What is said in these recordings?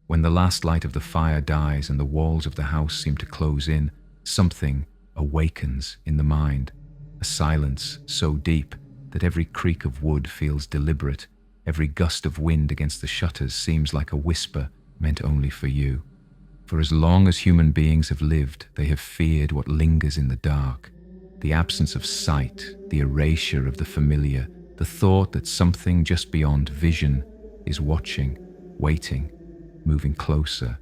When the last light of the fire dies and the walls of the house seem to close in, something awakens in the mind, a silence so deep that every creak of wood feels deliberate, every gust of wind against the shutters seems like a whisper meant only for you. For as long as human beings have lived, they have feared what lingers in the dark, the absence of sight, the erasure of the familiar, the thought that something just beyond vision is watching, waiting, moving closer.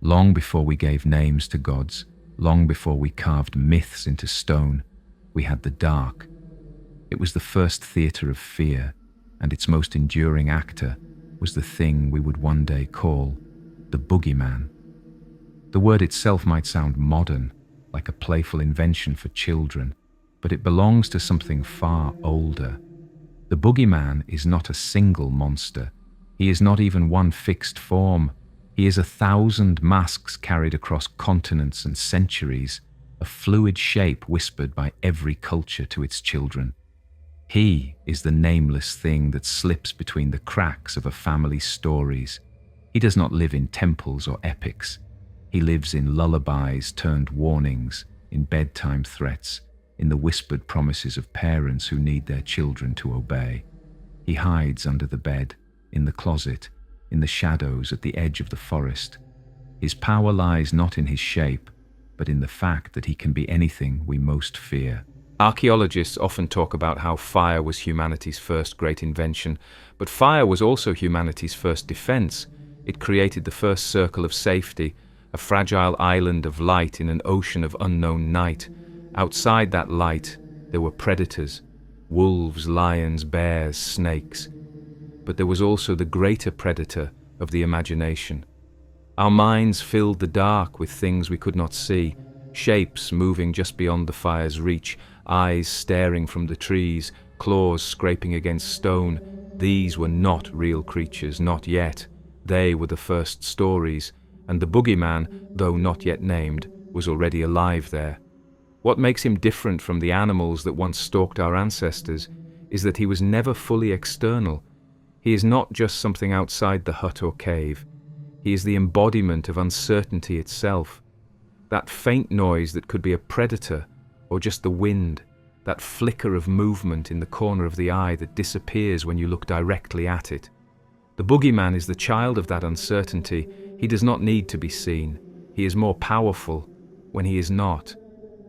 Long before we gave names to gods, long before we carved myths into stone, we had the dark. It was the first theatre of fear, and its most enduring actor was the thing we would one day call the boogeyman. The word itself might sound modern, like a playful invention for children, but it belongs to something far older. The boogeyman is not a single monster. He is not even one fixed form. He is 1,000 masks carried across continents and centuries, a fluid shape whispered by every culture to its children. He is the nameless thing that slips between the cracks of a family's stories. He does not live in temples or epics. He lives in lullabies turned warnings, in bedtime threats, in the whispered promises of parents who need their children to obey. He hides under the bed, in the closet, in the shadows at the edge of the forest. His power lies not in his shape, but in the fact that he can be anything we most fear. Archaeologists often talk about how fire was humanity's first great invention, but fire was also humanity's first defense. It created the first circle of safety, a fragile island of light in an ocean of unknown night. Outside that light, there were predators, wolves, lions, bears, snakes. But there was also the greater predator of the imagination. Our minds filled the dark with things we could not see, shapes moving just beyond the fire's reach, eyes staring from the trees, claws scraping against stone. These were not real creatures, not yet. They were the first stories, and the boogeyman, though not yet named, was already alive there. What makes him different from the animals that once stalked our ancestors is that he was never fully external. He is not just something outside the hut or cave. He is the embodiment of uncertainty itself. That faint noise that could be a predator or just the wind, that flicker of movement in the corner of the eye that disappears when you look directly at it. The boogeyman is the child of that uncertainty. He does not need to be seen. He is more powerful when he is not.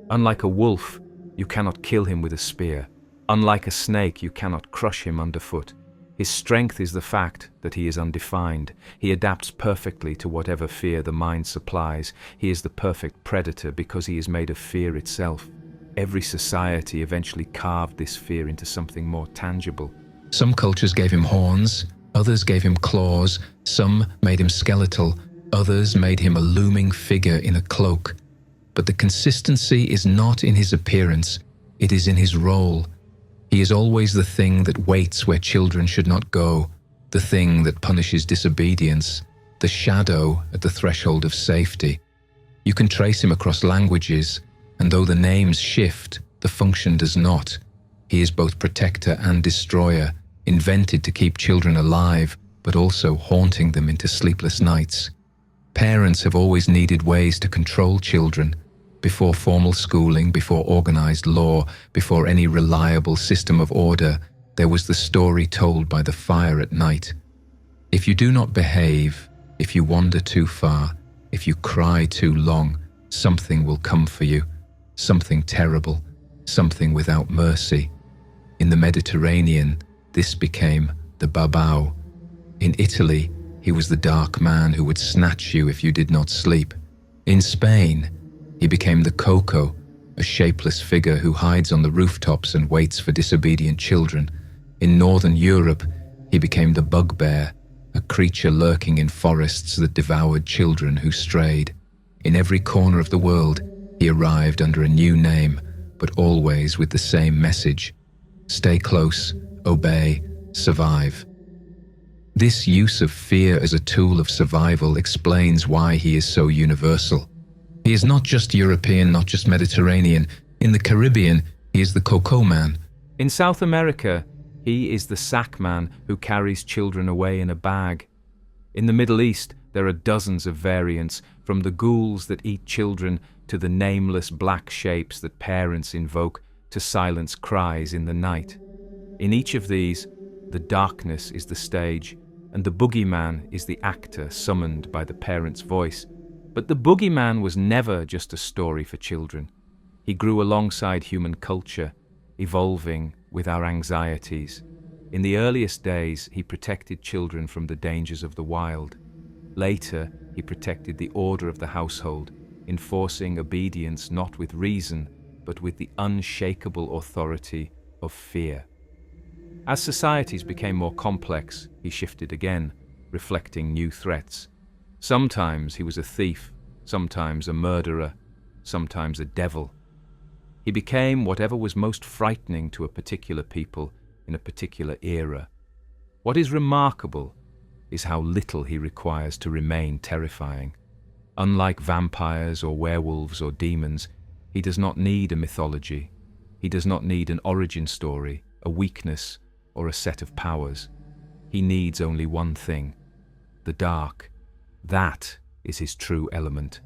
Unlike a wolf, you cannot kill him with a spear. Unlike a snake, you cannot crush him underfoot. His strength is the fact that he is undefined. He adapts perfectly to whatever fear the mind supplies. He is the perfect predator because he is made of fear itself. Every society eventually carved this fear into something more tangible. Some cultures gave him horns, others gave him claws, some made him skeletal, others made him a looming figure in a cloak. But the consistency is not in his appearance, it is in his role. He is always the thing that waits where children should not go, the thing that punishes disobedience, the shadow at the threshold of safety. You can trace him across languages, and though the names shift, the function does not. He is both protector and destroyer, invented to keep children alive, but also haunting them into sleepless nights. Parents have always needed ways to control children. Before formal schooling, before organized law, before any reliable system of order, there was the story told by the fire at night. If you do not behave, if you wander too far, if you cry too long, something will come for you, something terrible, something without mercy. In the Mediterranean, this became the babau. In Italy, he was the dark man who would snatch you if you did not sleep. In Spain, he became the Coco, a shapeless figure who hides on the rooftops and waits for disobedient children. In Northern Europe, he became the bugbear, a creature lurking in forests that devoured children who strayed. In every corner of the world, he arrived under a new name, but always with the same message: stay close, obey, survive. This use of fear as a tool of survival explains why he is so universal. He is not just European, not just Mediterranean. In the Caribbean, he is the Coco Man. In South America, he is the sack man who carries children away in a bag. In the Middle East, there are dozens of variants, from the ghouls that eat children to the nameless black shapes that parents invoke to silence cries in the night. In each of these, the darkness is the stage, and the boogeyman is the actor summoned by the parent's voice. But the boogeyman was never just a story for children. He grew alongside human culture, evolving with our anxieties. In the earliest days, he protected children from the dangers of the wild. Later, he protected the order of the household, enforcing obedience not with reason, but with the unshakable authority of fear. As societies became more complex, he shifted again, reflecting new threats. Sometimes he was a thief, sometimes a murderer, sometimes a devil. He became whatever was most frightening to a particular people in a particular era. What is remarkable is how little he requires to remain terrifying. Unlike vampires or werewolves or demons, he does not need a mythology. He does not need an origin story, a weakness, or a set of powers. He needs only one thing: the dark. That is his true element.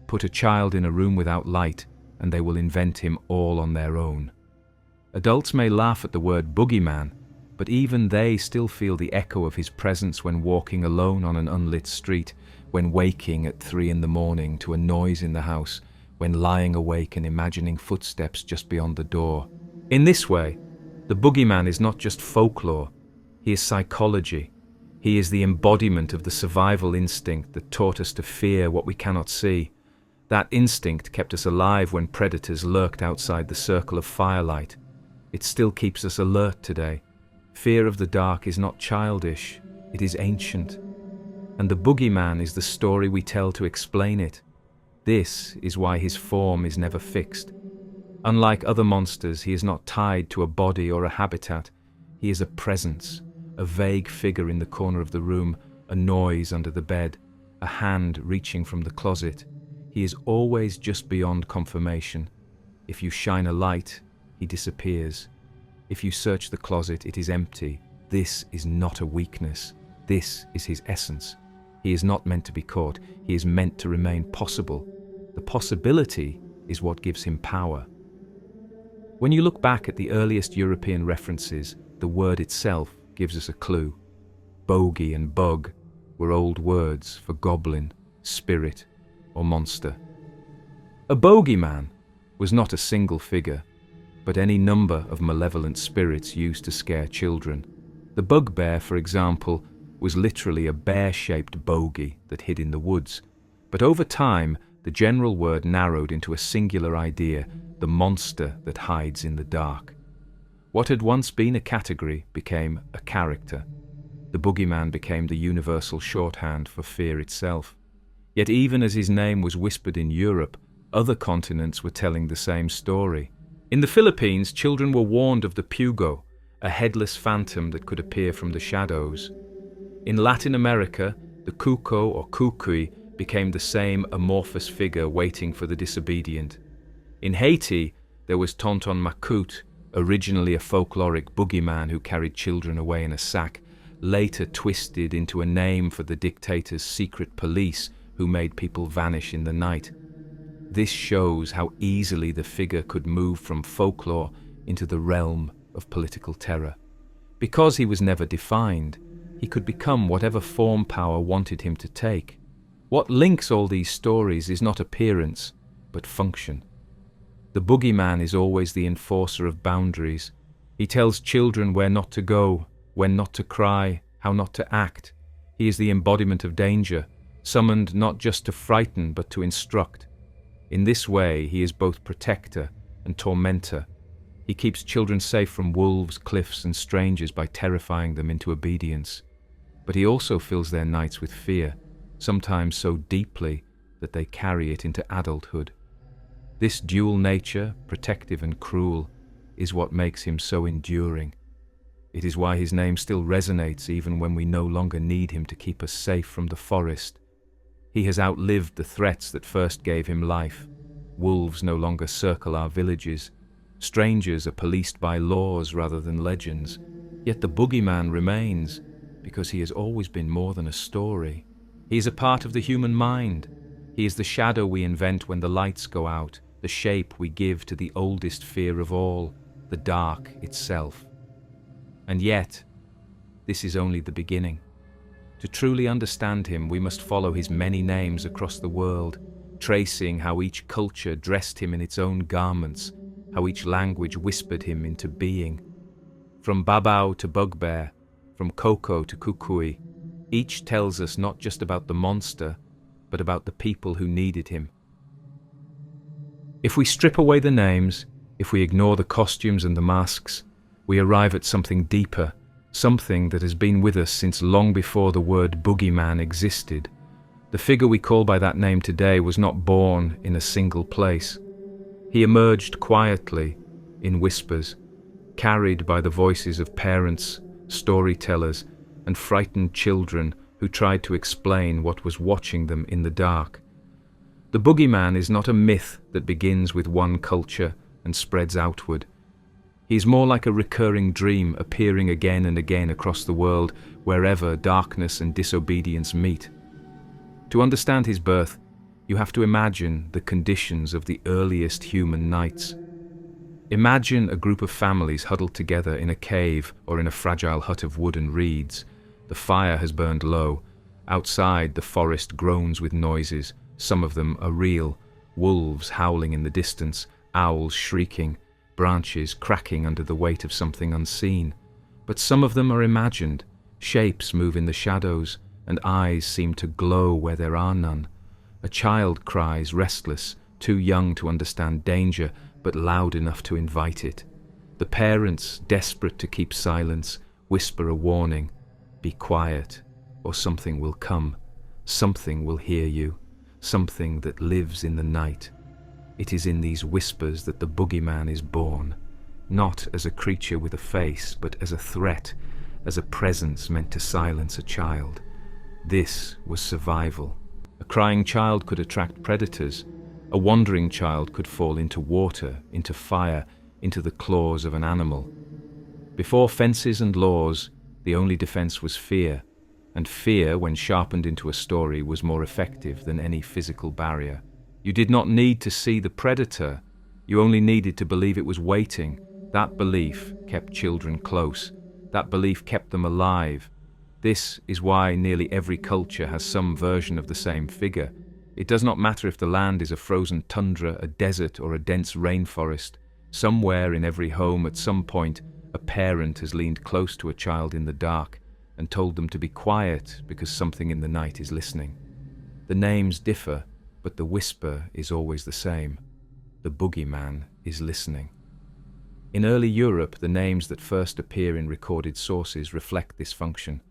Put a child in a room without light, and they will invent him all on their own. Adults may laugh at the word boogeyman, but even they still feel the echo of his presence when walking alone on an unlit street, when waking at 3 a.m. to a noise in the house, when lying awake and imagining footsteps just beyond the door. In this way, the boogeyman is not just folklore, he is psychology. He is the embodiment of the survival instinct that taught us to fear what we cannot see. That instinct kept us alive when predators lurked outside the circle of firelight. It still keeps us alert today. Fear of the dark is not childish, it is ancient. And the boogeyman is the story we tell to explain it. This is why his form is never fixed. Unlike other monsters, he is not tied to a body or a habitat. He is a presence, a vague figure in the corner of the room, a noise under the bed, a hand reaching from the closet. He is always just beyond confirmation. If you shine a light, he disappears. If you search the closet, it is empty. This is not a weakness. This is his essence. He is not meant to be caught. He is meant to remain possible. The possibility is what gives him power. When you look back at the earliest European references, the word itself gives us a clue. Bogey and bug were old words for goblin, spirit, or monster. A bogeyman was not a single figure, but any number of malevolent spirits used to scare children. The bugbear, for example, was literally a bear-shaped bogey that hid in the woods. But over time, the general word narrowed into a singular idea: the monster that hides in the dark. What had once been a category became a character. The boogeyman became the universal shorthand for fear itself. Yet even as his name was whispered in Europe, other continents were telling the same story. In the Philippines, children were warned of the pugo, a headless phantom that could appear from the shadows. In Latin America, the cuco or cucuy became the same amorphous figure waiting for the disobedient. In Haiti, there was Tonton Macoute, originally a folkloric boogeyman who carried children away in a sack, later twisted into a name for the dictator's secret police who made people vanish in the night. This shows how easily the figure could move from folklore into the realm of political terror. Because he was never defined, he could become whatever form power wanted him to take. What links all these stories is not appearance, but function. The boogeyman is always the enforcer of boundaries. He tells children where not to go, when not to cry, how not to act. He is the embodiment of danger, summoned not just to frighten but to instruct. In this way, he is both protector and tormentor. He keeps children safe from wolves, cliffs, and strangers by terrifying them into obedience. But he also fills their nights with fear, sometimes so deeply that they carry it into adulthood. This dual nature, protective and cruel, is what makes him so enduring. It is why his name still resonates even when we no longer need him to keep us safe from the forest. He has outlived the threats that first gave him life. Wolves no longer circle our villages. Strangers are policed by laws rather than legends. Yet the boogeyman remains. because he has always been more than a story. He is a part of the human mind. He is the shadow we invent when the lights go out, the shape we give to the oldest fear of all, the dark itself. And yet, this is only the beginning. To truly understand him, we must follow his many names across the world, tracing how each culture dressed him in its own garments, how each language whispered him into being. From babau to bugbear, from koko to kukui, each tells us not just about the monster, but about the people who needed him. If we strip away the names, if we ignore the costumes and the masks, we arrive at something deeper, something that has been with us since long before the word boogeyman existed. The figure we call by that name today was not born in a single place. He emerged quietly, in whispers, carried by the voices of parents, storytellers, and frightened children who tried to explain what was watching them in the dark. The boogeyman is not a myth that begins with one culture and spreads outward. He is more like a recurring dream appearing again and again across the world wherever darkness and disobedience meet. To understand his birth, you have to imagine the conditions of the earliest human nights. Imagine a group of families huddled together in a cave or in a fragile hut of wood and reeds. The fire has burned low. Outside, the forest groans with noises. Some of them are real. Wolves howling in the distance, owls shrieking, branches cracking under the weight of something unseen. But some of them are imagined. Shapes move in the shadows, and eyes seem to glow where there are none. A child cries, restless, too young to understand danger, but loud enough to invite it. The parents, desperate to keep silence, whisper a warning. Be quiet, or something will come. Something will hear you. Something that lives in the night. It is in these whispers that the boogeyman is born, not as a creature with a face, but as a threat, as a presence meant to silence a child. This was survival. A crying child could attract predators. A wandering child could fall into water, into fire, into the claws of an animal. Before fences and laws, the only defense was fear, and fear, when sharpened into a story, was more effective than any physical barrier. You did not need to see the predator. You only needed to believe it was waiting. That belief kept children close. That belief kept them alive. This is why nearly every culture has some version of the same figure. It does not matter if the land is a frozen tundra, a desert, or a dense rainforest. Somewhere in every home at some point, a parent has leaned close to a child in the dark and told them to be quiet because something in the night is listening. The names differ, but the whisper is always the same. The boogeyman is listening. In early Europe, the names that first appear in recorded sources reflect this function.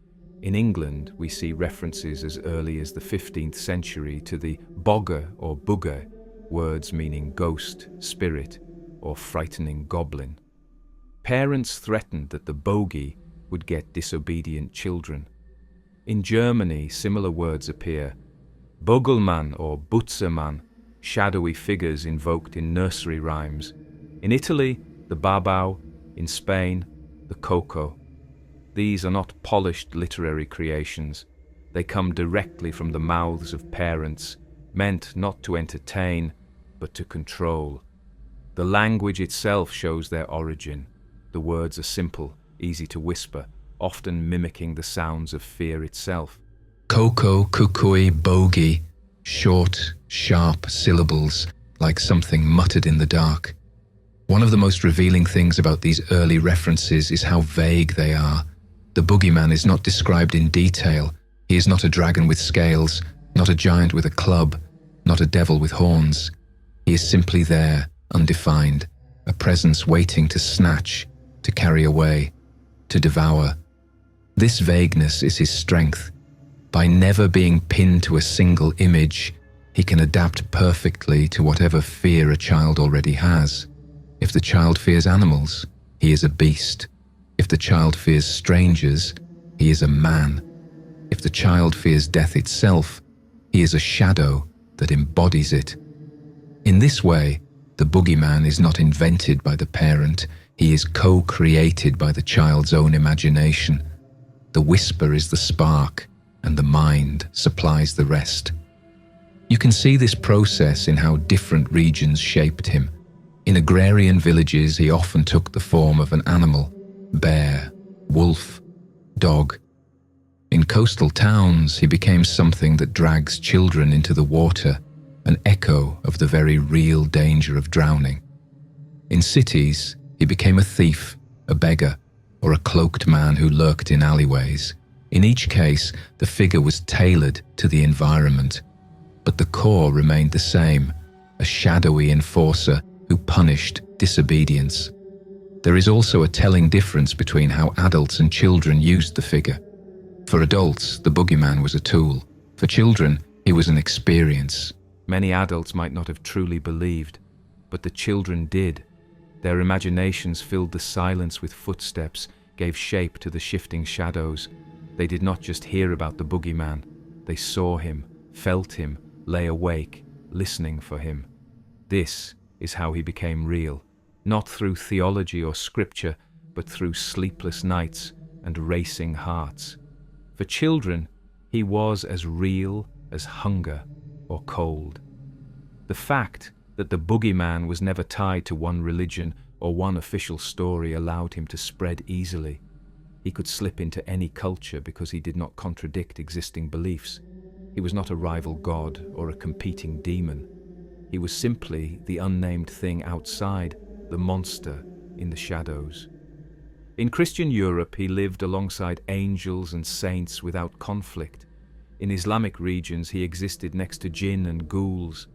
In England, we see references as early as the 15th century to the bogger or bugger, words meaning ghost, spirit, or frightening goblin. Parents threatened that the bogey would get disobedient children. In Germany, similar words appear. Bogelmann or Butzermann, shadowy figures invoked in nursery rhymes. In Italy, the babau. In Spain, the koko. These are not polished literary creations. They come directly from the mouths of parents, meant not to entertain, but to control. The language itself shows their origin. The words are simple, easy to whisper, often mimicking the sounds of fear itself. Koko, kukui, bogey, short, sharp syllables, like something muttered in the dark. One of the most revealing things about these early references is how vague they are. The boogeyman is not described in detail. He is not a dragon with scales, not a giant with a club, not a devil with horns. He is simply there, undefined, a presence waiting to snatch, to carry away, to devour. This vagueness is his strength. By never being pinned to a single image, he can adapt perfectly to whatever fear a child already has. If the child fears animals, he is a beast. If the child fears strangers, he is a man. If the child fears death itself, he is a shadow that embodies it. In this way, the boogeyman is not invented by the parent, he is co-created by the child's own imagination. The whisper is the spark, and the mind supplies the rest. You can see this process in how different regions shaped him. In agrarian villages, he often took the form of an animal: bear, wolf, dog. In coastal towns, he became something that drags children into the water, an echo of the very real danger of drowning. In cities, he became a thief, a beggar, or a cloaked man who lurked in alleyways. In each case, the figure was tailored to the environment, but the core remained the same: a shadowy enforcer who punished disobedience. There is also a telling difference between how adults and children used the figure. For adults, the boogeyman was a tool. For children, he was an experience. Many adults might not have truly believed, but the children did. Their imaginations filled the silence with footsteps, gave shape to the shifting shadows. They did not just hear about the boogeyman. They saw him, felt him, lay awake, listening for him. This is how he became real, not through theology or scripture, but through sleepless nights and racing hearts. For children, he was as real as hunger or cold. The fact that the boogeyman was never tied to one religion or one official story allowed him to spread easily. He could slip into any culture because he did not contradict existing beliefs. He was not a rival god or a competing demon. He was simply the unnamed thing outside, the monster in the shadows. In Christian Europe, he lived alongside angels and saints without conflict. In Islamic regions, he existed next to jinn and ghouls.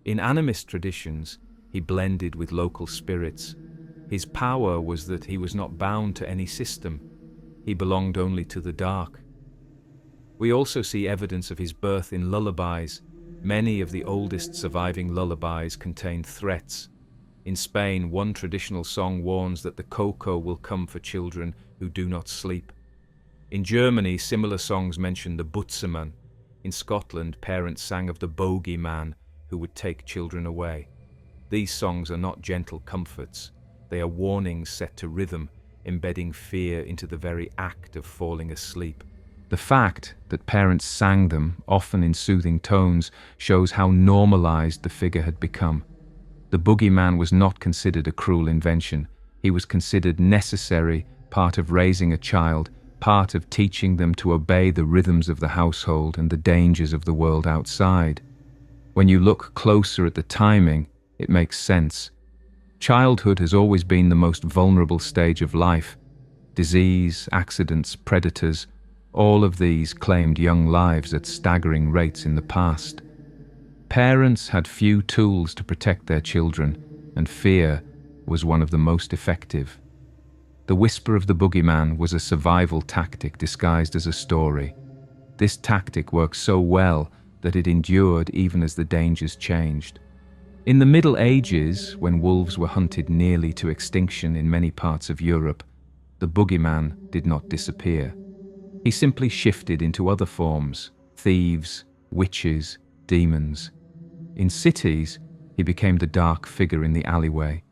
In animist traditions, he blended with local spirits. His power was that he was not bound to any system. He belonged only to the dark. We also see evidence of his birth in lullabies. Many of the oldest surviving lullabies contain threats. In Spain, one traditional song warns that the coco will come for children who do not sleep. In Germany, similar songs mention the Butzemann. In Scotland, parents sang of the bogeyman who would take children away. These songs are not gentle comforts. They are warnings set to rhythm, embedding fear into the very act of falling asleep. The fact that parents sang them, often in soothing tones, shows how normalized the figure had become. The boogeyman was not considered a cruel invention. He was considered necessary, part of raising a child, part of teaching them to obey the rhythms of the household and the dangers of the world outside. When you look closer at the timing, it makes sense. Childhood has always been the most vulnerable stage of life. Disease, accidents, predators, all of these claimed young lives at staggering rates in the past. Parents had few tools to protect their children, and fear was one of the most effective. The whisper of the boogeyman was a survival tactic disguised as a story. This tactic worked so well that it endured even as the dangers changed. In the Middle Ages, when wolves were hunted nearly to extinction in many parts of Europe, the boogeyman did not disappear. He simply shifted into other forms: thieves, witches, demons. In cities, he became the dark figure in the alleyway.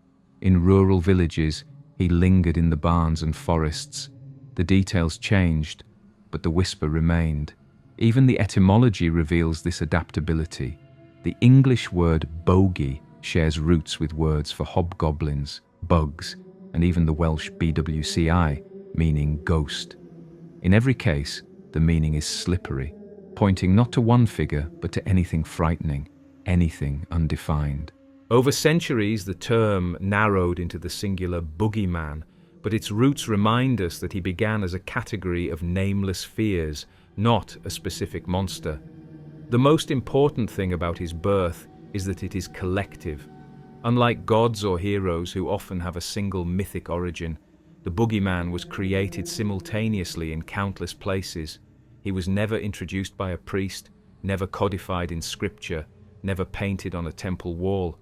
In rural villages, he lingered in the barns and forests. The details changed, but the whisper remained. Even the etymology reveals this adaptability. The English word bogey shares roots with words for hobgoblins, bugs, and even the Welsh bwci, meaning ghost. In every case, the meaning is slippery, pointing not to one figure, but to anything frightening, anything undefined. Over centuries, the term narrowed into the singular boogeyman, but its roots remind us that he began as a category of nameless fears, not a specific monster. The most important thing about his birth is that it is collective. Unlike gods or heroes who often have a single mythic origin, the boogeyman was created simultaneously in countless places. He was never introduced by a priest, never codified in scripture, never painted on a temple wall.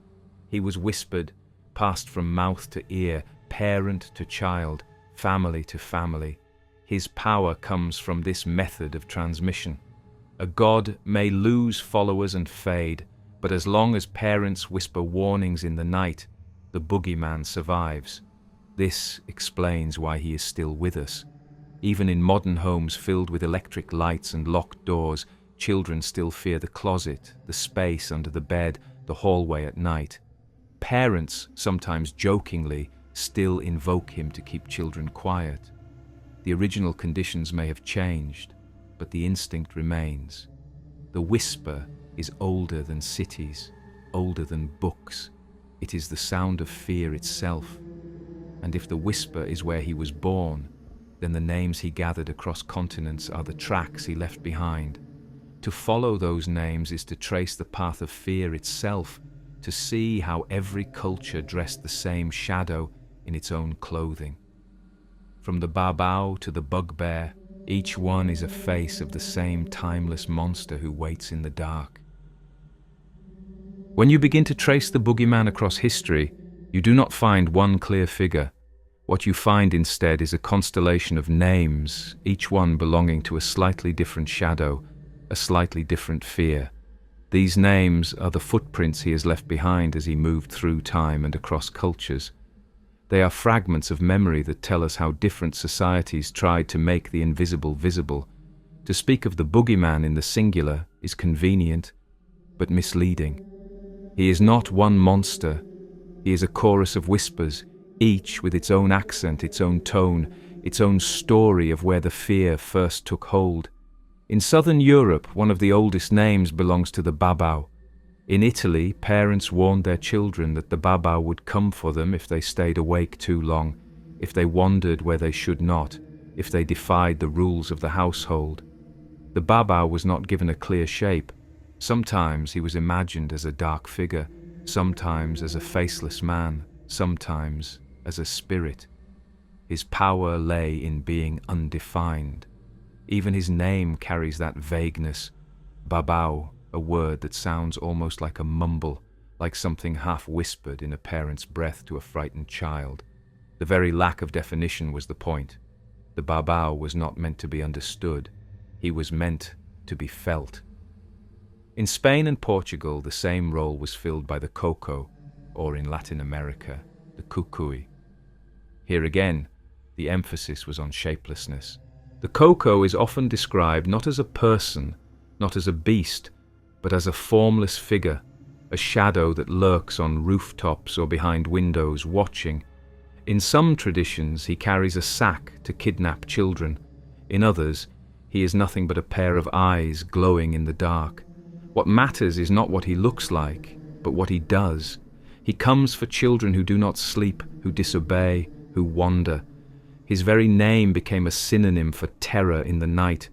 He was whispered, passed from mouth to ear, parent to child, family to family. His power comes from this method of transmission. A god may lose followers and fade, but as long as parents whisper warnings in the night, the boogeyman survives. This explains why he is still with us. Even in modern homes filled with electric lights and locked doors, children still fear the closet, the space under the bed, the hallway at night. Parents, sometimes jokingly, still invoke him to keep children quiet. The original conditions may have changed, but the instinct remains. The whisper is older than cities, older than books. It is the sound of fear itself. And if the whisper is where he was born, then the names he gathered across continents are the tracks he left behind. To follow those names is to trace the path of fear itself, to see how every culture dressed the same shadow in its own clothing. From the babao to the bugbear, each one is a face of the same timeless monster who waits in the dark. When you begin to trace the boogeyman across history, you do not find one clear figure. What you find instead is a constellation of names, each one belonging to a slightly different shadow, a slightly different fear. These names are the footprints he has left behind as he moved through time and across cultures. They are fragments of memory that tell us how different societies tried to make the invisible visible. To speak of the boogeyman in the singular is convenient, but misleading. He is not one monster. He is a chorus of whispers, each with its own accent, its own tone, its own story of where the fear first took hold. In southern Europe, one of the oldest names belongs to the babao. In Italy, parents warned their children that the babao would come for them if they stayed awake too long, if they wandered where they should not, if they defied the rules of the household. The babao was not given a clear shape. Sometimes he was imagined as a dark figure, sometimes as a faceless man, sometimes as a spirit. His power lay in being undefined. Even his name carries that vagueness. Babao, a word that sounds almost like a mumble, like something half whispered in a parent's breath to a frightened child. The very lack of definition was the point. The babao was not meant to be understood. He was meant to be felt. In Spain and Portugal, the same role was filled by the coco, or in Latin America, the cucuy. Here again, the emphasis was on shapelessness. The coco is often described not as a person, not as a beast, but as a formless figure, a shadow that lurks on rooftops or behind windows, watching. In some traditions, he carries a sack to kidnap children. In others, he is nothing but a pair of eyes glowing in the dark. What matters is not what he looks like, but what he does. He comes for children who do not sleep, who disobey, who wander. His very name became a synonym for terror in the night.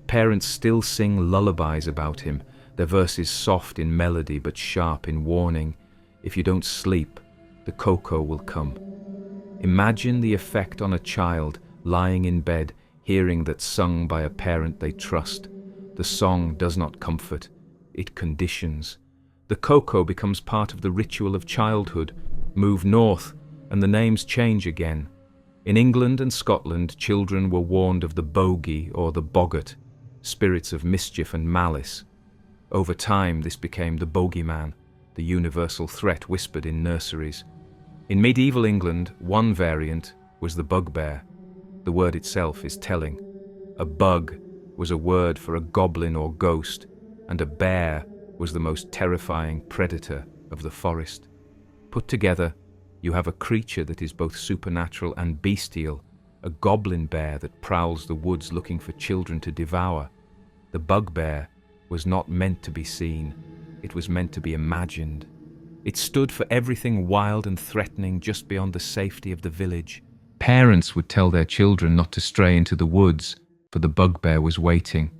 Parents still sing lullabies about him, their verses soft in melody but sharp in warning. If you don't sleep, the coco will come. Imagine the effect on a child lying in bed, hearing that sung by a parent they trust. The song does not comfort, it conditions. The coco becomes part of the ritual of childhood. Move north, and the names change again. In England and Scotland, children were warned of the bogey or the boggart, spirits of mischief and malice. Over time, this became the bogeyman, the universal threat whispered in nurseries. In medieval England, one variant was the bugbear. The word itself is telling. A bug was a word for a goblin or ghost, and a bear was the most terrifying predator of the forest. Put together, you have a creature that is both supernatural and bestial, a goblin bear that prowls the woods looking for children to devour. The bugbear was not meant to be seen, it was meant to be imagined. It stood for everything wild and threatening just beyond the safety of the village. Parents would tell their children not to stray into the woods, for the bugbear was waiting.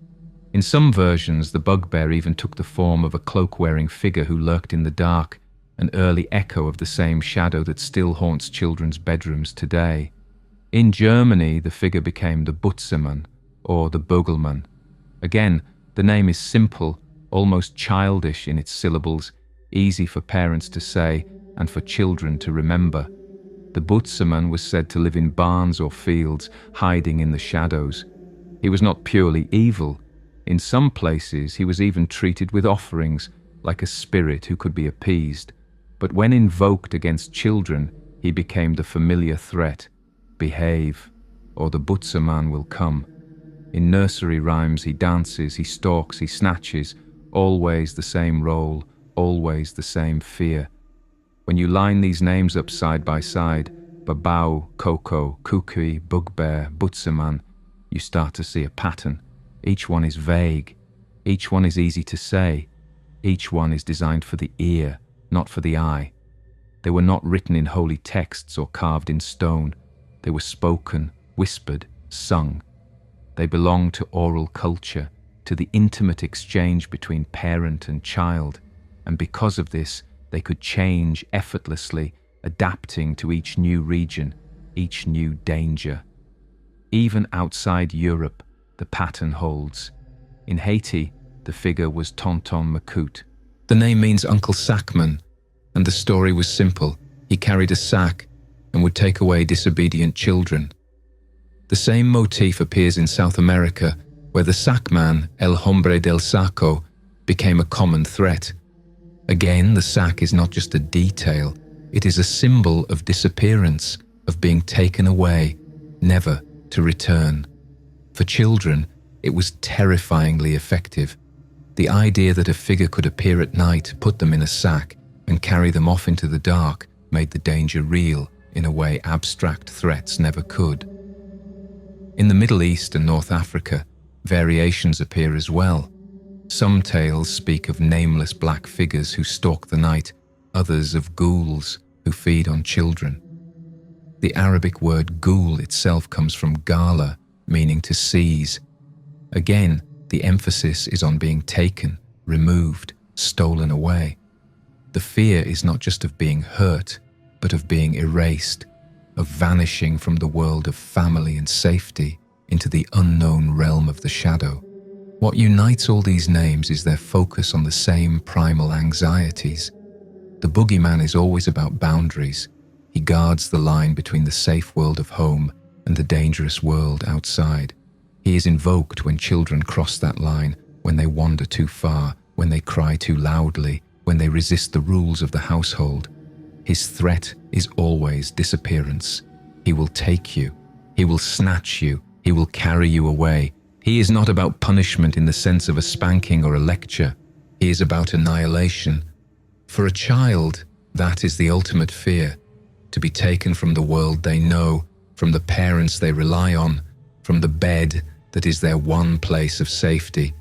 In some versions, the bugbear even took the form of a cloak-wearing figure who lurked in the dark, an early echo of the same shadow that still haunts children's bedrooms today. In Germany, the figure became the Butzemann, or the Bogelmann. Again, the name is simple, almost childish in its syllables, easy for parents to say and for children to remember. The Butzemann was said to live in barns or fields, hiding in the shadows. He was not purely evil. In some places, he was even treated with offerings, like a spirit who could be appeased. But when invoked against children, he became the familiar threat. Behave. or the butcher man will come. In nursery rhymes he dances, he stalks, he snatches, always the same role, always the same fear. When you line these names up side by side, Babao, Coco, Kukui, Bugbear, Butserman, you start to see a pattern. Each one is vague. Each one is easy to say. Each one is designed for the ear, not for the eye. They were not written in holy texts or carved in stone. They were spoken, whispered, sung. They belong to oral culture, to the intimate exchange between parent and child, and because of this, they could change effortlessly, adapting to each new region, each new danger. Even outside Europe, the pattern holds. In Haiti, the figure was Tonton Macoute. The name means Uncle Sackman, and the story was simple. He carried a sack and would take away disobedient children. The same motif appears in South America, where the sackman, El Hombre del Saco, became a common threat. Again, the sack is not just a detail, it is a symbol of disappearance, of being taken away, never to return. For children, it was terrifyingly effective. The idea that a figure could appear at night, put them in a sack, and carry them off into the dark made the danger real in a way abstract threats never could. In the Middle East and North Africa, variations appear as well. Some tales speak of nameless black figures who stalk the night, others of ghouls who feed on children. The Arabic word ghoul itself comes from ghala, meaning to seize. Again, the emphasis is on being taken, removed, stolen away. The fear is not just of being hurt, but of being erased, of vanishing from the world of family and safety into the unknown realm of the shadow. What unites all these names is their focus on the same primal anxieties. The boogeyman is always about boundaries. He guards the line between the safe world of home and the dangerous world outside. He is invoked when children cross that line, when they wander too far, when they cry too loudly, when they resist the rules of the household. His threat is always disappearance. He will take you. He will snatch you. He will carry you away. He is not about punishment in the sense of a spanking or a lecture. He is about annihilation. For a child, that is the ultimate fear, to be taken from the world they know, from the parents they rely on, from the bed that is their one place of safety.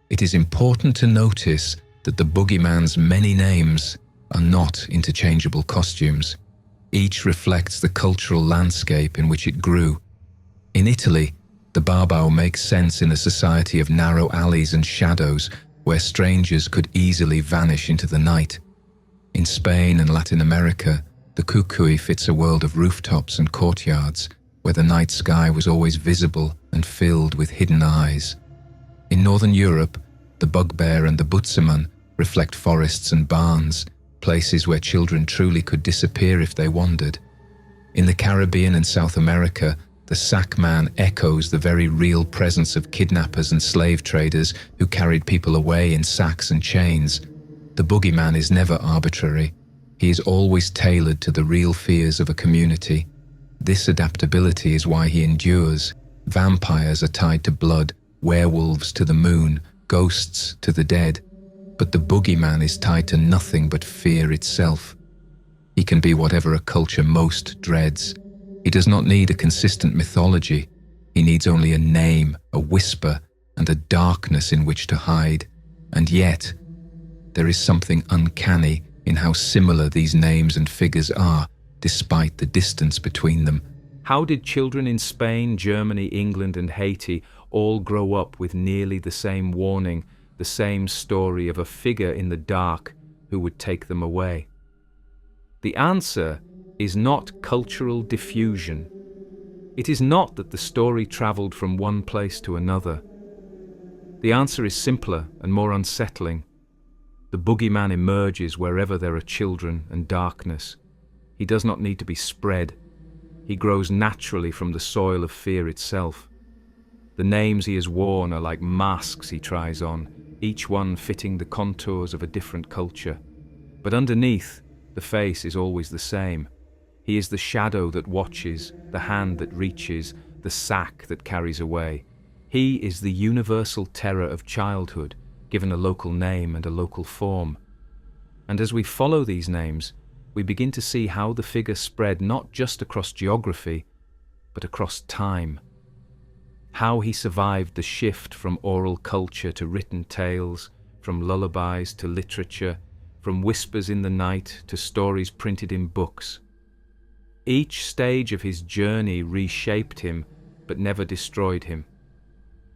It is important to notice that the boogeyman's many names are not interchangeable costumes. Each reflects the cultural landscape in which it grew. In Italy, the Babao makes sense in a society of narrow alleys and shadows where strangers could easily vanish into the night. In Spain and Latin America, the Kukui fits a world of rooftops and courtyards where the night sky was always visible and filled with hidden eyes. In Northern Europe, the bugbear and the butserman reflect forests and barns, places where children truly could disappear if they wandered. In the Caribbean and South America, the sackman echoes the very real presence of kidnappers and slave traders who carried people away in sacks and chains. The boogeyman is never arbitrary. He is always tailored to the real fears of a community. This adaptability is why he endures. Vampires are tied to blood, werewolves to the moon, ghosts to the dead. But the boogeyman is tied to nothing but fear itself. He can be whatever a culture most dreads. He does not need a consistent mythology. He needs only a name, a whisper, and a darkness in which to hide. And yet, there is something uncanny in how similar these names and figures are, despite the distance between them. How did children in Spain, Germany, England, and Haiti all grow up with nearly the same warning, the same story of a figure in the dark who would take them away? The answer is not cultural diffusion. It is not that the story traveled from one place to another. The answer is simpler and more unsettling. The boogeyman emerges wherever there are children and darkness. He does not need to be spread. He grows naturally from the soil of fear itself. The names he has worn are like masks he tries on, each one fitting the contours of a different culture. But underneath, the face is always the same. He is the shadow that watches, the hand that reaches, the sack that carries away. He is the universal terror of childhood, given a local name and a local form. And as we follow these names, we begin to see how the figure spread not just across geography, but across time. How he survived the shift from oral culture to written tales, from lullabies to literature, from whispers in the night to stories printed in books. Each stage of his journey reshaped him, but never destroyed him.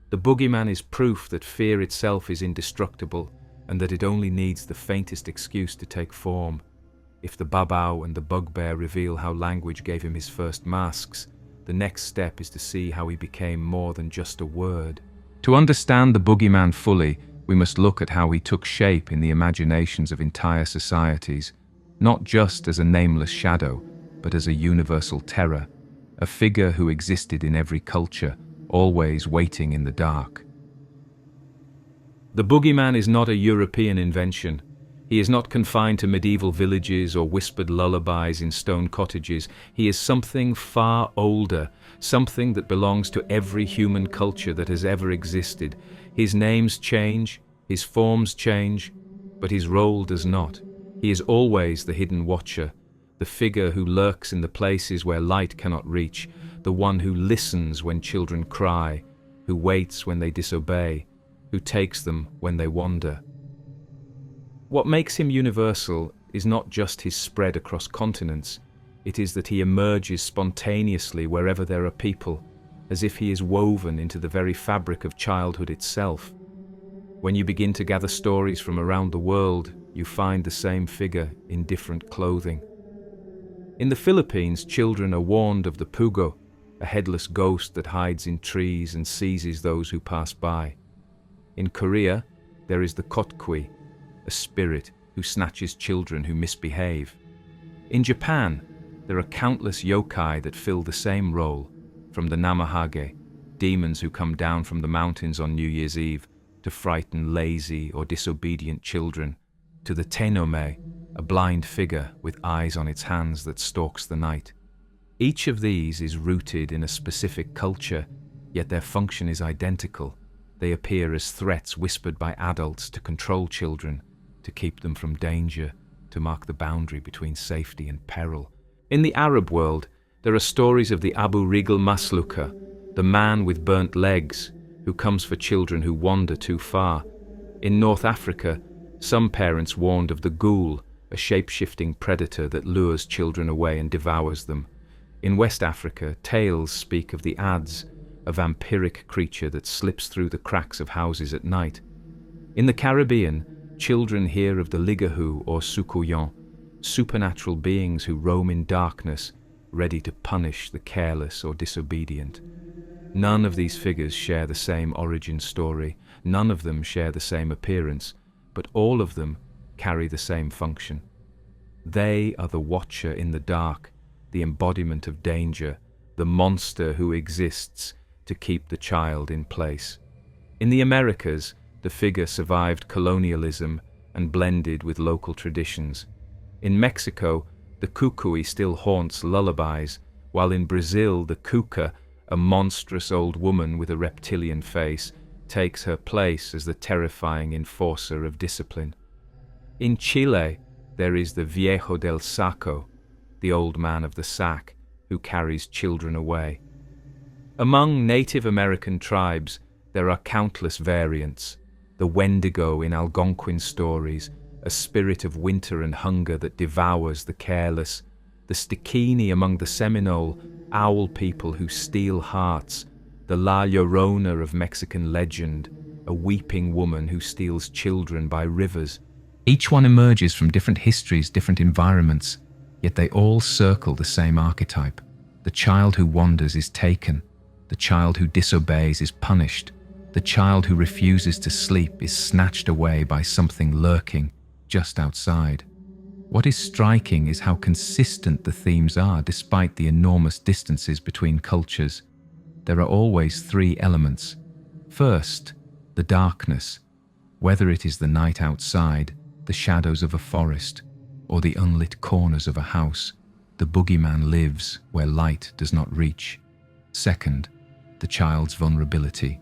The boogeyman is proof that fear itself is indestructible, and that it only needs the faintest excuse to take form. If the babao and the bugbear reveal how language gave him his first masks, the next step is to see how he became more than just a word. To understand the boogeyman fully, we must look at how he took shape in the imaginations of entire societies, not just as a nameless shadow, but as a universal terror, a figure who existed in every culture, always waiting in the dark. The boogeyman is not a European invention. He is not confined to medieval villages or whispered lullabies in stone cottages. He is something far older, something that belongs to every human culture that has ever existed. His names change, his forms change, but his role does not. He is always the hidden watcher, the figure who lurks in the places where light cannot reach, the one who listens when children cry, who waits when they disobey, who takes them when they wander. What makes him universal is not just his spread across continents, it is that he emerges spontaneously wherever there are people, as if he is woven into the very fabric of childhood itself. When you begin to gather stories from around the world, you find the same figure in different clothing. In the Philippines, children are warned of the pugo, a headless ghost that hides in trees and seizes those who pass by. In Korea, there is the kotkui, a spirit who snatches children who misbehave. In Japan, there are countless yokai that fill the same role, from the namahage, demons who come down from the mountains on New Year's Eve to frighten lazy or disobedient children, to the tenome, a blind figure with eyes on its hands that stalks the night. Each of these is rooted in a specific culture, yet their function is identical. They appear as threats whispered by adults to control children, to keep them from danger, to mark the boundary between safety and peril. In the Arab world, there are stories of the Abu Rigal Masluka, the man with burnt legs, who comes for children who wander too far. In North Africa, some parents warned of the ghoul, a shape-shifting predator that lures children away and devours them. In West Africa, tales speak of the Ads, a vampiric creature that slips through the cracks of houses at night. In the Caribbean, children hear of the Ligahu or Sukuyon, supernatural beings who roam in darkness, ready to punish the careless or disobedient. None of these figures share the same origin story, none of them share the same appearance, but all of them carry the same function. They are the watcher in the dark, the embodiment of danger, the monster who exists to keep the child in place. In the Americas, the figure survived colonialism and blended with local traditions. In Mexico, the cucuy still haunts lullabies, while in Brazil, the cuca, a monstrous old woman with a reptilian face, takes her place as the terrifying enforcer of discipline. In Chile, there is the viejo del saco, the old man of the sack, who carries children away. Among Native American tribes, there are countless variants. The Wendigo in Algonquin stories, a spirit of winter and hunger that devours the careless. The Stickini among the Seminole, owl people who steal hearts. The La Llorona of Mexican legend, a weeping woman who steals children by rivers. Each one emerges from different histories, different environments, yet they all circle the same archetype. The child who wanders is taken. The child who disobeys is punished. The child who refuses to sleep is snatched away by something lurking just outside. What is striking is how consistent the themes are despite the enormous distances between cultures. There are always three elements. First, the darkness. Whether it is the night outside, the shadows of a forest, or the unlit corners of a house, the boogeyman lives where light does not reach. Second, the child's vulnerability.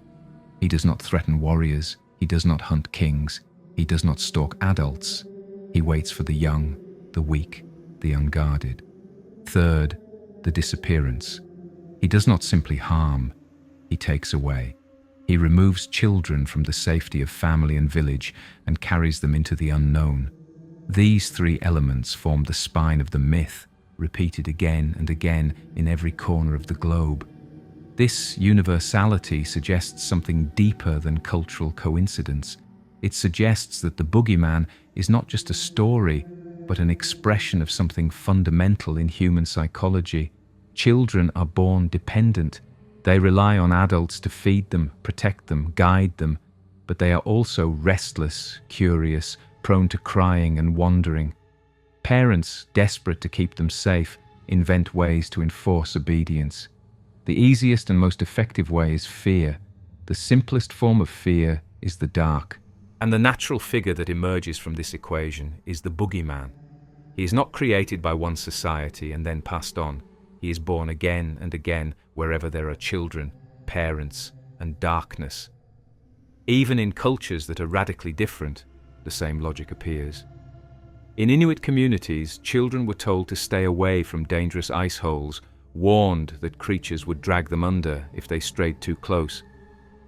He does not threaten warriors, he does not hunt kings, he does not stalk adults. He waits for the young, the weak, the unguarded. Third, the disappearance. He does not simply harm, he takes away. He removes children from the safety of family and village and carries them into the unknown. These three elements form the spine of the myth, repeated again and again in every corner of the globe. This universality suggests something deeper than cultural coincidence. It suggests that the boogeyman is not just a story, but an expression of something fundamental in human psychology. Children are born dependent. They rely on adults to feed them, protect them, guide them, but they are also restless, curious, prone to crying and wandering. Parents, desperate to keep them safe, invent ways to enforce obedience. The easiest and most effective way is fear. The simplest form of fear is the dark. And the natural figure that emerges from this equation is the boogeyman. He is not created by one society and then passed on. He is born again and again wherever there are children, parents, and darkness. Even in cultures that are radically different, the same logic appears. In Inuit communities, children were told to stay away from dangerous ice holes, warned that creatures would drag them under if they strayed too close.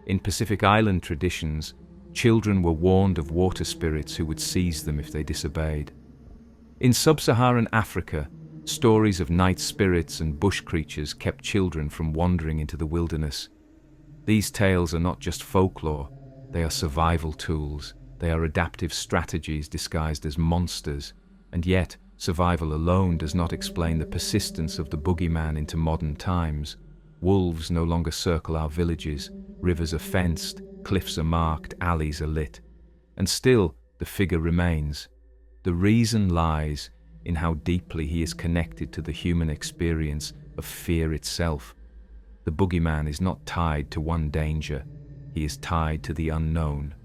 In Pacific Island traditions, children were warned of water spirits who would seize them if they disobeyed. In sub-Saharan Africa, stories of night spirits and bush creatures kept children from wandering into the wilderness. These tales are not just folklore, they are survival tools. They are adaptive strategies disguised as monsters, and yet survival alone does not explain the persistence of the boogeyman into modern times. Wolves no longer circle our villages, rivers are fenced, cliffs are marked, alleys are lit. And still, the figure remains. The reason lies in how deeply he is connected to the human experience of fear itself. The boogeyman is not tied to one danger, he is tied to the unknown.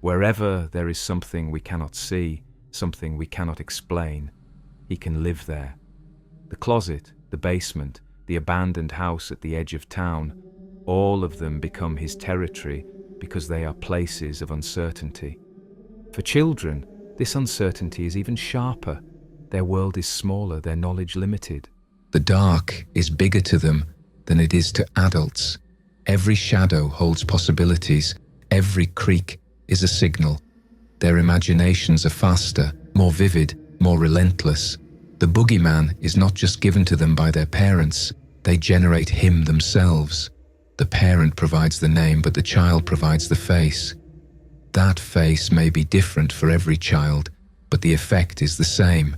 Wherever there is something we cannot see, something we cannot explain, he can live there. The closet, the basement, the abandoned house at the edge of town, all of them become his territory because they are places of uncertainty. For children, this uncertainty is even sharper. Their world is smaller, their knowledge limited. The dark is bigger to them than it is to adults. Every shadow holds possibilities. Every creak is a signal. Their imaginations are faster, more vivid, more relentless. The boogeyman is not just given to them by their parents. They generate him themselves. The parent provides the name, but the child provides the face. That face may be different for every child, but the effect is the same.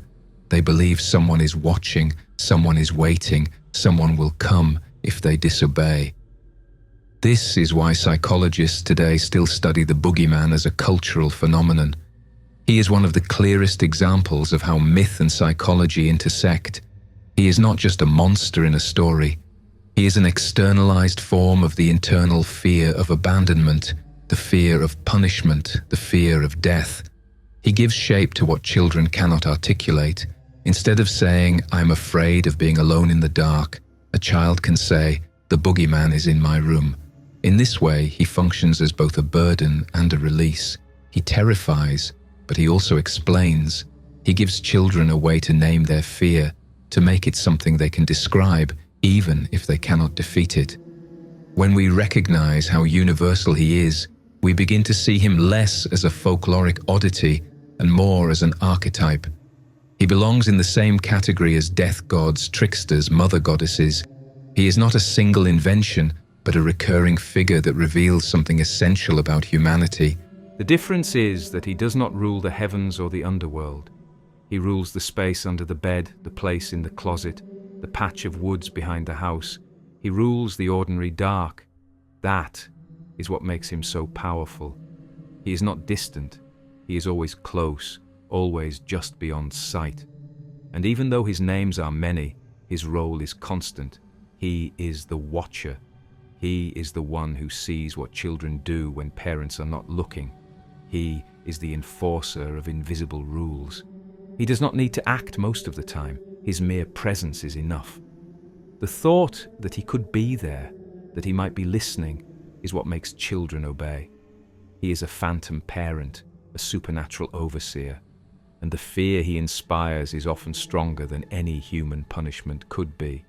They believe someone is watching, someone is waiting, someone will come if they disobey. This is why psychologists today still study the boogeyman as a cultural phenomenon. He is one of the clearest examples of how myth and psychology intersect. He is not just a monster in a story. He is an externalized form of the internal fear of abandonment, the fear of punishment, the fear of death. He gives shape to what children cannot articulate. Instead of saying, "I'm afraid of being alone in the dark," a child can say, "The boogeyman is in my room." In this way, he functions as both a burden and a release. He terrifies, but he also explains. He gives children a way to name their fear, to make it something they can describe, even if they cannot defeat it. When we recognize how universal he is, we begin to see him less as a folkloric oddity and more as an archetype. He belongs in the same category as death gods, tricksters, mother goddesses. He is not a single invention, but a recurring figure that reveals something essential about humanity. The difference is that he does not rule the heavens or the underworld. He rules the space under the bed, the place in the closet, the patch of woods behind the house. He rules the ordinary dark. That is what makes him so powerful. He is not distant. He is always close, always just beyond sight. And even though his names are many, his role is constant. He is the watcher. He is the one who sees what children do when parents are not looking. He is the enforcer of invisible rules. He does not need to act most of the time. His mere presence is enough. The thought that he could be there, that he might be listening, is what makes children obey. He is a phantom parent, a supernatural overseer, and the fear he inspires is often stronger than any human punishment could be.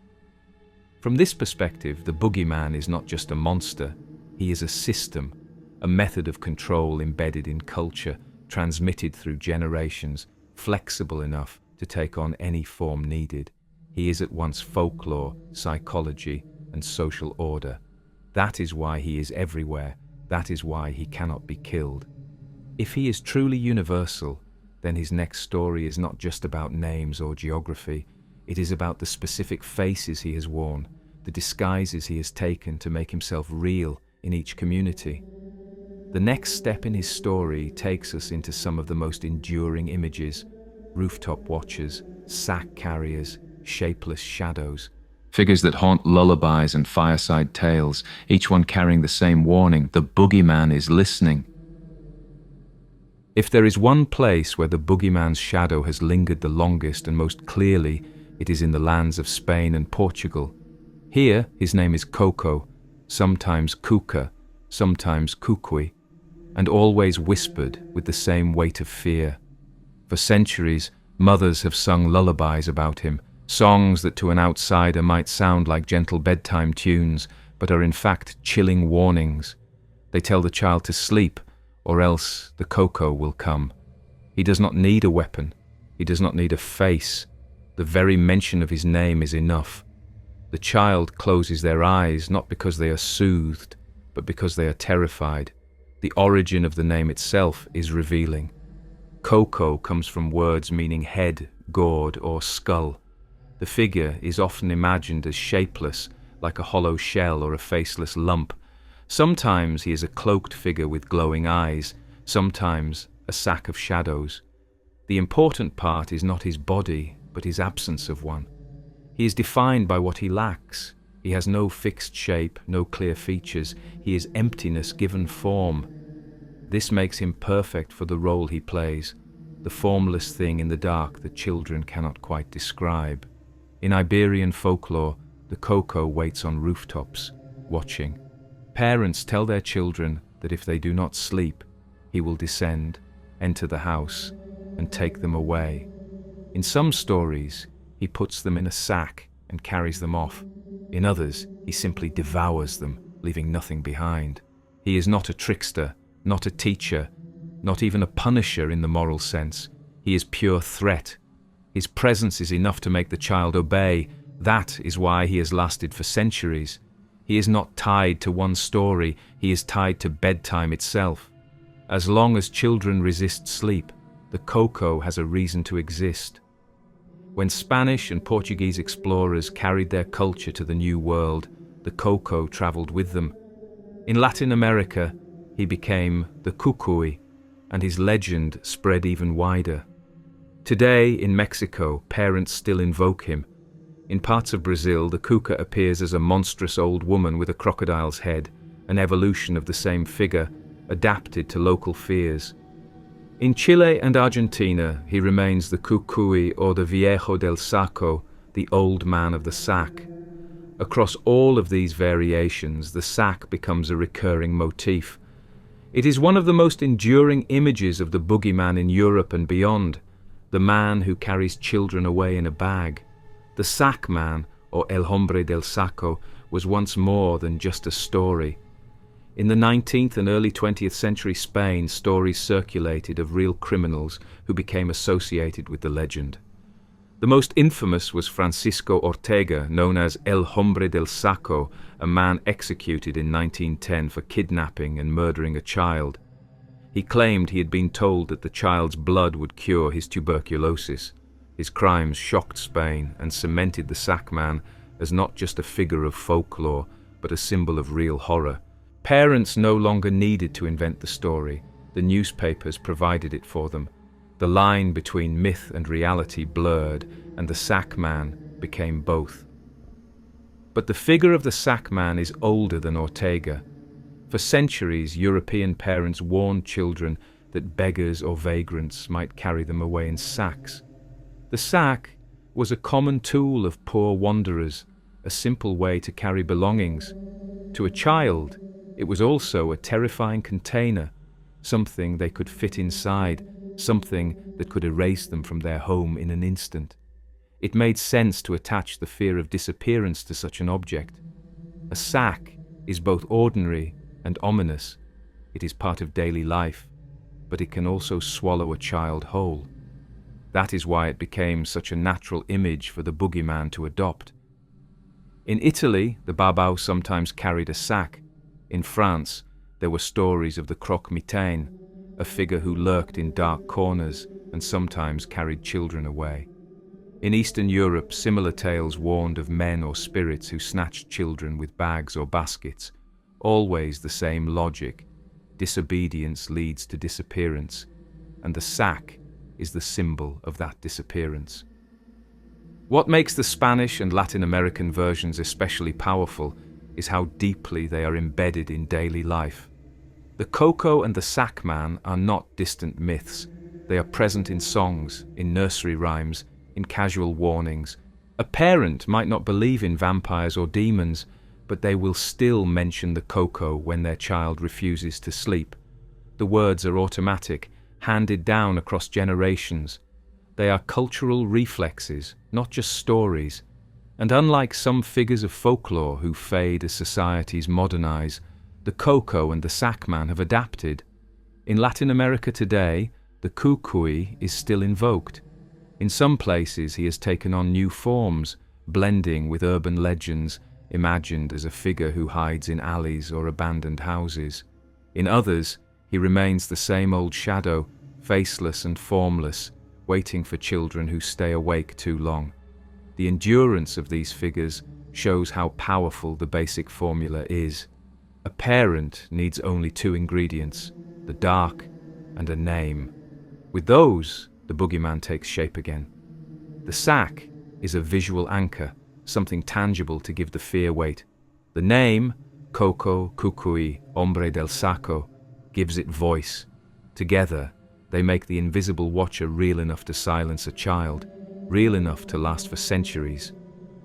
From this perspective, the boogeyman is not just a monster, he is a system, a method of control embedded in culture, transmitted through generations, flexible enough to take on any form needed. He is at once folklore, psychology, and social order. That is why he is everywhere. That is why he cannot be killed. If he is truly universal, then his next story is not just about names or geography. It is about the specific faces he has worn, the disguises he has taken to make himself real in each community. The next step in his story takes us into some of the most enduring images: rooftop watchers, sack carriers, shapeless shadows. Figures that haunt lullabies and fireside tales, each one carrying the same warning: the boogeyman is listening. If there is one place where the boogeyman's shadow has lingered the longest and most clearly, it is in the lands of Spain and Portugal. Here, his name is Coco, sometimes Cuca, sometimes Cucuy, and always whispered with the same weight of fear. For centuries, mothers have sung lullabies about him, songs that to an outsider might sound like gentle bedtime tunes, but are in fact chilling warnings. They tell the child to sleep, or else the Coco will come. He does not need a weapon. He does not need a face. The very mention of his name is enough. The child closes their eyes not because they are soothed, but because they are terrified. The origin of the name itself is revealing. Coco comes from words meaning head, gourd, or skull. The figure is often imagined as shapeless, like a hollow shell or a faceless lump. Sometimes he is a cloaked figure with glowing eyes, sometimes a sack of shadows. The important part is not his body, but his absence of one. He is defined by what he lacks. He has no fixed shape, no clear features. He is emptiness given form. This makes him perfect for the role he plays, the formless thing in the dark that children cannot quite describe. In Iberian folklore, the Coco waits on rooftops, watching. Parents tell their children that if they do not sleep, he will descend, enter the house, and take them away. In some stories, he puts them in a sack and carries them off. In others, he simply devours them, leaving nothing behind. He is not a trickster, not a teacher, not even a punisher in the moral sense. He is pure threat. His presence is enough to make the child obey. That is why he has lasted for centuries. He is not tied to one story, he is tied to bedtime itself. As long as children resist sleep, the Coco has a reason to exist. When Spanish and Portuguese explorers carried their culture to the New World, the Coco traveled with them. In Latin America, he became the Cucuy, and his legend spread even wider. Today, in Mexico, parents still invoke him. In parts of Brazil, the Cuca appears as a monstrous old woman with a crocodile's head, an evolution of the same figure, adapted to local fears. In Chile and Argentina, he remains the Cucuy or the Viejo del Saco, the old man of the sack. Across all of these variations, the sack becomes a recurring motif. It is one of the most enduring images of the boogeyman in Europe and beyond, the man who carries children away in a bag. The sack man, or El Hombre del Saco, was once more than just a story. In the 19th and early 20th century Spain, stories circulated of real criminals who became associated with the legend. The most infamous was Francisco Ortega, known as El Hombre del Saco, a man executed in 1910 for kidnapping and murdering a child. He claimed he had been told that the child's blood would cure his tuberculosis. His crimes shocked Spain and cemented the sack man as not just a figure of folklore, but a symbol of real horror. Parents no longer needed to invent the story. The newspapers provided it for them. The line between myth and reality blurred, and the sack man became both. But the figure of the sack man is older than Ortega. For centuries, European parents warned children that beggars or vagrants might carry them away in sacks. The sack was a common tool of poor wanderers, a simple way to carry belongings. To a child, it was also a terrifying container, something they could fit inside, something that could erase them from their home in an instant. It made sense to attach the fear of disappearance to such an object. A sack is both ordinary and ominous. It is part of daily life, but it can also swallow a child whole. That is why it became such a natural image for the boogeyman to adopt. In Italy, the babau sometimes carried a sack. In France, there were stories of the croque-mitaine, a figure who lurked in dark corners and sometimes carried children away. In Eastern Europe, similar tales warned of men or spirits who snatched children with bags or baskets. Always the same logic. Disobedience leads to disappearance, and the sack is the symbol of that disappearance. What makes the Spanish and Latin American versions especially powerful is how deeply they are embedded in daily life. The Coco and the Sack Man are not distant myths. They are present in songs, in nursery rhymes, in casual warnings. A parent might not believe in vampires or demons, but they will still mention the Coco when their child refuses to sleep. The words are automatic, handed down across generations. They are cultural reflexes, not just stories. And unlike some figures of folklore who fade as societies modernize, the Coco and the Sackman have adapted. In Latin America today, the cucuy is still invoked. In some places he has taken on new forms, blending with urban legends, imagined as a figure who hides in alleys or abandoned houses. In others, he remains the same old shadow, faceless and formless, waiting for children who stay awake too long. The endurance of these figures shows how powerful the basic formula is. A parent needs only two ingredients, the dark and a name. With those, the boogeyman takes shape again. The sack is a visual anchor, something tangible to give the fear weight. The name, Coco, Cucuy, Hombre del Saco, gives it voice. Together, they make the invisible watcher real enough to silence a child, real enough to last for centuries.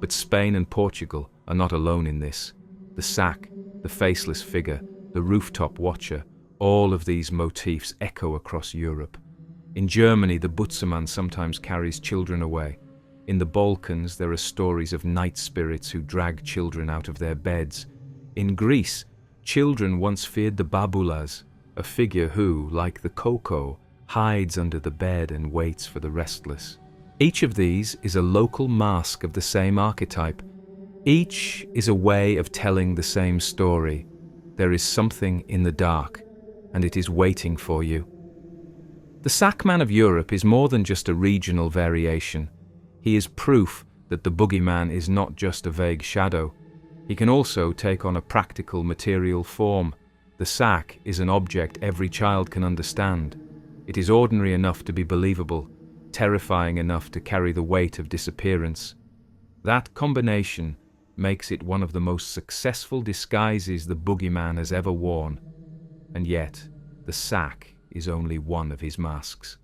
But Spain and Portugal are not alone in this. The sack, the faceless figure, the rooftop watcher, all of these motifs echo across Europe. In Germany, the Butzemann sometimes carries children away. In the Balkans, there are stories of night spirits who drag children out of their beds. In Greece, children once feared the babulas, a figure who, like the Coco, hides under the bed and waits for the restless. Each of these is a local mask of the same archetype. Each is a way of telling the same story. There is something in the dark, and it is waiting for you. The Sackman of Europe is more than just a regional variation. He is proof that the boogeyman is not just a vague shadow. He can also take on a practical material form. The sack is an object every child can understand. It is ordinary enough to be believable, terrifying enough to carry the weight of disappearance. That combination makes it one of the most successful disguises the boogeyman has ever worn. And yet, the sack is only one of his masks.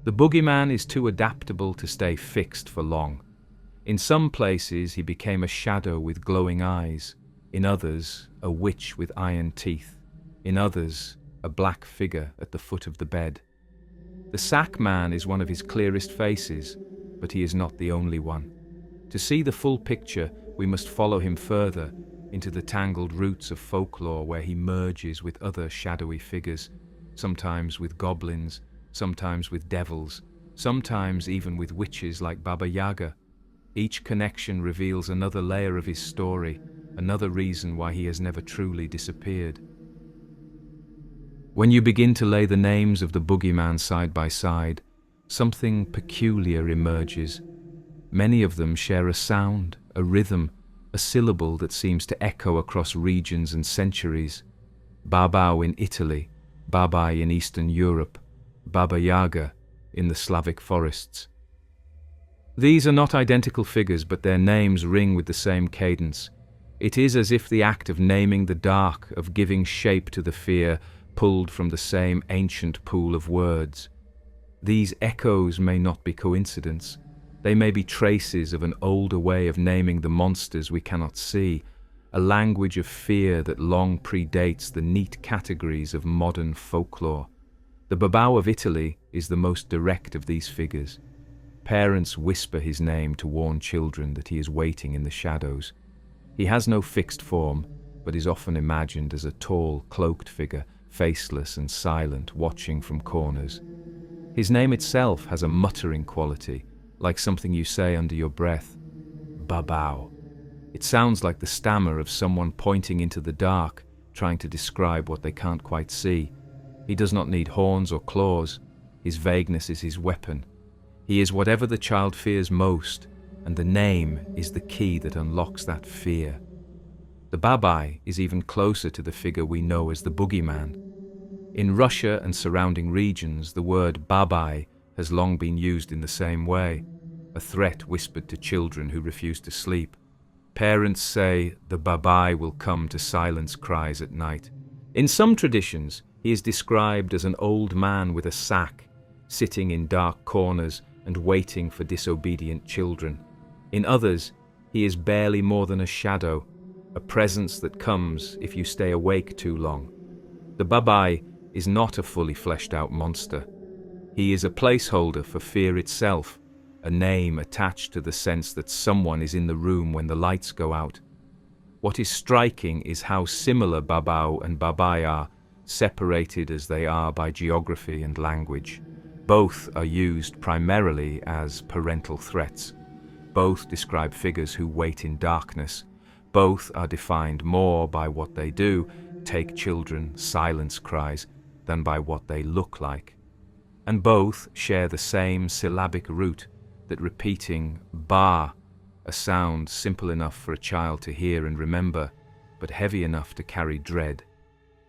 The boogeyman is too adaptable to stay fixed for long. In some places, he became a shadow with glowing eyes. In others, a witch with iron teeth. In others, a black figure at the foot of the bed. The sack man is one of his clearest faces, but he is not the only one. To see the full picture, we must follow him further into the tangled roots of folklore where he merges with other shadowy figures, sometimes with goblins, sometimes with devils, sometimes even with witches like Baba Yaga. Each connection reveals another layer of his story, another reason why he has never truly disappeared. When you begin to lay the names of the boogeyman side by side, something peculiar emerges. Many of them share a sound, a rhythm, a syllable that seems to echo across regions and centuries. Babau in Italy, Babai in Eastern Europe, Baba Yaga in the Slavic forests. These are not identical figures, but their names ring with the same cadence. It is as if the act of naming the dark, of giving shape to the fear, pulled from the same ancient pool of words. These echoes may not be coincidence. They may be traces of an older way of naming the monsters we cannot see, a language of fear that long predates the neat categories of modern folklore. The babao of Italy is the most direct of these figures. Parents whisper his name to warn children that he is waiting in the shadows. He has no fixed form, but is often imagined as a tall, cloaked figure, faceless and silent, watching from corners. His name itself has a muttering quality, like something you say under your breath. Babao. It sounds like the stammer of someone pointing into the dark, trying to describe what they can't quite see. He does not need horns or claws. His vagueness is his weapon. He is whatever the child fears most, and the name is the key that unlocks that fear. The babai is even closer to the figure we know as the boogeyman. In Russia and surrounding regions, the word babai has long been used in the same way, a threat whispered to children who refuse to sleep. Parents say the babai will come to silence cries at night. In some traditions, he is described as an old man with a sack, sitting in dark corners and waiting for disobedient children. In others, he is barely more than a shadow, a presence that comes if you stay awake too long. The babai is not a fully fleshed out monster. He is a placeholder for fear itself, a name attached to the sense that someone is in the room when the lights go out. What is striking is how similar babao and babai are, separated as they are by geography and language. Both are used primarily as parental threats. Both describe figures who wait in darkness. Both are defined more by what they do, take children, silence cries, than by what they look like. And both share the same syllabic root, that repeating ba, a sound simple enough for a child to hear and remember, but heavy enough to carry dread.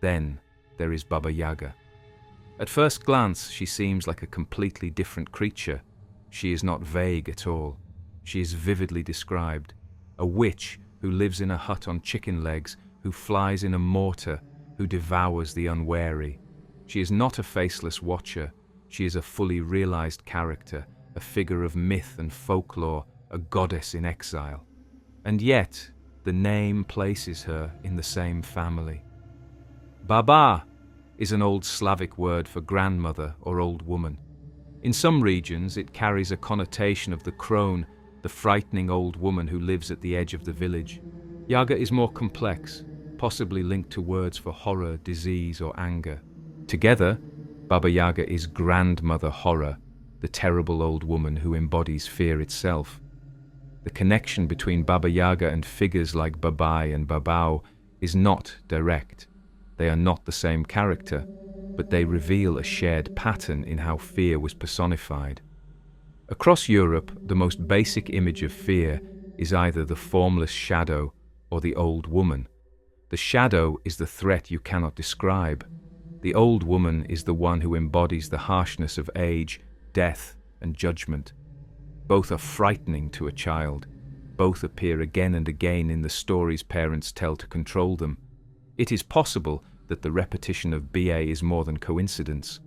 Then there is Baba Yaga. At first glance, she seems like a completely different creature. She is not vague at all. She is vividly described. A witch who lives in a hut on chicken legs, who flies in a mortar, who devours the unwary. She is not a faceless watcher. She is a fully realized character, a figure of myth and folklore, a goddess in exile. And yet, the name places her in the same family. Baba is an old Slavic word for grandmother or old woman. In some regions, it carries a connotation of the crone, the frightening old woman who lives at the edge of the village. Yaga is more complex, possibly linked to words for horror, disease, or anger. Together, Baba Yaga is grandmother horror, the terrible old woman who embodies fear itself. The connection between Baba Yaga and figures like Babai and Babao is not direct. They are not the same character, but they reveal a shared pattern in how fear was personified. Across Europe, the most basic image of fear is either the formless shadow or the old woman. The shadow is the threat you cannot describe. The old woman is the one who embodies the harshness of age, death, and judgment. Both are frightening to a child. Both appear again and again in the stories parents tell to control them. It is possible that the repetition of ba is more than coincidence.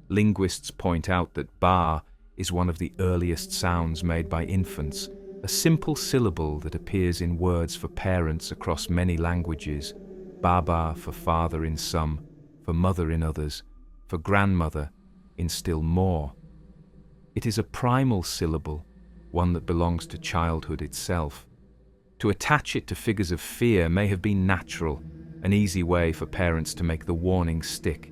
Linguists point out that ba is one of the earliest sounds made by infants, a simple syllable that appears in words for parents across many languages. Baba for father in some, for mother in others, for grandmother in still more. It is a primal syllable, one that belongs to childhood itself. To attach it to figures of fear may have been natural, an easy way for parents to make the warning stick.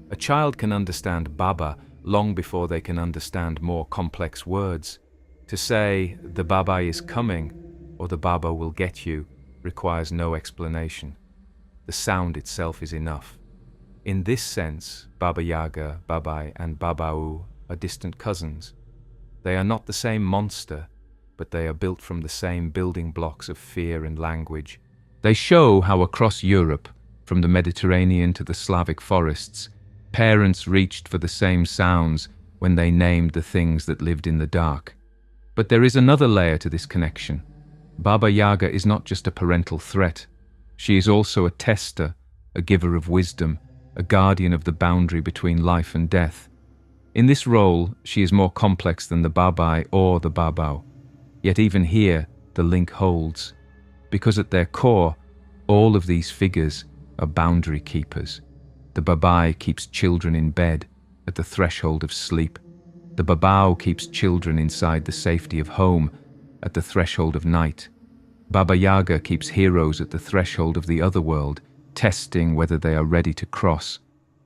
A child can understand Baba long before they can understand more complex words. To say, the Baba is coming, or the Baba will get you, requires no explanation. The sound itself is enough. In this sense, Baba Yaga, Babai, and Babau are distant cousins. They are not the same monster, but they are built from the same building blocks of fear and language. They show how across Europe, from the Mediterranean to the Slavic forests, parents reached for the same sounds when they named the things that lived in the dark. But there is another layer to this connection. Baba Yaga is not just a parental threat. She is also a tester, a giver of wisdom, a guardian of the boundary between life and death. In this role, she is more complex than the Babai or the Babao. Yet even here, the link holds. Because at their core, All of these figures are boundary keepers. The babai keeps children in bed at the threshold of sleep. The babao keeps children inside the safety of home at the threshold of night. Baba Yaga keeps heroes at the threshold of the other world, testing whether they are ready to cross.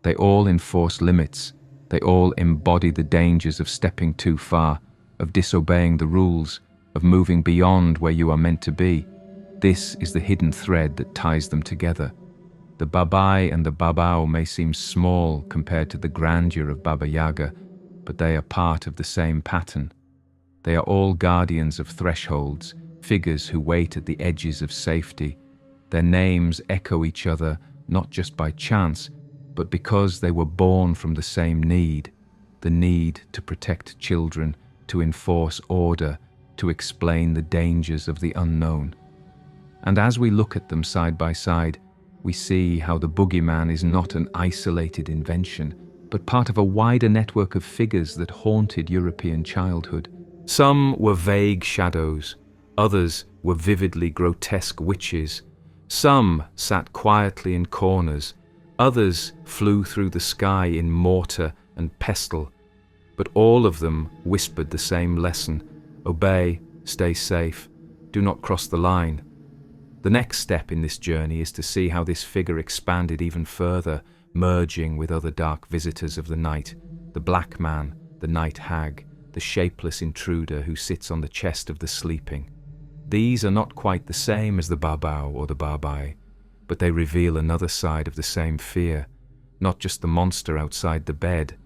They all enforce limits. They all embody the dangers of stepping too far, of disobeying the rules, of moving beyond where you are meant to be. This is the hidden thread that ties them together. The babai and the babao may seem small compared to the grandeur of Baba Yaga, but they are part of the same pattern. They are all guardians of thresholds, figures who wait at the edges of safety. Their names echo each other not just by chance, but because they were born from the same need, the need to protect children, to enforce order, to explain the dangers of the unknown. And as we look at them side by side, we see how the boogeyman is not an isolated invention, but part of a wider network of figures that haunted European childhood. Some were vague shadows, others were vividly grotesque witches. Some sat quietly in corners, others flew through the sky in mortar and pestle. But all of them whispered the same lesson: obey, stay safe, do not cross the line. The next step in this journey is to see how this figure expanded even further, merging with other dark visitors of the night: the black man, the night hag, the shapeless intruder who sits on the chest of the sleeping. These are not quite the same as the babao or the babai, but they reveal another side of the same fear, not just the monster outside the bed,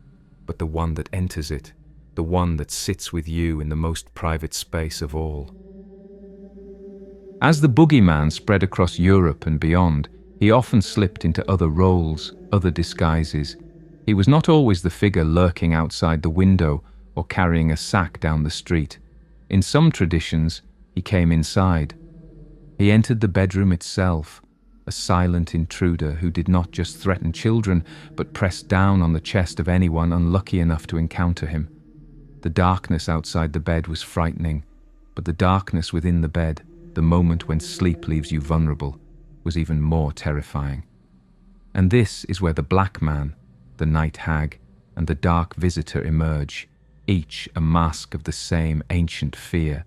but the one that enters it, the one that sits with you in the most private space of all. As the boogeyman spread across Europe and beyond, he often slipped into other roles, other disguises. He was not always the figure lurking outside the window or carrying a sack down the street. In some traditions, he came inside. He entered the bedroom itself, a silent intruder who did not just threaten children, but pressed down on the chest of anyone unlucky enough to encounter him. The darkness outside the bed was frightening, but the darkness within the bed, the moment when sleep leaves you vulnerable, was even more terrifying. And this is where the black man, the night hag, and the dark visitor emerge, each a mask of the same ancient fear.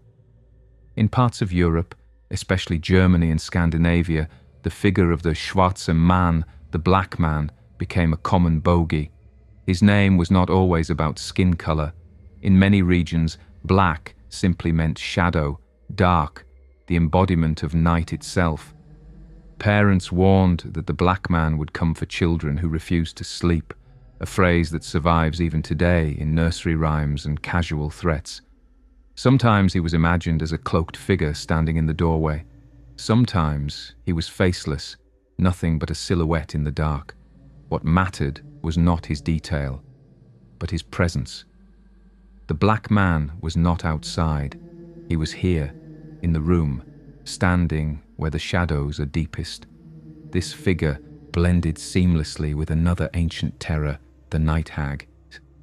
In parts of Europe, especially Germany and Scandinavia, the figure of the schwarze Mann, the black man, became a common bogey. His name was not always about skin color. In many regions, black simply meant shadow, dark, the embodiment of night itself. Parents warned that the black man would come for children who refused to sleep, a phrase that survives even today in nursery rhymes and casual threats. Sometimes he was imagined as a cloaked figure standing in the doorway. Sometimes he was faceless, nothing but a silhouette in the dark. What mattered was not his detail, but his presence. The black man was not outside. He was here, in the room, standing where the shadows are deepest. This figure blended seamlessly with another ancient terror, the night hag.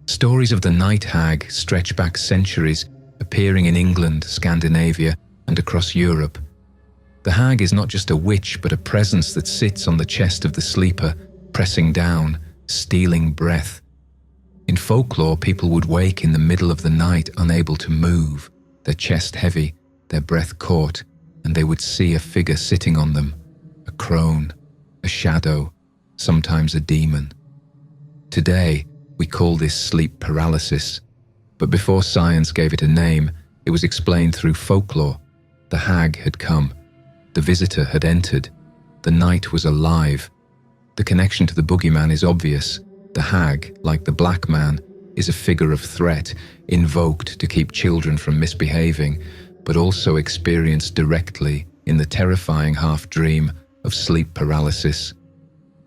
Stories of the night hag stretch back centuries, appearing in England, Scandinavia, and across Europe. The hag is not just a witch, but a presence that sits on the chest of the sleeper, pressing down, stealing breath. In folklore, people would wake in the middle of the night, unable to move, their chest heavy, their breath caught, and they would see a figure sitting on them, a crone, a shadow, sometimes a demon. Today, we call this sleep paralysis, but before science gave it a name, it was explained through folklore. The hag had come. The visitor had entered. The night was alive. The connection to the boogeyman is obvious. The hag, like the black man, is a figure of threat, invoked to keep children from misbehaving, but also experienced directly in the terrifying half-dream of sleep paralysis.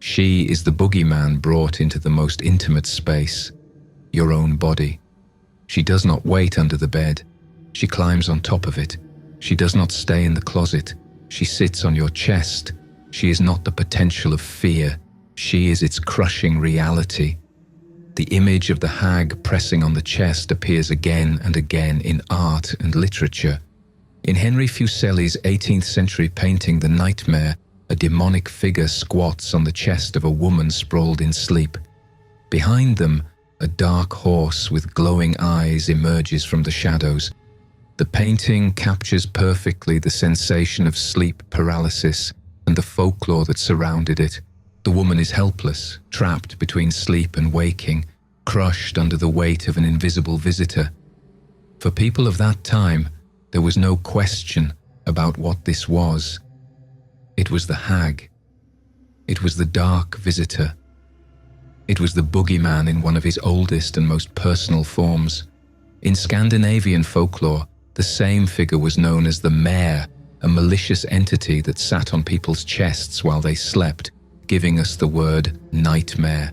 She is the boogeyman brought into the most intimate space, your own body. She does not wait under the bed. She climbs on top of it. She does not stay in the closet. She sits on your chest. She is not the potential of fear. She is its crushing reality. The image of the hag pressing on the chest appears again and again in art and literature. In Henry Fuseli's 18th century painting The Nightmare, a demonic figure squats on the chest of a woman sprawled in sleep. Behind them, a dark horse with glowing eyes emerges from the shadows. The painting captures perfectly the sensation of sleep paralysis and the folklore that surrounded it. The woman is helpless, trapped between sleep and waking, crushed under the weight of an invisible visitor. For people of that time, there was no question about what this was. It was the hag. It was the dark visitor. It was the boogeyman in one of his oldest and most personal forms. In Scandinavian folklore, the same figure was known as the mare, a malicious entity that sat on people's chests while they slept, giving us the word nightmare.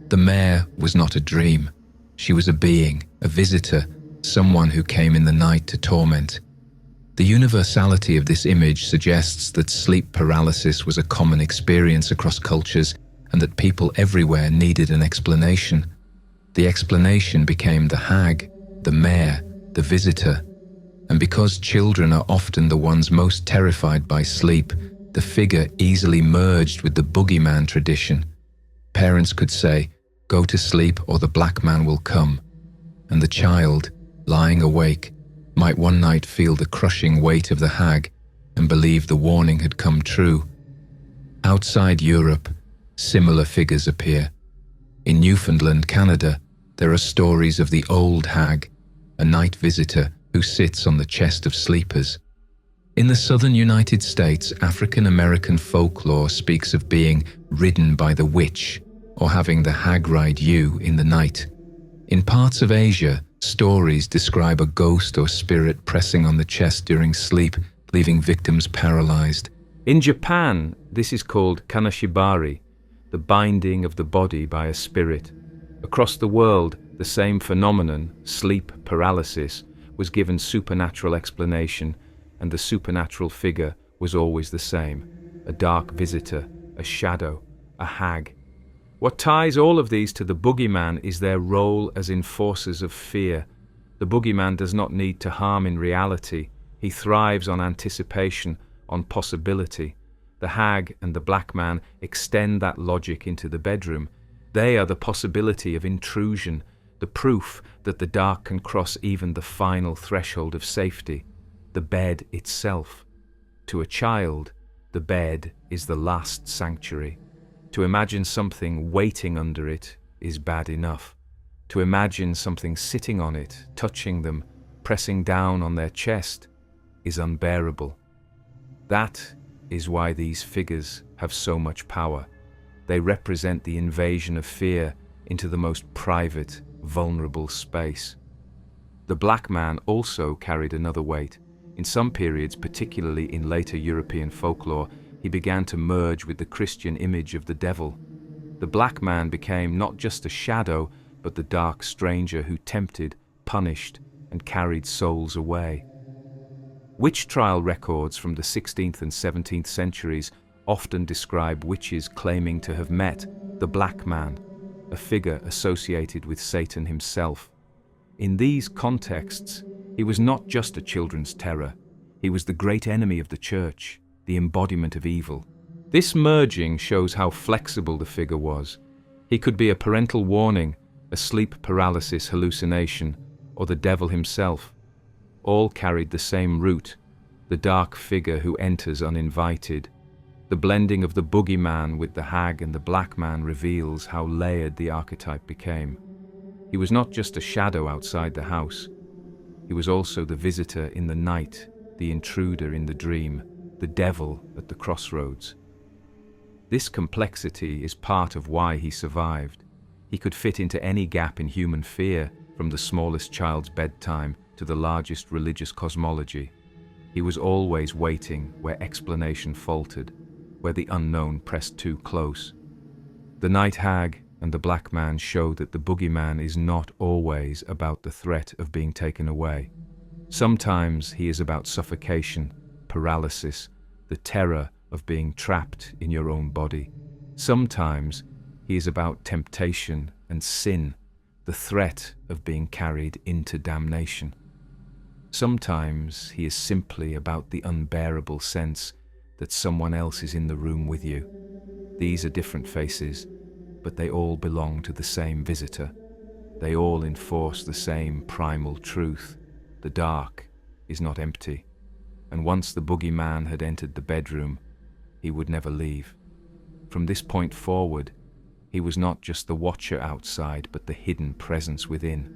The mare was not a dream. She was a being, a visitor, someone who came in the night to torment. The universality of this image suggests that sleep paralysis was a common experience across cultures and that people everywhere needed an explanation. The explanation became the hag, the mare, the visitor. And because children are often the ones most terrified by sleep, the figure easily merged with the boogeyman tradition. Parents could say, "Go to sleep or the black man will come." And the child, lying awake, might one night feel the crushing weight of the hag and believe the warning had come true. Outside Europe, similar figures appear. In Newfoundland, Canada, there are stories of the old hag, a night visitor who sits on the chest of sleepers. In the southern United States, African American folklore speaks of being ridden by the witch or having the hag ride you in the night. In parts of Asia, stories describe a ghost or spirit pressing on the chest during sleep, leaving victims paralyzed. In Japan, this is called kanashibari, the binding of the body by a spirit. Across the world, the same phenomenon, sleep paralysis, was given supernatural explanation, and the supernatural figure was always the same: a dark visitor, a shadow, a hag. What ties all of these to the boogeyman is their role as enforcers of fear. The boogeyman does not need to harm in reality. He thrives on anticipation, on possibility. The hag and the black man extend that logic into the bedroom. They are the possibility of intrusion, the proof that the dark can cross even the final threshold of safety, the bed itself. To a child, the bed is the last sanctuary. To imagine something waiting under it is bad enough. To imagine something sitting on it, touching them, pressing down on their chest, is unbearable. That is why these figures have so much power. They represent the invasion of fear into the most private, vulnerable space. The black man also carried another weight. In some periods, particularly in later European folklore, he began to merge with the Christian image of the devil. The black man became not just a shadow, but the dark stranger who tempted, punished, and carried souls away. Witch trial records from the 16th and 17th centuries often describe witches claiming to have met the black man, a figure associated with Satan himself. In these contexts, he was not just a children's terror. He was the great enemy of the church, the embodiment of evil. This merging shows how flexible the figure was. He could be a parental warning, a sleep paralysis hallucination, or the devil himself. All carried the same root, the dark figure who enters uninvited. The blending of the boogeyman with the hag and the black man reveals how layered the archetype became. He was not just a shadow outside the house. He was also the visitor in the night, the intruder in the dream, the devil at the crossroads. This complexity is part of why he survived. He could fit into any gap in human fear, from the smallest child's bedtime to the largest religious cosmology. He was always waiting where explanation faltered, where the unknown pressed too close. The night hag and the black man show that the boogeyman is not always about the threat of being taken away. Sometimes he is about suffocation, paralysis, the terror of being trapped in your own body. Sometimes he is about temptation and sin, the threat of being carried into damnation. Sometimes he is simply about the unbearable sense that someone else is in the room with you. These are different faces, but they all belong to the same visitor. They all enforce the same primal truth. The dark is not empty. And once the boogeyman had entered the bedroom, he would never leave. From this point forward, he was not just the watcher outside, but the hidden presence within.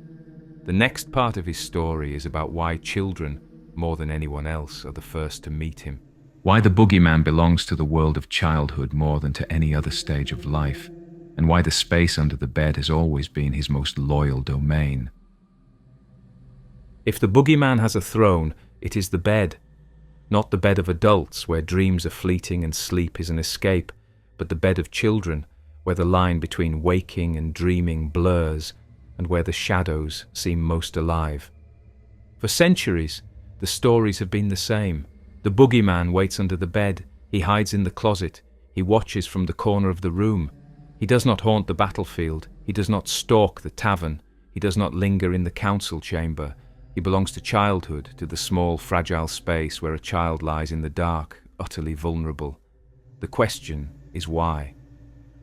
The next part of his story is about why children, more than anyone else, are the first to meet him. Why the boogeyman belongs to the world of childhood more than to any other stage of life, and why the space under the bed has always been his most loyal domain. If the boogeyman has a throne, it is the bed. Not the bed of adults, where dreams are fleeting and sleep is an escape, but the bed of children, where the line between waking and dreaming blurs, and where the shadows seem most alive. For centuries, the stories have been the same. The boogeyman waits under the bed, he hides in the closet, he watches from the corner of the room. He does not haunt the battlefield, he does not stalk the tavern, he does not linger in the council chamber. He belongs to childhood, to the small, fragile space where a child lies in the dark, utterly vulnerable. The question is why?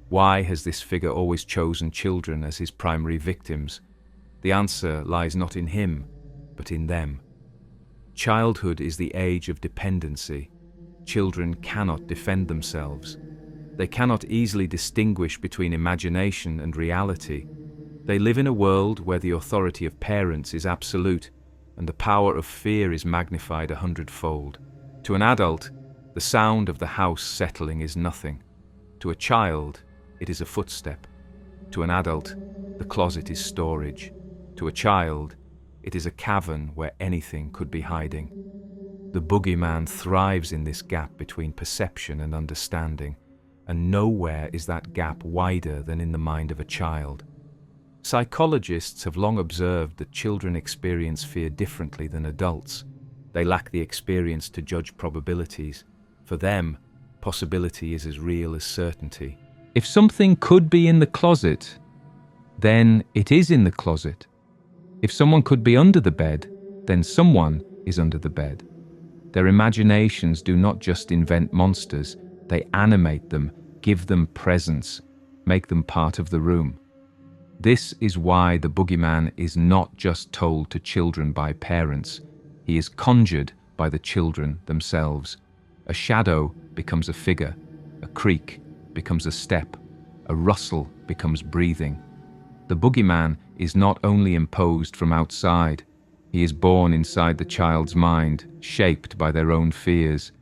Why has this figure always chosen children as his primary victims? The answer lies not in him, but in them. Childhood is the age of dependency. Children cannot defend themselves. They cannot easily distinguish between imagination and reality. They live in a world where the authority of parents is absolute, and the power of fear is magnified 100-fold. To an adult, the sound of the house settling is nothing. To a child, it is a footstep. To an adult, the closet is storage. To a child, it is a cavern where anything could be hiding. The boogeyman thrives in this gap between perception and understanding, and nowhere is that gap wider than in the mind of a child. Psychologists have long observed that children experience fear differently than adults. They lack the experience to judge probabilities. For them, possibility is as real as certainty. If something could be in the closet, then it is in the closet. If someone could be under the bed, then someone is under the bed. Their imaginations do not just invent monsters, they animate them, give them presence, make them part of the room. This is why the boogeyman is not just told to children by parents, he is conjured by the children themselves. A shadow becomes a figure, a creak becomes a step, a rustle becomes breathing. The boogeyman is not only imposed from outside, he is born inside the child's mind, shaped by their own fears.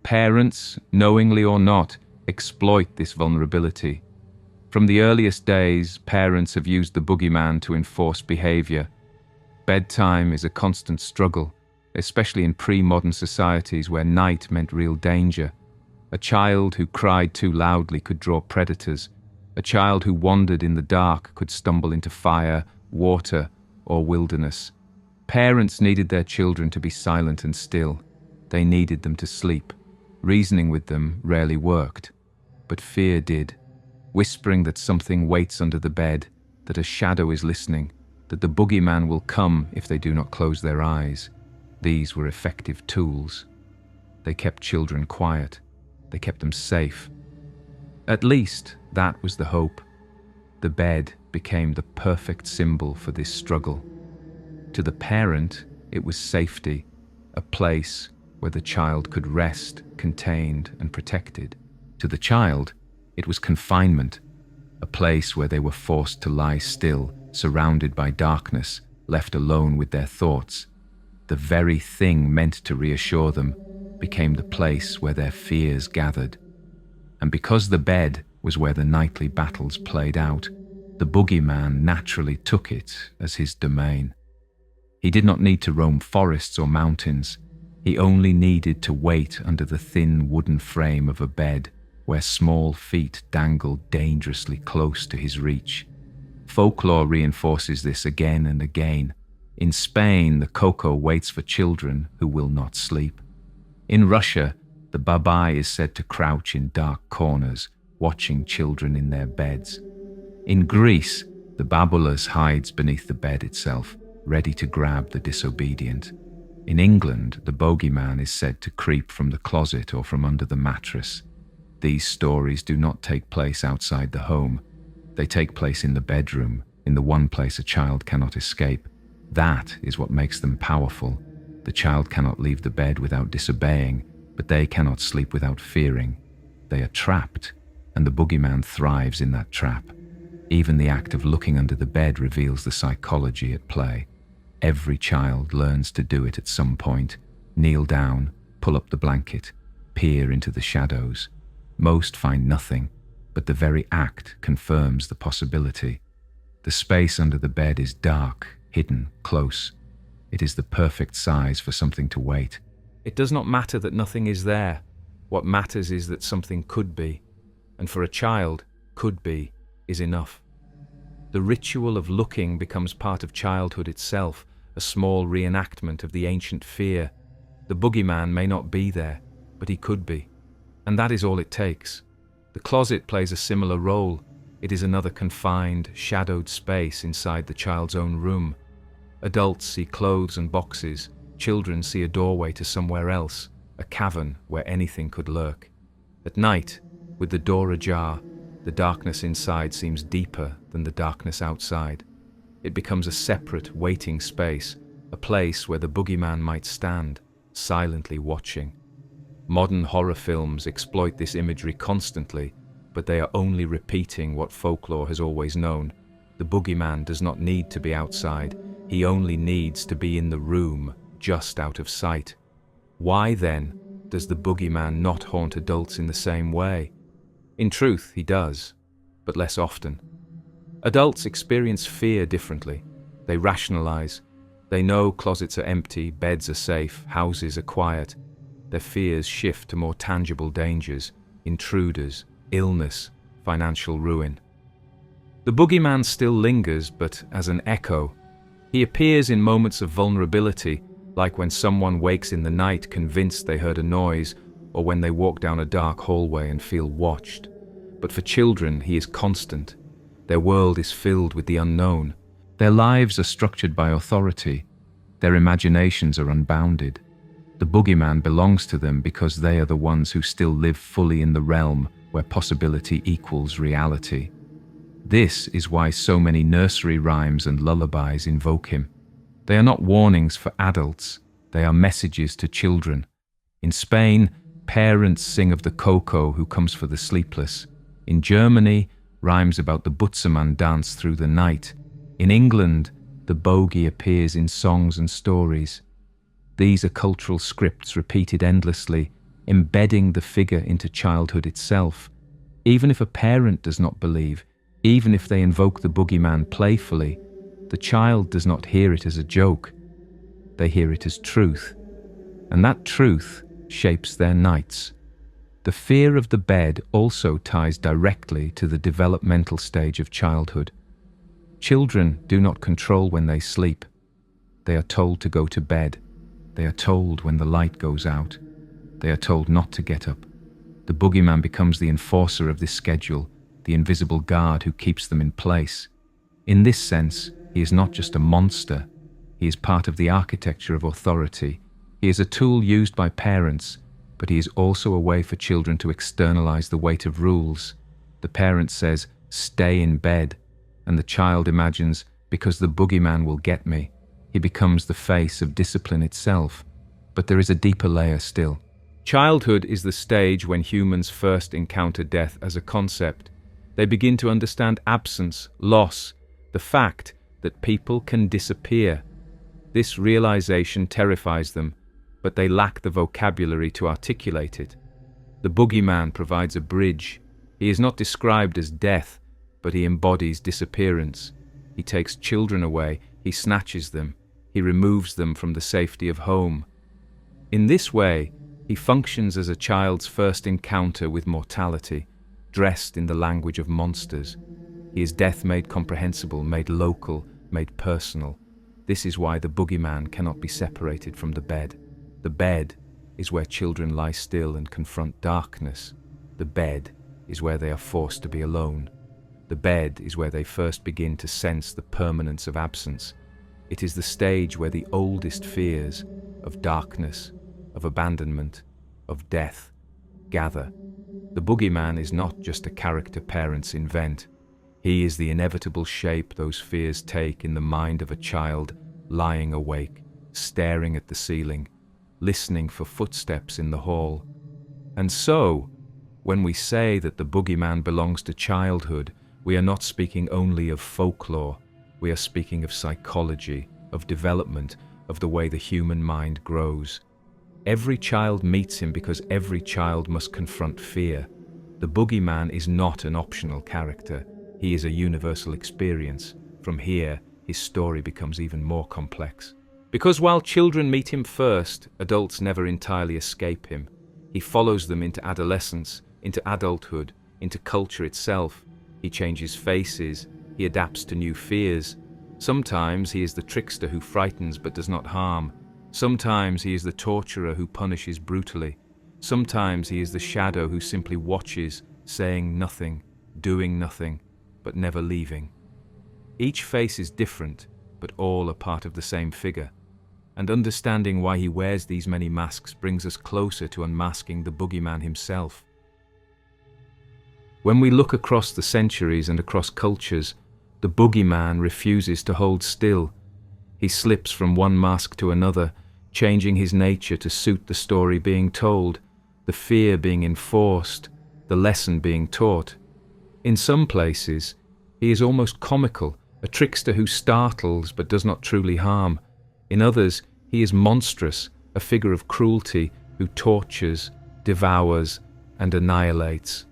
Parents, knowingly or not, exploit this vulnerability. From the earliest days, parents have used the boogeyman to enforce behavior. Bedtime is a constant struggle, especially in pre-modern societies where night meant real danger. A child who cried too loudly could draw predators. A child who wandered in the dark could stumble into fire, water, or wilderness. Parents needed their children to be silent and still. They needed them to sleep. Reasoning with them rarely worked, but fear did. Whispering that something waits under the bed, that a shadow is listening, that the boogeyman will come if they do not close their eyes. These were effective tools. They kept children quiet. They kept them safe. At least that was the hope. The bed became the perfect symbol for this struggle. To the parent, it was safety, a place where the child could rest, contained and protected. To the child, it was confinement, a place where they were forced to lie still, surrounded by darkness, left alone with their thoughts. The very thing meant to reassure them became the place where their fears gathered. And because the bed was where the nightly battles played out, the boogeyman naturally took it as his domain. He did not need to roam forests or mountains. He only needed to wait under the thin wooden frame of a bed where small feet dangled dangerously close to his reach. Folklore reinforces this again and again. In Spain, the coco waits for children who will not sleep. In Russia, the babai is said to crouch in dark corners, watching children in their beds. In Greece, the baboulas hides beneath the bed itself, ready to grab the disobedient. In England, the bogeyman is said to creep from the closet or from under the mattress. These stories do not take place outside the home. They take place in the bedroom, in the one place a child cannot escape. That is what makes them powerful. The child cannot leave the bed without disobeying, but they cannot sleep without fearing. They are trapped, and the boogeyman thrives in that trap. Even the act of looking under the bed reveals the psychology at play. Every child learns to do it at some point. Kneel down, pull up the blanket, peer into the shadows. Most find nothing, but the very act confirms the possibility. The space under the bed is dark, hidden, close. It is the perfect size for something to wait. It does not matter that nothing is there. What matters is that something could be. And for a child, could be is enough. The ritual of looking becomes part of childhood itself, a small reenactment of the ancient fear. The boogeyman may not be there, but he could be. And that is all it takes. The closet plays a similar role. It is another confined, shadowed space inside the child's own room. Adults see clothes and boxes. Children see a doorway to somewhere else, a cavern where anything could lurk. At night, with the door ajar, the darkness inside seems deeper than the darkness outside. It becomes a separate, waiting space, a place where the boogeyman might stand, silently watching. Modern horror films exploit this imagery constantly, but they are only repeating what folklore has always known. The boogeyman does not need to be outside. He only needs to be in the room, just out of sight. Why, then, does the boogeyman not haunt adults in the same way? In truth, he does, but less often. Adults experience fear differently. They rationalize. They know closets are empty, beds are safe, houses are quiet. Their fears shift to more tangible dangers, intruders, illness, financial ruin. The boogeyman still lingers, but as an echo. He appears in moments of vulnerability, like when someone wakes in the night convinced they heard a noise, or when they walk down a dark hallway and feel watched. But for children, he is constant. Their world is filled with the unknown. Their lives are structured by authority. Their imaginations are unbounded. The boogeyman belongs to them because they are the ones who still live fully in the realm where possibility equals reality. This is why so many nursery rhymes and lullabies invoke him. They are not warnings for adults. They are messages to children. In Spain, parents sing of the Coco who comes for the sleepless. In Germany, rhymes about the Butzemann dance through the night. In England, the bogey appears in songs and stories. These are cultural scripts repeated endlessly, embedding the figure into childhood itself. Even if a parent does not believe, even if they invoke the boogeyman playfully, the child does not hear it as a joke. They hear it as truth. And that truth shapes their nights. The fear of the bed also ties directly to the developmental stage of childhood. Children do not control when they sleep. They are told to go to bed. They are told when the light goes out. They are told not to get up. The boogeyman becomes the enforcer of this schedule, the invisible guard who keeps them in place. In this sense, he is not just a monster. He is part of the architecture of authority. He is a tool used by parents, but he is also a way for children to externalize the weight of rules. The parent says, "Stay in bed," and the child imagines, "Because the boogeyman will get me." He becomes the face of discipline itself. But there is a deeper layer still. Childhood is the stage when humans first encounter death as a concept. They begin to understand absence, loss, the fact that people can disappear. This realization terrifies them, but they lack the vocabulary to articulate it. The boogeyman provides a bridge. He is not described as death, but he embodies disappearance. He takes children away, he snatches them, he removes them from the safety of home. In this way, he functions as a child's first encounter with mortality, dressed in the language of monsters. He is death made comprehensible, made local, made personal. This is why the boogeyman cannot be separated from the bed. The bed is where children lie still and confront darkness. The bed is where they are forced to be alone. The bed is where they first begin to sense the permanence of absence. It is the stage where the oldest fears, of darkness, of abandonment, of death, gather. The boogeyman is not just a character parents invent. He is the inevitable shape those fears take in the mind of a child lying awake, staring at the ceiling, listening for footsteps in the hall. And so, when we say that the boogeyman belongs to childhood, we are not speaking only of folklore. We are speaking of psychology, of development, of the way the human mind grows. Every child meets him because every child must confront fear. The boogeyman is not an optional character. He is a universal experience. From here, his story becomes even more complex. Because while children meet him first, adults never entirely escape him. He follows them into adolescence, into adulthood, into culture itself. He changes faces. He adapts to new fears. Sometimes he is the trickster who frightens but does not harm. Sometimes he is the torturer who punishes brutally. Sometimes he is the shadow who simply watches, saying nothing, doing nothing, but never leaving. Each face is different, but all are part of the same figure. And understanding why he wears these many masks brings us closer to unmasking the boogeyman himself. When we look across the centuries and across cultures, the boogeyman refuses to hold still. He slips from one mask to another, changing his nature to suit the story being told, the fear being enforced, the lesson being taught. In some places, he is almost comical, a trickster who startles but does not truly harm. In others, he is monstrous, a figure of cruelty who tortures, devours, and annihilates.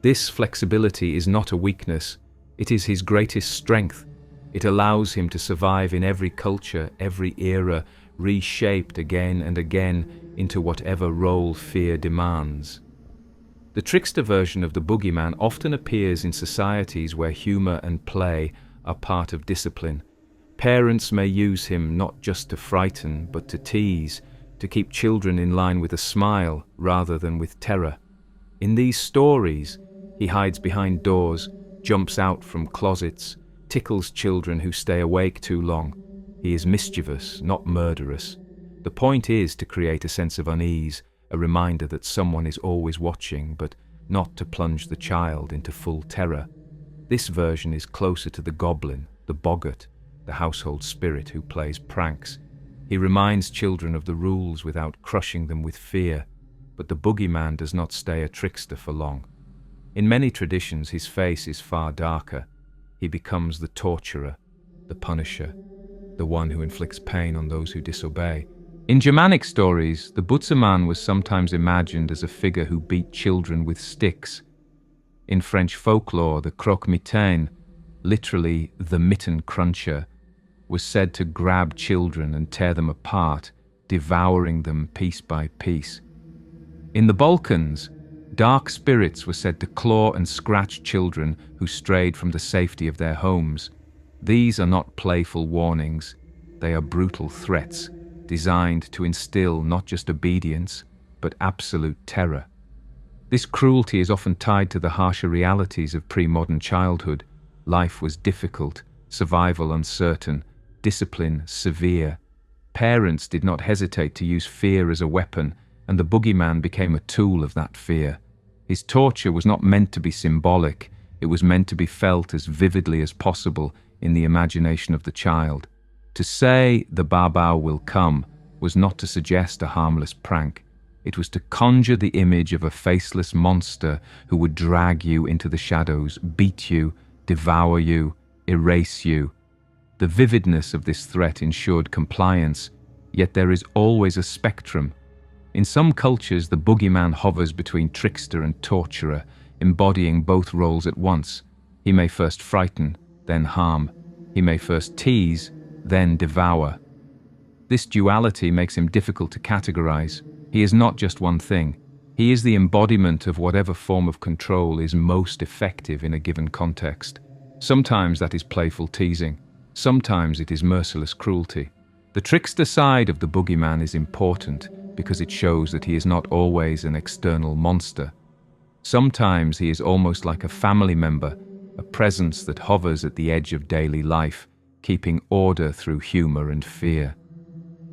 This flexibility is not a weakness. It is his greatest strength. It allows him to survive in every culture, every era, reshaped again and again into whatever role fear demands. The trickster version of the boogeyman often appears in societies where humor and play are part of discipline. Parents may use him not just to frighten, but to tease, to keep children in line with a smile rather than with terror. In these stories, he hides behind doors, jumps out from closets, tickles children who stay awake too long. He is mischievous, not murderous. The point is to create a sense of unease, a reminder that someone is always watching, but not to plunge the child into full terror. This version is closer to the goblin, the boggart, the household spirit who plays pranks. He reminds children of the rules without crushing them with fear, but the boogeyman does not stay a trickster for long. In many traditions, his face is far darker. He becomes the torturer, the punisher, the one who inflicts pain on those who disobey. In Germanic stories, the Butzemann was sometimes imagined as a figure who beat children with sticks. In French folklore, the croque-mitaine, literally the mitten cruncher, was said to grab children and tear them apart, devouring them piece by piece. In the Balkans, dark spirits were said to claw and scratch children who strayed from the safety of their homes. These are not playful warnings, they are brutal threats, designed to instill not just obedience, but absolute terror. This cruelty is often tied to the harsher realities of pre-modern childhood. Life was difficult, survival uncertain, discipline severe. Parents did not hesitate to use fear as a weapon, and the boogeyman became a tool of that fear. His torture was not meant to be symbolic, it was meant to be felt as vividly as possible in the imagination of the child. To say the Babao will come was not to suggest a harmless prank. It was to conjure the image of a faceless monster who would drag you into the shadows, beat you, devour you, erase you. The vividness of this threat ensured compliance, yet there is always a spectrum. In some cultures, the boogeyman hovers between trickster and torturer, embodying both roles at once. He may first frighten, then harm. He may first tease, then devour. This duality makes him difficult to categorize. He is not just one thing. He is the embodiment of whatever form of control is most effective in a given context. Sometimes that is playful teasing. Sometimes it is merciless cruelty. The trickster side of the boogeyman is important because it shows that he is not always an external monster. Sometimes he is almost like a family member, a presence that hovers at the edge of daily life, keeping order through humor and fear.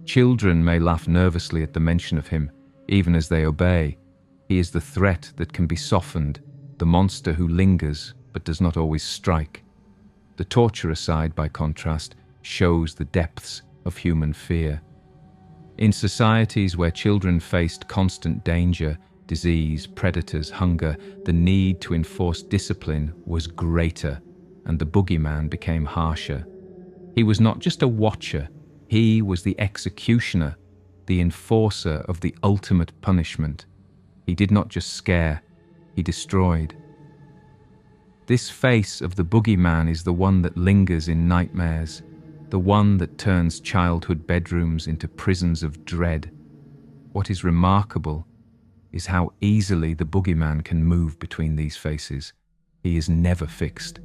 Children may laugh nervously at the mention of him, even as they obey. He is the threat that can be softened, the monster who lingers but does not always strike. The torturer side, by contrast, shows the depths of human fear. In societies where children faced constant danger, disease, predators, hunger, the need to enforce discipline was greater, and the boogeyman became harsher. He was not just a watcher, he was the executioner, the enforcer of the ultimate punishment. He did not just scare, he destroyed. This face of the boogeyman is the one that lingers in nightmares, the one that turns childhood bedrooms into prisons of dread. What is remarkable is how easily the boogeyman can move between these faces. He is never fixed.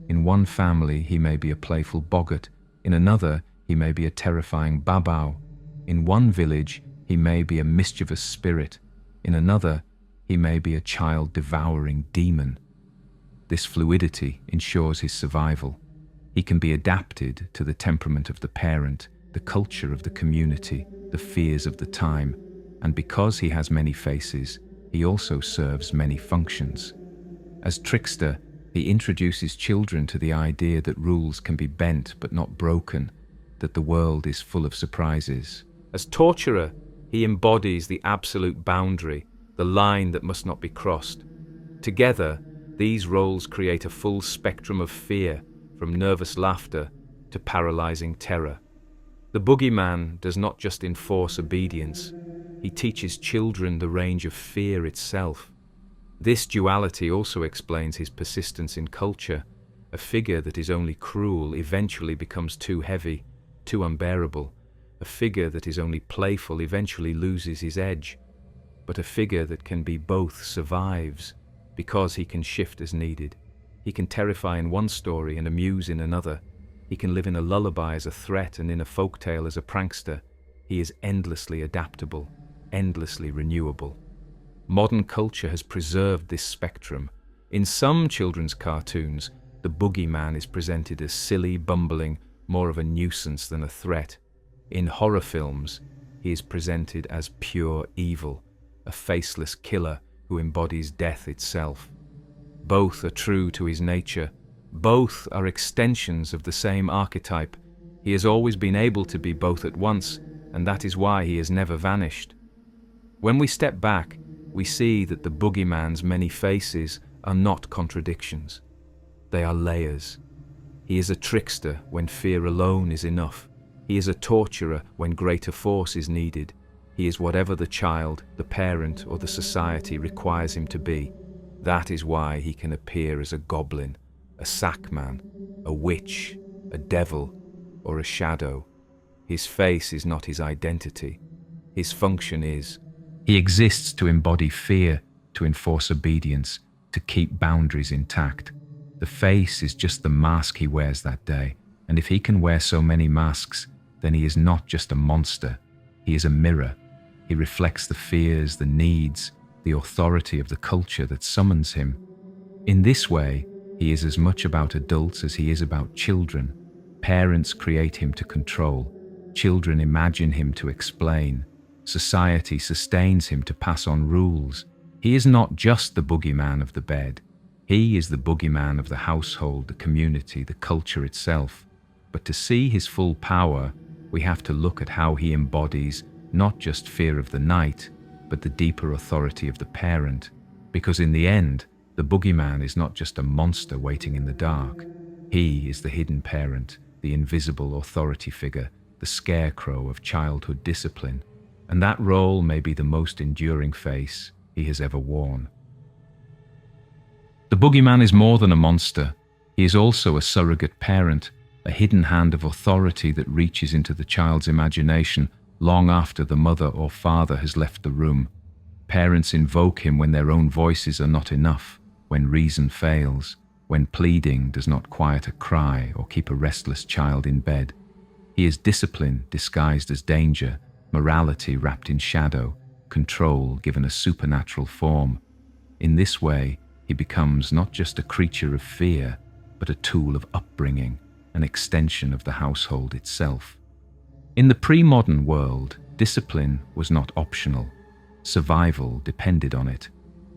In one family, he may be a playful boggart. In another, he may be a terrifying babau. In one village, he may be a mischievous spirit. In another, he may be a child-devouring demon. This fluidity ensures his survival. He can be adapted to the temperament of the parent, the culture of the community, the fears of the time, and because he has many faces, he also serves many functions. As trickster, he introduces children to the idea that rules can be bent but not broken, that the world is full of surprises. As torturer, he embodies the absolute boundary, the line that must not be crossed. Together, these roles create a full spectrum of fear, from nervous laughter to paralyzing terror. The boogeyman does not just enforce obedience, he teaches children the range of fear itself. This duality also explains his persistence in culture. A figure that is only cruel eventually becomes too heavy, too unbearable. A figure that is only playful eventually loses his edge. But a figure that can be both survives, because he can shift as needed. He can terrify in one story and amuse in another. He can live in a lullaby as a threat and in a folktale as a prankster. He is endlessly adaptable, endlessly renewable. Modern culture has preserved this spectrum. In some children's cartoons, the boogeyman is presented as silly, bumbling, more of a nuisance than a threat. In horror films, he is presented as pure evil, a faceless killer who embodies death itself. Both are true to his nature. Both are extensions of the same archetype. He has always been able to be both at once, and that is why he has never vanished. When we step back, we see that the boogeyman's many faces are not contradictions. They are layers. He is a trickster when fear alone is enough. He is a torturer when greater force is needed. He is whatever the child, the parent, or the society requires him to be. That is why he can appear as a goblin, a sackman, a witch, a devil, or a shadow. His face is not his identity. His function is. He exists to embody fear, to enforce obedience, to keep boundaries intact. The face is just the mask he wears that day, and if he can wear so many masks, then he is not just a monster. He is a mirror. He reflects the fears, the needs, the authority of the culture that summons him. In this way, he is as much about adults as he is about children. Parents create him to control. Children imagine him to explain. Society sustains him to pass on rules. He is not just the boogeyman of the bed. He is the boogeyman of the household, the community, the culture itself. But to see his full power, we have to look at how he embodies not just fear of the night, but the deeper authority of the parent. Because in the end, the boogeyman is not just a monster waiting in the dark. He is the hidden parent, the invisible authority figure, the scarecrow of childhood discipline. And that role may be the most enduring face he has ever worn. The boogeyman is more than a monster. He is also a surrogate parent, a hidden hand of authority that reaches into the child's imagination long after the mother or father has left the room. Parents invoke him when their own voices are not enough, when reason fails, when pleading does not quiet a cry or keep a restless child in bed. He is discipline disguised as danger, morality wrapped in shadow, control given a supernatural form. In this way, he becomes not just a creature of fear, but a tool of upbringing, an extension of the household itself. In the pre-modern world, discipline was not optional. Survival depended on it.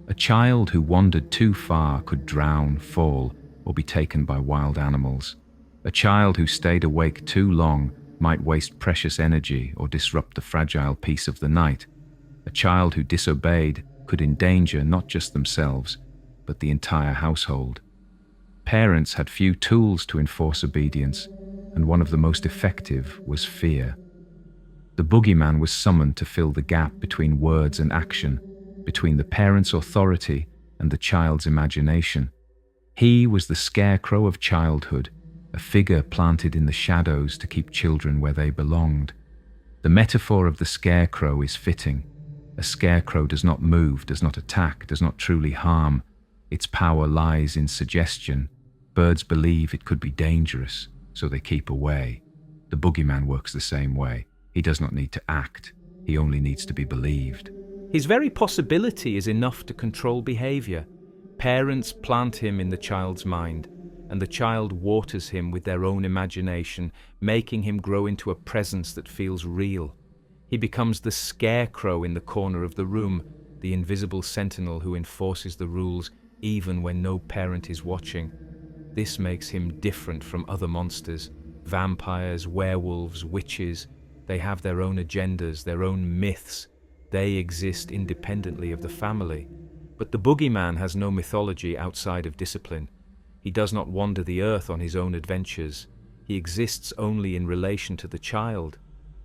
A child who wandered too far could drown, fall, or be taken by wild animals. A child who stayed awake too long might waste precious energy or disrupt the fragile peace of the night. A child who disobeyed could endanger not just themselves, but the entire household. Parents had few tools to enforce obedience, and one of the most effective was fear. The boogeyman was summoned to fill the gap between words and action, between the parent's authority and the child's imagination. He was the scarecrow of childhood, a figure planted in the shadows to keep children where they belonged. The metaphor of the scarecrow is fitting. A scarecrow does not move, does not attack, does not truly harm. Its power lies in suggestion. Birds believe it could be dangerous, so they keep away. The boogeyman works the same way. He does not need to act. He only needs to be believed. His very possibility is enough to control behavior. Parents plant him in the child's mind, and the child waters him with their own imagination, making him grow into a presence that feels real. He becomes the scarecrow in the corner of the room, the invisible sentinel who enforces the rules even when no parent is watching. This makes him different from other monsters. Vampires, werewolves, witches. They have their own agendas, their own myths. They exist independently of the family. But the boogeyman has no mythology outside of discipline. He does not wander the earth on his own adventures. He exists only in relation to the child.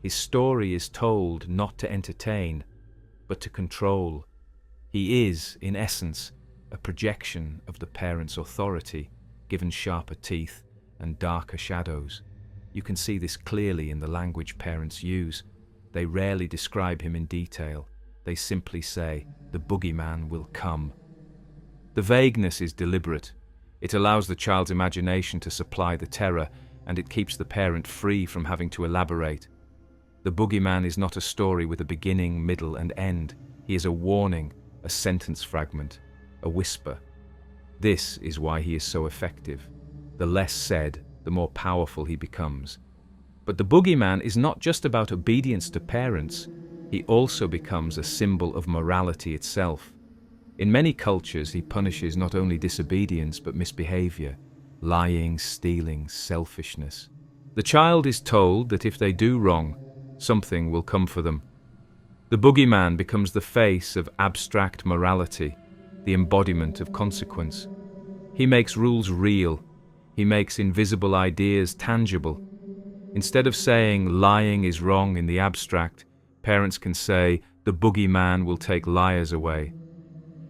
His story is told not to entertain, but to control. He is, in essence, a projection of the parent's authority, given sharper teeth and darker shadows. You can see this clearly in the language parents use. They rarely describe him in detail. They simply say, "The boogeyman will come." The vagueness is deliberate. It allows the child's imagination to supply the terror, and it keeps the parent free from having to elaborate. The boogeyman is not a story with a beginning, middle, and end. He is a warning, a sentence fragment, a whisper. This is why he is so effective. The less said, the more powerful he becomes. But the boogeyman is not just about obedience to parents. He also becomes a symbol of morality itself. In many cultures, he punishes not only disobedience but misbehavior, lying, stealing, selfishness. The child is told that if they do wrong, something will come for them. The boogeyman becomes the face of abstract morality, the embodiment of consequence. He makes rules real. He makes invisible ideas tangible. Instead of saying lying is wrong in the abstract, parents can say the boogeyman will take liars away.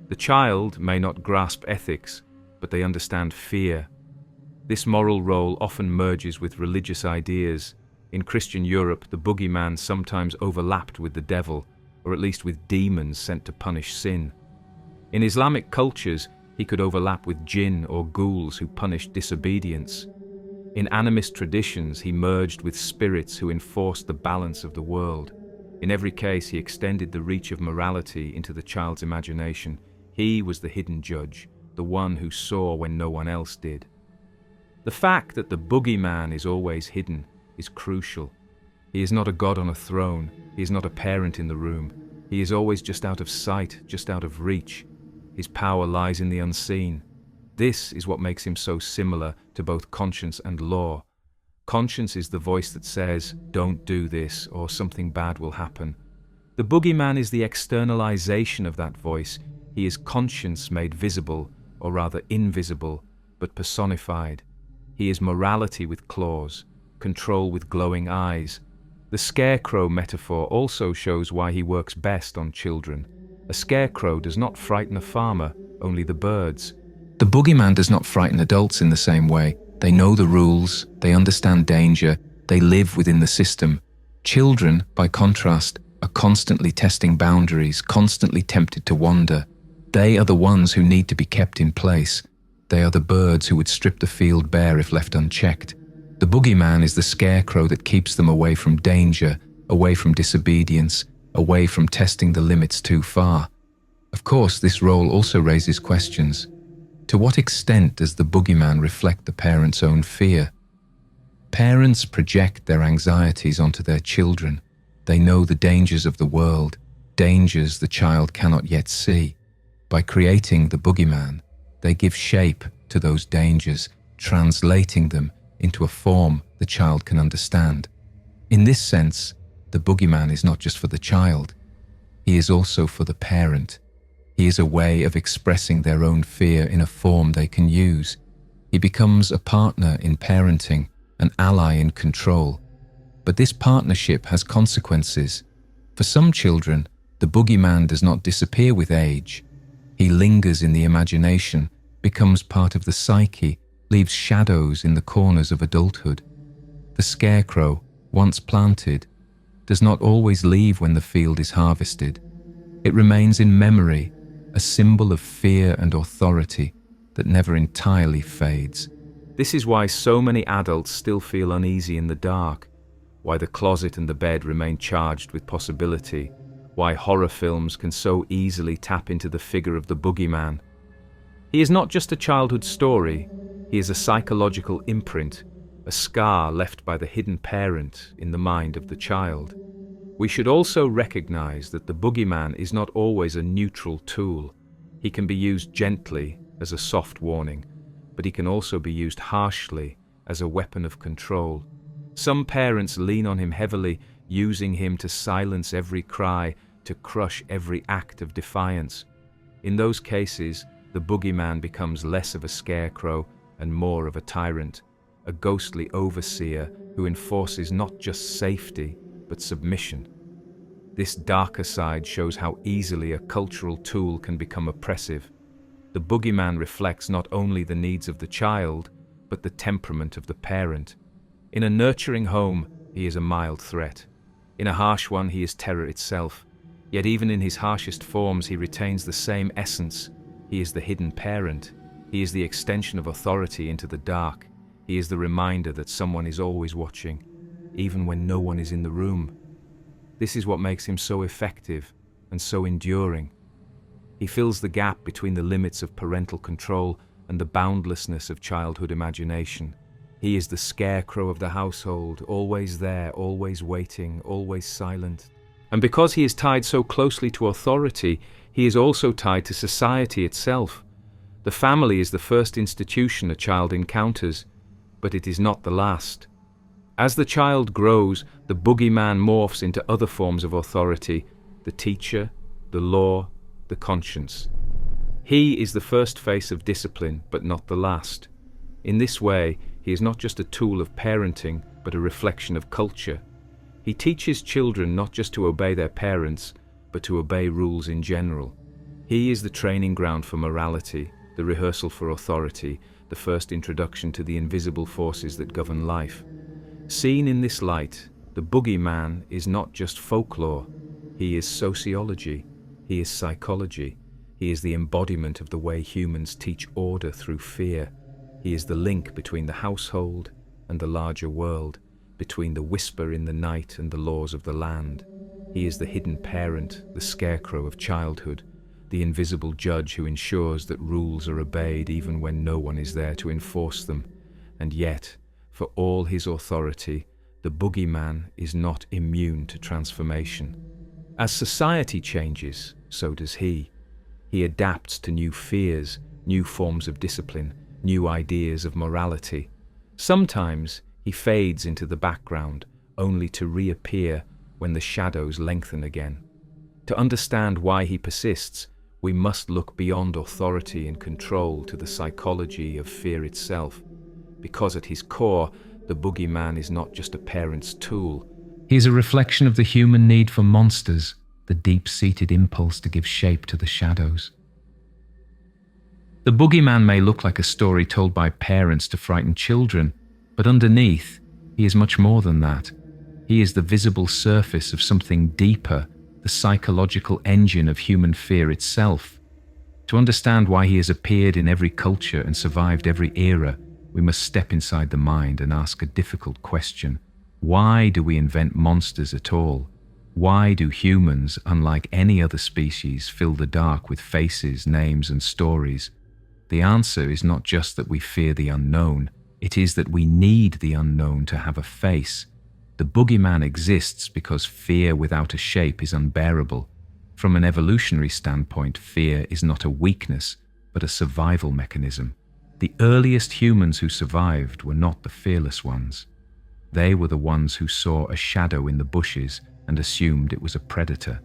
The child may not grasp ethics, but they understand fear. This moral role often merges with religious ideas. In Christian Europe, the boogeyman sometimes overlapped with the devil, or at least with demons sent to punish sin. In Islamic cultures, he could overlap with jinn or ghouls who punished disobedience. In animist traditions, he merged with spirits who enforced the balance of the world. In every case, he extended the reach of morality into the child's imagination. He was the hidden judge, the one who saw when no one else did. The fact that the boogeyman is always hidden is crucial. He is not a god on a throne. He is not a parent in the room. He is always just out of sight, just out of reach. His power lies in the unseen. This is what makes him so similar to both conscience and law. Conscience is the voice that says, "Don't do this," or "Something bad will happen." The boogeyman is the externalization of that voice. He is conscience made visible, or rather invisible, but personified. He is morality with claws, control with glowing eyes. The scarecrow metaphor also shows why he works best on children. A scarecrow does not frighten a farmer, only the birds. The boogeyman does not frighten adults in the same way. They know the rules, they understand danger, they live within the system. Children, by contrast, are constantly testing boundaries, constantly tempted to wander. They are the ones who need to be kept in place. They are the birds who would strip the field bare if left unchecked. The boogeyman is the scarecrow that keeps them away from danger, away from disobedience, away from testing the limits too far. Of course, this role also raises questions. To what extent does the boogeyman reflect the parent's own fear? Parents project their anxieties onto their children. They know the dangers of the world, dangers the child cannot yet see. By creating the boogeyman, they give shape to those dangers, translating them into a form the child can understand. In this sense, the boogeyman is not just for the child. He is also for the parent. He is a way of expressing their own fear in a form they can use. He becomes a partner in parenting, an ally in control. But this partnership has consequences. For some children, the boogeyman does not disappear with age. He lingers in the imagination, becomes part of the psyche, leaves shadows in the corners of adulthood. The scarecrow, once planted, does not always leave when the field is harvested. It remains in memory, a symbol of fear and authority that never entirely fades. This is why so many adults still feel uneasy in the dark, why the closet and the bed remain charged with possibility, why horror films can so easily tap into the figure of the boogeyman. He is not just a childhood story, he is a psychological imprint, a scar left by the hidden parent in the mind of the child. We should also recognize that the boogeyman is not always a neutral tool. He can be used gently as a soft warning, but he can also be used harshly as a weapon of control. Some parents lean on him heavily, using him to silence every cry, to crush every act of defiance. In those cases, the boogeyman becomes less of a scarecrow and more of a tyrant, a ghostly overseer who enforces not just safety, but submission. This darker side shows how easily a cultural tool can become oppressive. The boogeyman reflects not only the needs of the child, but the temperament of the parent. In a nurturing home, he is a mild threat. In a harsh one, he is terror itself. Yet even in his harshest forms, he retains the same essence. He is the hidden parent. He is the extension of authority into the dark. He is the reminder that someone is always watching, even when no one is in the room. This is what makes him so effective and so enduring. He fills the gap between the limits of parental control and the boundlessness of childhood imagination. He is the scarecrow of the household, always there, always waiting, always silent. And because he is tied so closely to authority, he is also tied to society itself. The family is the first institution a child encounters, but it is not the last. As the child grows, the boogeyman morphs into other forms of authority: the teacher, the law, the conscience. He is the first face of discipline, but not the last. In this way, he is not just a tool of parenting, but a reflection of culture. He teaches children not just to obey their parents, but to obey rules in general. He is the training ground for morality, the rehearsal for authority, the first introduction to the invisible forces that govern life. Seen in this light, the boogeyman is not just folklore. He is sociology. He is psychology. He is the embodiment of the way humans teach order through fear. He is the link between the household and the larger world, between the whisper in the night and the laws of the land. He is the hidden parent, the scarecrow of childhood, the invisible judge who ensures that rules are obeyed even when no one is there to enforce them. And yet, for all his authority, the boogeyman is not immune to transformation. As society changes, so does he. He adapts to new fears, new forms of discipline, new ideas of morality. Sometimes he fades into the background, only to reappear when the shadows lengthen again. To understand why he persists, we must look beyond authority and control to the psychology of fear itself. Because at his core, the boogeyman is not just a parent's tool. He is a reflection of the human need for monsters, the deep-seated impulse to give shape to the shadows. The boogeyman may look like a story told by parents to frighten children, but underneath, he is much more than that. He is the visible surface of something deeper, the psychological engine of human fear itself. To understand why he has appeared in every culture and survived every era, we must step inside the mind and ask a difficult question. Why do we invent monsters at all? Why do humans, unlike any other species, fill the dark with faces, names, and stories? The answer is not just that we fear the unknown. It is that we need the unknown to have a face. The boogeyman exists because fear without a shape is unbearable. From an evolutionary standpoint, fear is not a weakness, but a survival mechanism. The earliest humans who survived were not the fearless ones. They were the ones who saw a shadow in the bushes and assumed it was a predator.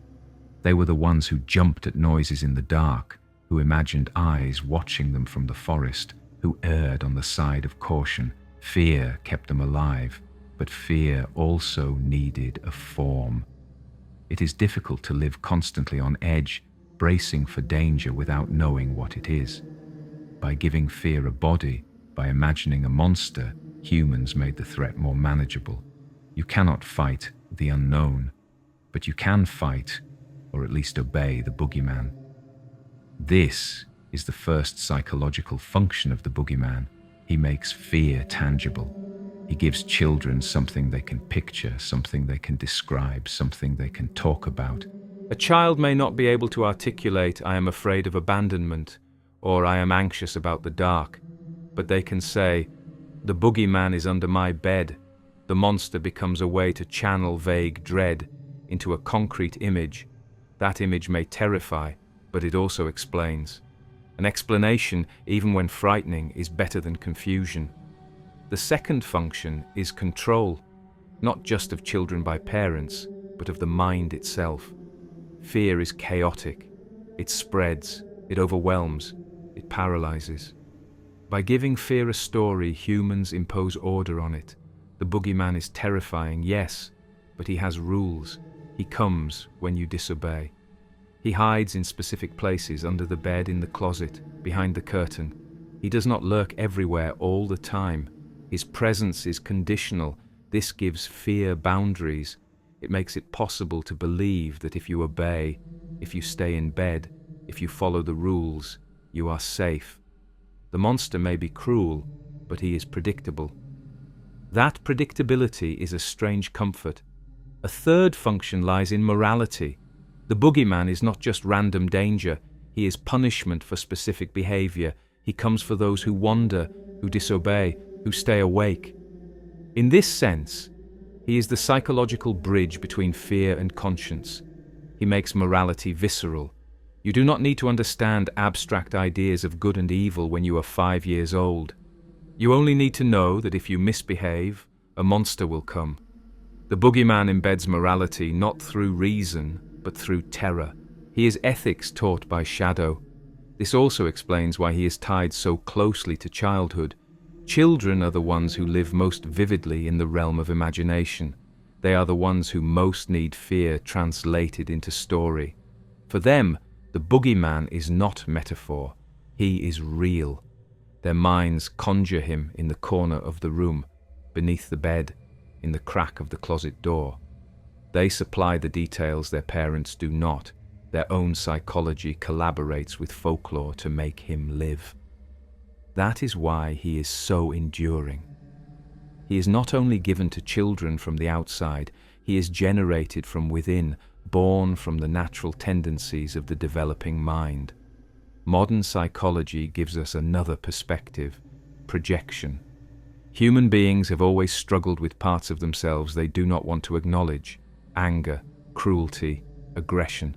They were the ones who jumped at noises in the dark, who imagined eyes watching them from the forest, who erred on the side of caution. Fear kept them alive, but fear also needed a form. It is difficult to live constantly on edge, bracing for danger without knowing what it is. By giving fear a body, by imagining a monster, humans made the threat more manageable. You cannot fight the unknown, but you can fight, or at least obey, the boogeyman. This is the first psychological function of the boogeyman. He makes fear tangible. He gives children something they can picture, something they can describe, something they can talk about. A child may not be able to articulate, "I am afraid of abandonment," or "I am anxious about the dark," but they can say, "The boogeyman is under my bed." The monster becomes a way to channel vague dread into a concrete image. That image may terrify, but it also explains. An explanation, even when frightening, is better than confusion. The second function is control, not just of children by parents, but of the mind itself. Fear is chaotic. It spreads, it overwhelms, it paralyzes. By giving fear a story, humans impose order on it. The boogeyman is terrifying, yes, but he has rules. He comes when you disobey. He hides in specific places, under the bed, in the closet, behind the curtain. He does not lurk everywhere all the time. His presence is conditional. This gives fear boundaries. It makes it possible to believe that if you obey, if you stay in bed, if you follow the rules, you are safe. The monster may be cruel, but he is predictable. That predictability is a strange comfort. A third function lies in morality. The boogeyman is not just random danger. He is punishment for specific behavior. He comes for those who wander, who disobey, who stay awake. In this sense, he is the psychological bridge between fear and conscience. He makes morality visceral. You do not need to understand abstract ideas of good and evil when you are 5 years old. You only need to know that if you misbehave, a monster will come. The boogeyman embeds morality not through reason, but through terror. He is ethics taught by shadow. This also explains why he is tied so closely to childhood. Children are the ones who live most vividly in the realm of imagination. They are the ones who most need fear translated into story. For them, the boogeyman is not metaphor. He is real. Their minds conjure him in the corner of the room, beneath the bed, in the crack of the closet door. They supply the details their parents do not. Their own psychology collaborates with folklore to make him live. That is why he is so enduring. He is not only given to children from the outside, he is generated from within, born from the natural tendencies of the developing mind. Modern psychology gives us another perspective: projection. Human beings have always struggled with parts of themselves they do not want to acknowledge: anger, cruelty, aggression.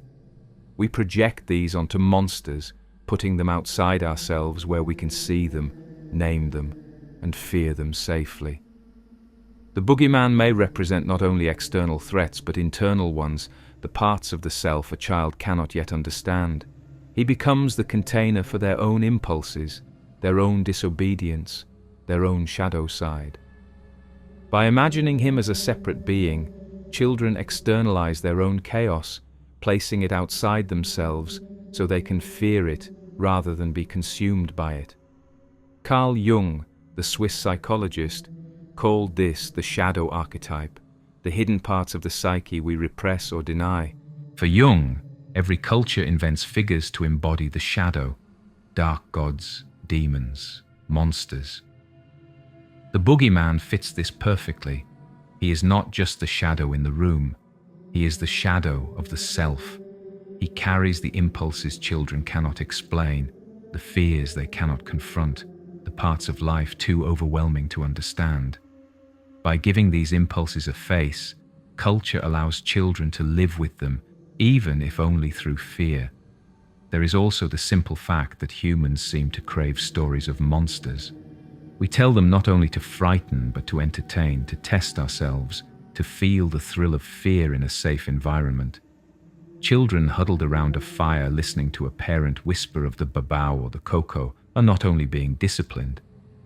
We project these onto monsters, putting them outside ourselves where we can see them, name them, and fear them safely. The boogeyman may represent not only external threats but internal ones, the parts of the self a child cannot yet understand. He becomes the container for their own impulses, their own disobedience, their own shadow side. By imagining him as a separate being, children externalize their own chaos, placing it outside themselves so they can fear it rather than be consumed by it. Carl Jung, the Swiss psychologist, called this the shadow archetype, the hidden parts of the psyche we repress or deny. For Jung, every culture invents figures to embody the shadow: dark gods, demons, monsters. The boogeyman fits this perfectly. He is not just the shadow in the room. He is the shadow of the self. He carries the impulses children cannot explain, the fears they cannot confront, the parts of life too overwhelming to understand. By giving these impulses a face, culture allows children to live with them, even if only through fear. There is also the simple fact that humans seem to crave stories of monsters. We tell them not only to frighten, but to entertain, to test ourselves, to feel the thrill of fear in a safe environment. Children huddled around a fire listening to a parent whisper of the babao or the coco are not only being disciplined,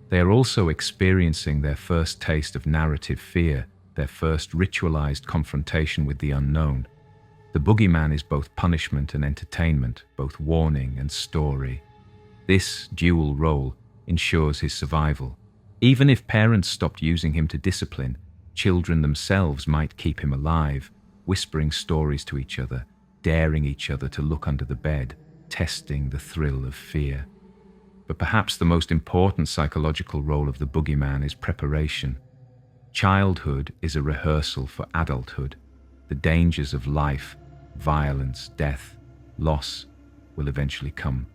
they are also experiencing their first taste of narrative fear, their first ritualized confrontation with the unknown. The boogeyman is both punishment and entertainment, both warning and story. This dual role ensures his survival. Even if parents stopped using him to discipline, children themselves might keep him alive, whispering stories to each other, daring each other to look under the bed, testing the thrill of fear. But perhaps the most important psychological role of the boogeyman is preparation. Childhood is a rehearsal for adulthood. The dangers of life, violence, death, loss will eventually come.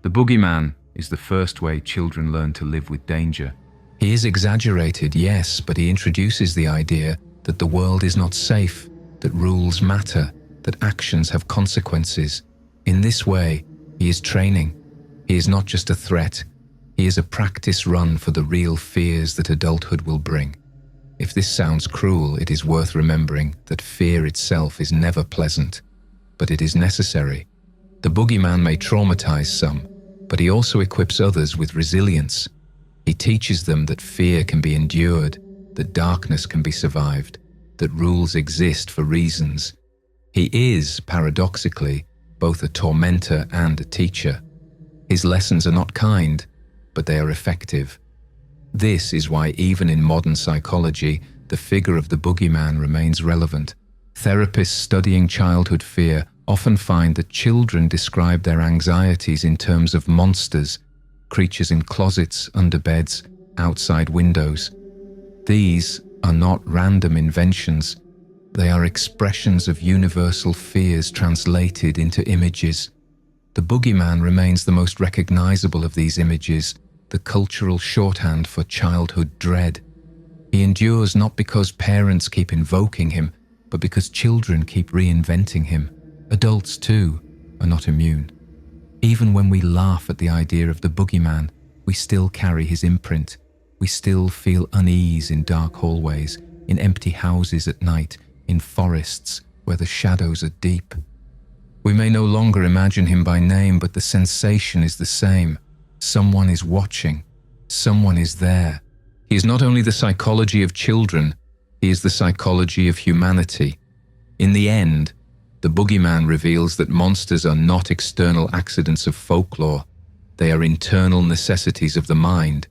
The boogeyman is the first way children learn to live with danger. He is exaggerated, yes, but he introduces the idea that the world is not safe, that rules matter, that actions have consequences. In this way, he is training. He is not just a threat. He is a practice run for the real fears that adulthood will bring. If this sounds cruel, it is worth remembering that fear itself is never pleasant, but it is necessary. The boogeyman may traumatize some, but he also equips others with resilience. He teaches them that fear can be endured, that darkness can be survived, that rules exist for reasons. He is, paradoxically, both a tormentor and a teacher. His lessons are not kind, but they are effective. This is why even in modern psychology, the figure of the boogeyman remains relevant. Therapists studying childhood fear often find that children describe their anxieties in terms of monsters, creatures in closets, under beds, outside windows. These are not random inventions. They are expressions of universal fears translated into images. The boogeyman remains the most recognizable of these images, the cultural shorthand for childhood dread. He endures not because parents keep invoking him, but because children keep reinventing him. Adults, too, are not immune. Even when we laugh at the idea of the boogeyman, we still carry his imprint. We still feel unease in dark hallways, in empty houses at night, in forests where the shadows are deep. We may no longer imagine him by name, but the sensation is the same. Someone is watching. Someone is there. He is not only the psychology of children, he is the psychology of humanity. In the end, the boogeyman reveals that monsters are not external accidents of folklore. They are internal necessities of the mind.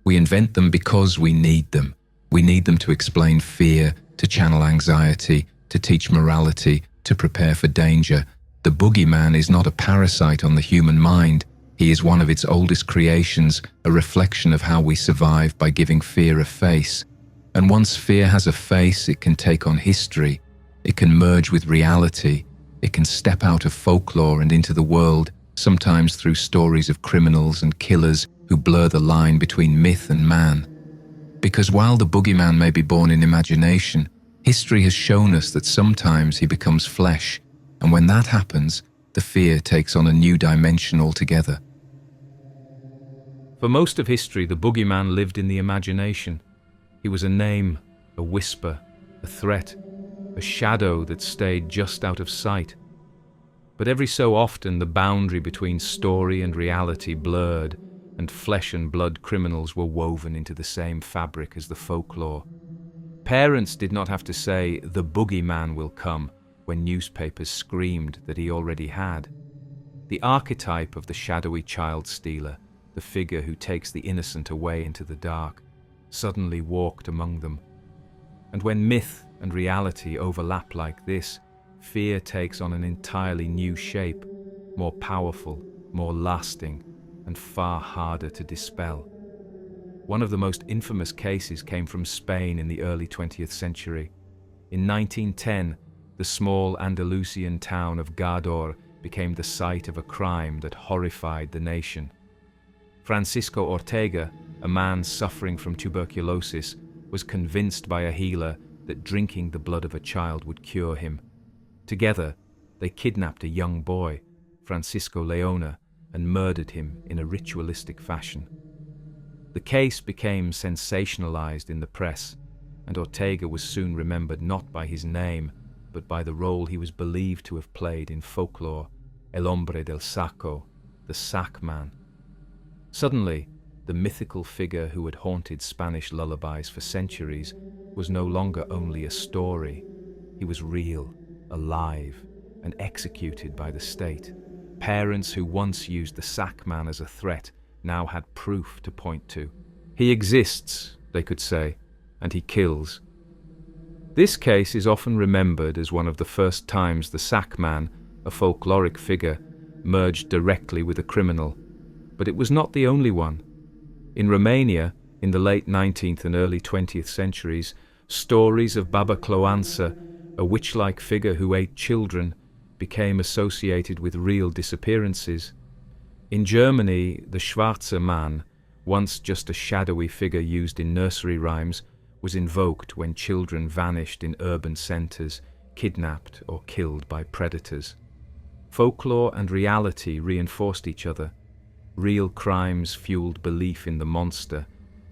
We invent them because we need them. We need them to explain fear, to channel anxiety, to teach morality, to prepare for danger. The boogeyman is not a parasite on the human mind. He is one of its oldest creations, a reflection of how we survive by giving fear a face. And once fear has a face, it can take on history. It can merge with reality. It can step out of folklore and into the world, sometimes through stories of criminals and killers who blur the line between myth and man. Because while the boogeyman may be born in imagination, history has shown us that sometimes he becomes flesh, and when that happens, the fear takes on a new dimension altogether. For most of history, the boogeyman lived in the imagination. He was a name, a whisper, a threat, a shadow that stayed just out of sight. But every so often, the boundary between story and reality blurred, and flesh and blood criminals were woven into the same fabric as the folklore. Parents did not have to say, "The boogeyman will come," when newspapers screamed that he already had. The archetype of the shadowy child stealer, the figure who takes the innocent away into the dark, suddenly walked among them. And when myth and reality overlap like this, fear takes on an entirely new shape, more powerful, more lasting, and far harder to dispel. One of the most infamous cases came from Spain in the early 20th century. In 1910, the small Andalusian town of Gádor became the site of a crime that horrified the nation. Francisco Ortega, a man suffering from tuberculosis, was convinced by a healer that drinking the blood of a child would cure him. Together, they kidnapped a young boy, Francisco Leona, and murdered him in a ritualistic fashion. The case became sensationalized in the press, and Ortega was soon remembered not by his name, but by the role he was believed to have played in folklore, El Hombre del Saco, the sack man. Suddenly, the mythical figure who had haunted Spanish lullabies for centuries was no longer only a story. He was real, alive, and executed by the state. Parents who once used the sack man as a threat now had proof to point to. He exists, they could say, and he kills. This case is often remembered as one of the first times the sack man, a folkloric figure, merged directly with a criminal. But it was not the only one. In Romania, in the late 19th and early 20th centuries, stories of Baba Cloanța, a witch-like figure who ate children, became associated with real disappearances. In Germany, the Schwarze Mann, once just a shadowy figure used in nursery rhymes, was invoked when children vanished in urban centres, kidnapped or killed by predators. Folklore and reality reinforced each other. Real crimes fueled belief in the monster,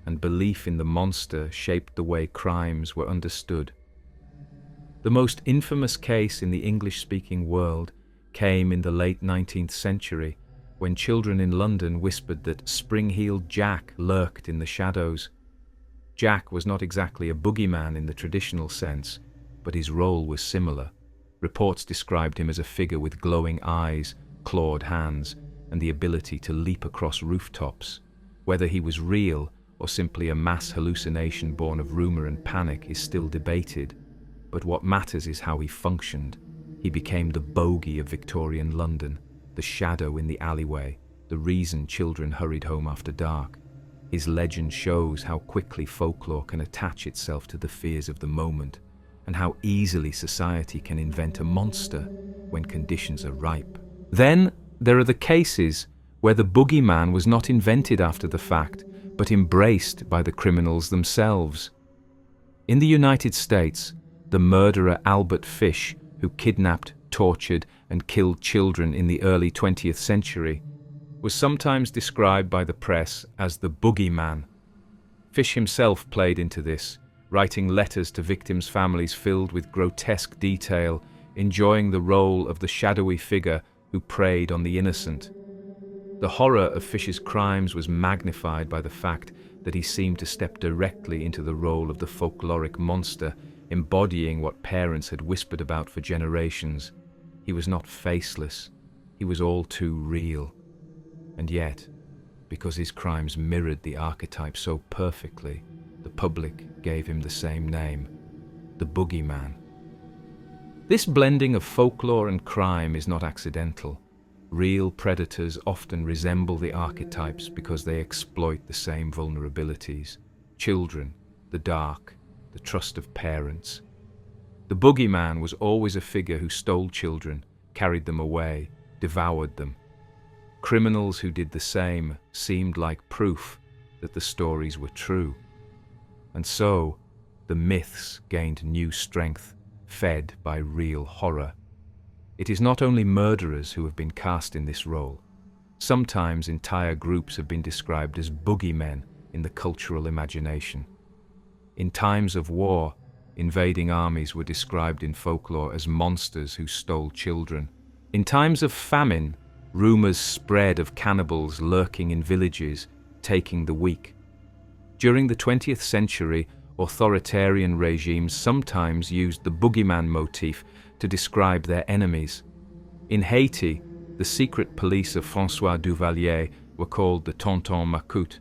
and belief in the monster shaped the way crimes were understood. The most infamous case in the English-speaking world came in the late 19th century, when children in London whispered that spring-heeled Jack lurked in the shadows. Jack was not exactly a boogeyman in the traditional sense, but his role was similar. Reports described him as a figure with glowing eyes, clawed hands, and the ability to leap across rooftops. Whether he was real or simply a mass hallucination born of rumor and panic is still debated, but what matters is how he functioned. He became the bogey of Victorian London, the shadow in the alleyway, the reason children hurried home after dark. His legend shows how quickly folklore can attach itself to the fears of the moment, and how easily society can invent a monster when conditions are ripe. Then there are the cases where the boogeyman was not invented after the fact, but embraced by the criminals themselves. In the United States, the murderer Albert Fish, who kidnapped, tortured, and killed children in the early 20th century, was sometimes described by the press as the boogeyman. Fish himself played into this, writing letters to victims' families filled with grotesque detail, enjoying the role of the shadowy figure who preyed on the innocent. The horror of Fish's crimes was magnified by the fact that he seemed to step directly into the role of the folkloric monster, embodying what parents had whispered about for generations. He was not faceless, he was all too real. And yet, because his crimes mirrored the archetype so perfectly, the public gave him the same name, the boogeyman. This blending of folklore and crime is not accidental. Real predators often resemble the archetypes because they exploit the same vulnerabilities. Children, the dark, the trust of parents. The boogeyman was always a figure who stole children, carried them away, devoured them. Criminals who did the same seemed like proof that the stories were true. And so, the myths gained new strength, fed by real horror. It is not only murderers who have been cast in this role. Sometimes entire groups have been described as boogeymen in the cultural imagination. In times of war, invading armies were described in folklore as monsters who stole children. In times of famine, rumors spread of cannibals lurking in villages, taking the weak. During the 20th century, authoritarian regimes sometimes used the boogeyman motif to describe their enemies. In Haiti, the secret police of François Duvalier were called the Tonton Macoute,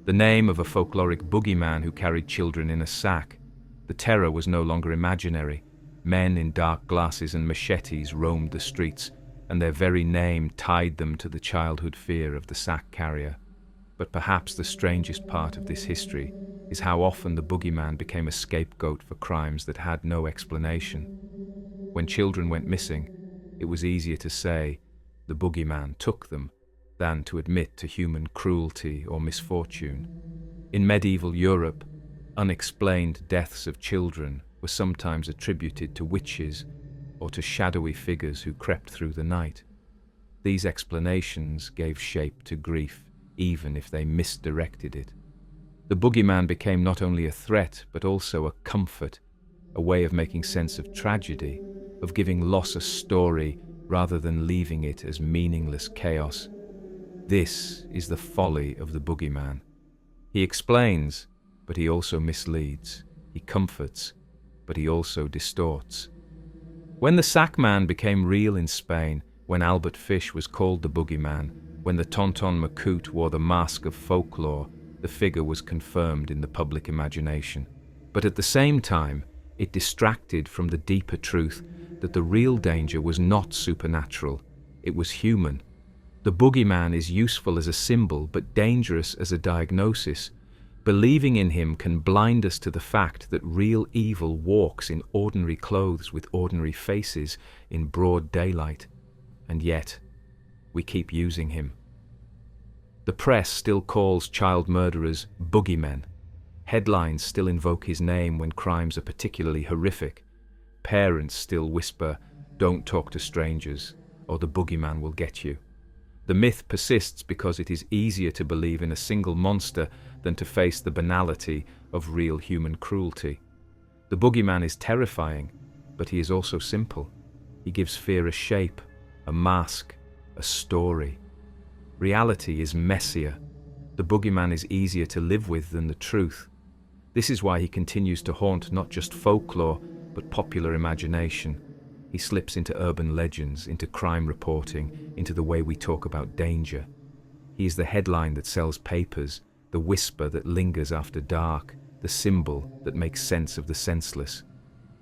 the name of a folkloric boogeyman who carried children in a sack. The terror was no longer imaginary. Men in dark glasses and machetes roamed the streets, and their very name tied them to the childhood fear of the sack carrier. But perhaps the strangest part of this history is how often the boogeyman became a scapegoat for crimes that had no explanation. When children went missing, it was easier to say, the boogeyman took them. than to admit to human cruelty or misfortune. In medieval Europe, unexplained deaths of children were sometimes attributed to witches or to shadowy figures who crept through the night. These explanations gave shape to grief, even if they misdirected it. The boogeyman became not only a threat, but also a comfort, a way of making sense of tragedy, of giving loss a story rather than leaving it as meaningless chaos. This is the folly of the boogeyman. He explains, but he also misleads. He comforts, but he also distorts. When the sackman became real in Spain, when Albert Fish was called the boogeyman, when the Tonton Macoute wore the mask of folklore, the figure was confirmed in the public imagination. But at the same time, it distracted from the deeper truth that the real danger was not supernatural, it was human. The boogeyman is useful as a symbol, but dangerous as a diagnosis. Believing in him can blind us to the fact that real evil walks in ordinary clothes with ordinary faces in broad daylight. And yet, we keep using him. The press still calls child murderers boogeymen. Headlines still invoke his name when crimes are particularly horrific. Parents still whisper, "Don't talk to strangers," or "the boogeyman will get you." The myth persists because it is easier to believe in a single monster than to face the banality of real human cruelty. The boogeyman is terrifying, but he is also simple. He gives fear a shape, a mask, a story. Reality is messier. The boogeyman is easier to live with than the truth. This is why he continues to haunt not just folklore, but popular imagination. He slips into urban legends, into crime reporting, into the way we talk about danger. He is the headline that sells papers, the whisper that lingers after dark, the symbol that makes sense of the senseless.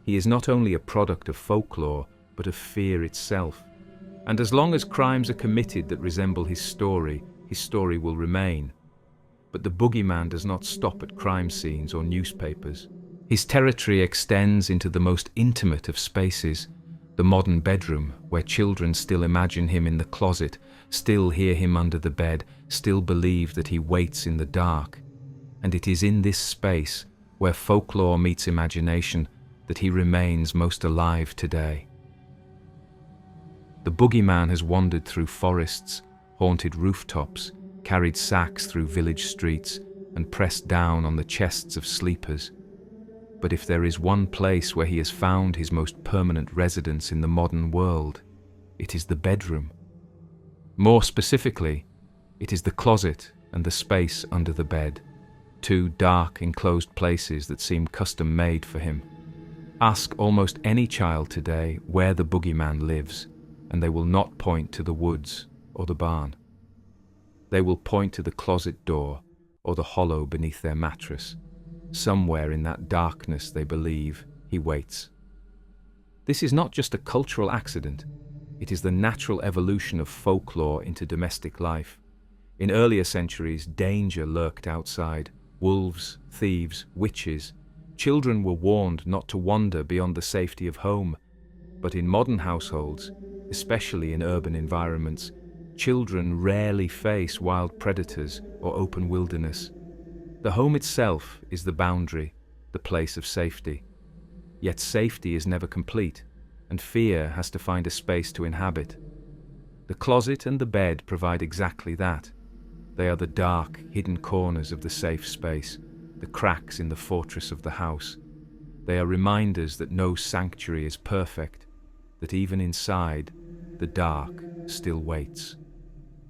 He is not only a product of folklore, but of fear itself. And as long as crimes are committed that resemble his story will remain. But the boogeyman does not stop at crime scenes or newspapers. His territory extends into the most intimate of spaces, the modern bedroom, where children still imagine him in the closet, still hear him under the bed, still believe that he waits in the dark. And it is in this space, where folklore meets imagination, that he remains most alive today. The boogeyman has wandered through forests, haunted rooftops, carried sacks through village streets, and pressed down on the chests of sleepers. But if there is one place where he has found his most permanent residence in the modern world, it is the bedroom. More specifically, it is the closet and the space under the bed, two dark, enclosed places that seem custom-made for him. Ask almost any child today where the boogeyman lives, and they will not point to the woods or the barn. They will point to the closet door or the hollow beneath their mattress. Somewhere in that darkness, they believe, he waits. This is not just a cultural accident. It is the natural evolution of folklore into domestic life. In earlier centuries, danger lurked outside. Wolves, thieves, witches. Children were warned not to wander beyond the safety of home. But in modern households, especially in urban environments, children rarely face wild predators or open wilderness. The home itself is the boundary, the place of safety. Yet safety is never complete, and fear has to find a space to inhabit. The closet and the bed provide exactly that. They are the dark, hidden corners of the safe space, the cracks in the fortress of the house. They are reminders that no sanctuary is perfect, that even inside, the dark still waits.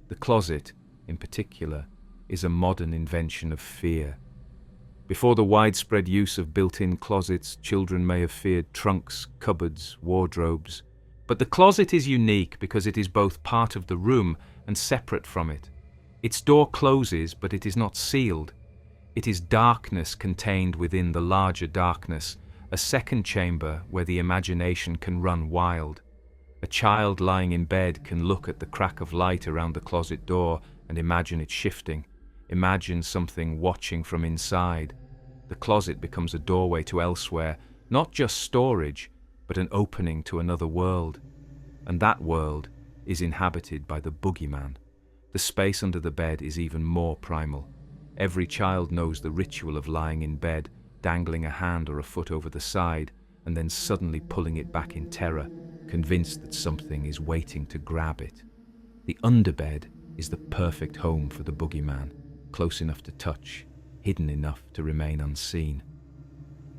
The closet, in particular, is a modern invention of fear. Before the widespread use of built-in closets, children may have feared trunks, cupboards, wardrobes. But the closet is unique because it is both part of the room and separate from it. Its door closes, but it is not sealed. It is darkness contained within the larger darkness, a second chamber where the imagination can run wild. A child lying in bed can look at the crack of light around the closet door and imagine it shifting. Imagine something watching from inside. The closet becomes a doorway to elsewhere, not just storage, but an opening to another world. And that world is inhabited by the boogeyman. The space under the bed is even more primal. Every child knows the ritual of lying in bed, dangling a hand or a foot over the side, and then suddenly pulling it back in terror, convinced that something is waiting to grab it. The underbed is the perfect home for the boogeyman, close enough to touch, hidden enough to remain unseen.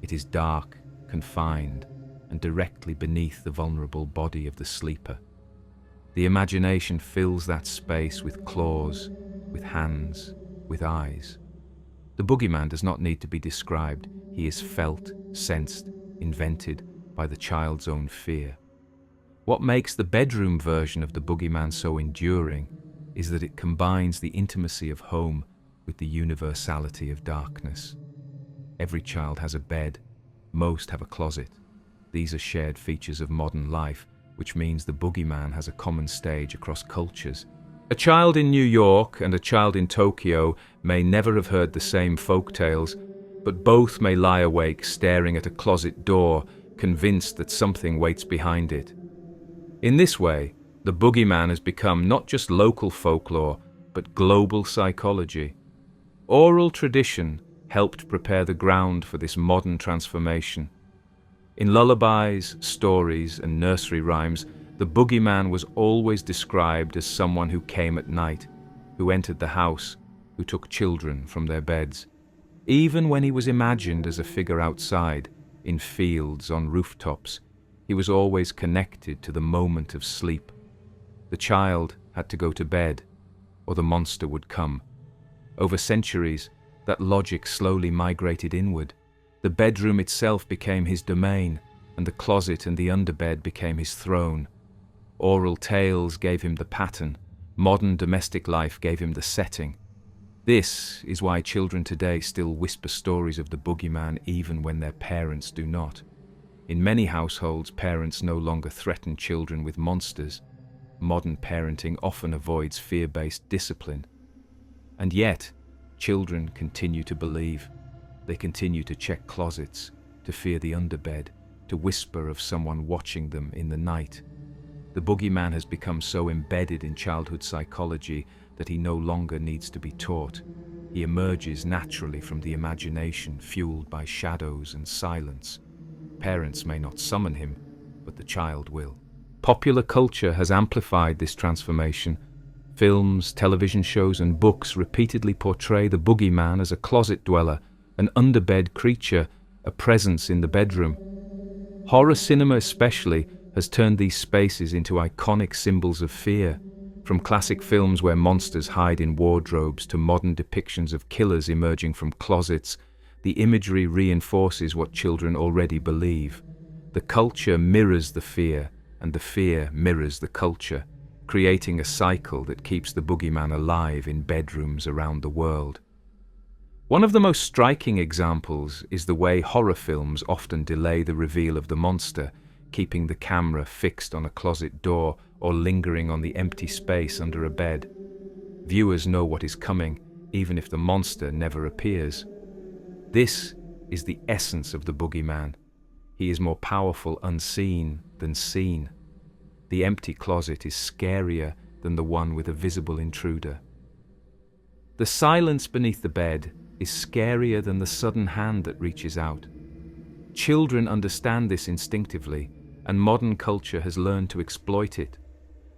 It is dark, confined, and directly beneath the vulnerable body of the sleeper. The imagination fills that space with claws, with hands, with eyes. The boogeyman does not need to be described. He is felt, sensed, invented by the child's own fear. What makes the bedroom version of the boogeyman so enduring is that it combines the intimacy of home with the universality of darkness. Every child has a bed, most have a closet. These are shared features of modern life, which means the boogeyman has a common stage across cultures. A child in New York and a child in Tokyo may never have heard the same folk tales, but both may lie awake staring at a closet door, convinced that something waits behind it. In this way, the boogeyman has become not just local folklore, but global psychology. Oral tradition helped prepare the ground for this modern transformation. In lullabies, stories, and nursery rhymes, the boogeyman was always described as someone who came at night, who entered the house, who took children from their beds. Even when he was imagined as a figure outside, in fields, on rooftops, he was always connected to the moment of sleep. The child had to go to bed, or the monster would come. Over centuries, that logic slowly migrated inward. The bedroom itself became his domain, and the closet and the underbed became his throne. Oral tales gave him the pattern. Modern domestic life gave him the setting. This is why children today still whisper stories of the boogeyman even when their parents do not. In many households, parents no longer threaten children with monsters. Modern parenting often avoids fear-based discipline. And yet, children continue to believe. They continue to check closets, to fear the underbed, to whisper of someone watching them in the night. The boogeyman has become so embedded in childhood psychology that he no longer needs to be taught. He emerges naturally from the imagination, fueled by shadows and silence. Parents may not summon him, but the child will. Popular culture has amplified this transformation. Films, television shows, and books repeatedly portray the boogeyman as a closet dweller, an underbed creature, a presence in the bedroom. Horror cinema especially has turned these spaces into iconic symbols of fear. From classic films where monsters hide in wardrobes to modern depictions of killers emerging from closets, the imagery reinforces what children already believe. The culture mirrors the fear, and the fear mirrors the culture, creating a cycle that keeps the boogeyman alive in bedrooms around the world. One of the most striking examples is the way horror films often delay the reveal of the monster, keeping the camera fixed on a closet door or lingering on the empty space under a bed. Viewers know what is coming, even if the monster never appears. This is the essence of the boogeyman. He is more powerful unseen than seen. The empty closet is scarier than the one with a visible intruder. The silence beneath the bed is scarier than the sudden hand that reaches out. Children understand this instinctively, and modern culture has learned to exploit it.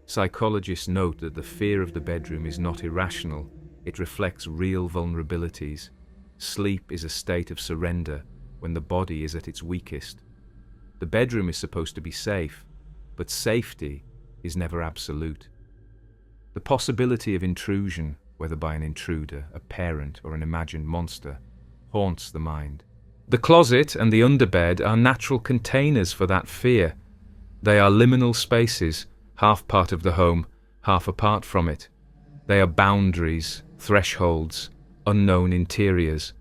Psychologists note that the fear of the bedroom is not irrational, it reflects real vulnerabilities. Sleep is a state of surrender when the body is at its weakest. The bedroom is supposed to be safe, but safety is never absolute. The possibility of intrusion, whether by an intruder, a parent, or an imagined monster, haunts the mind. The closet and the underbed are natural containers for that fear. They are liminal spaces, half part of the home, half apart from it. They are boundaries, thresholds, unknown interiors.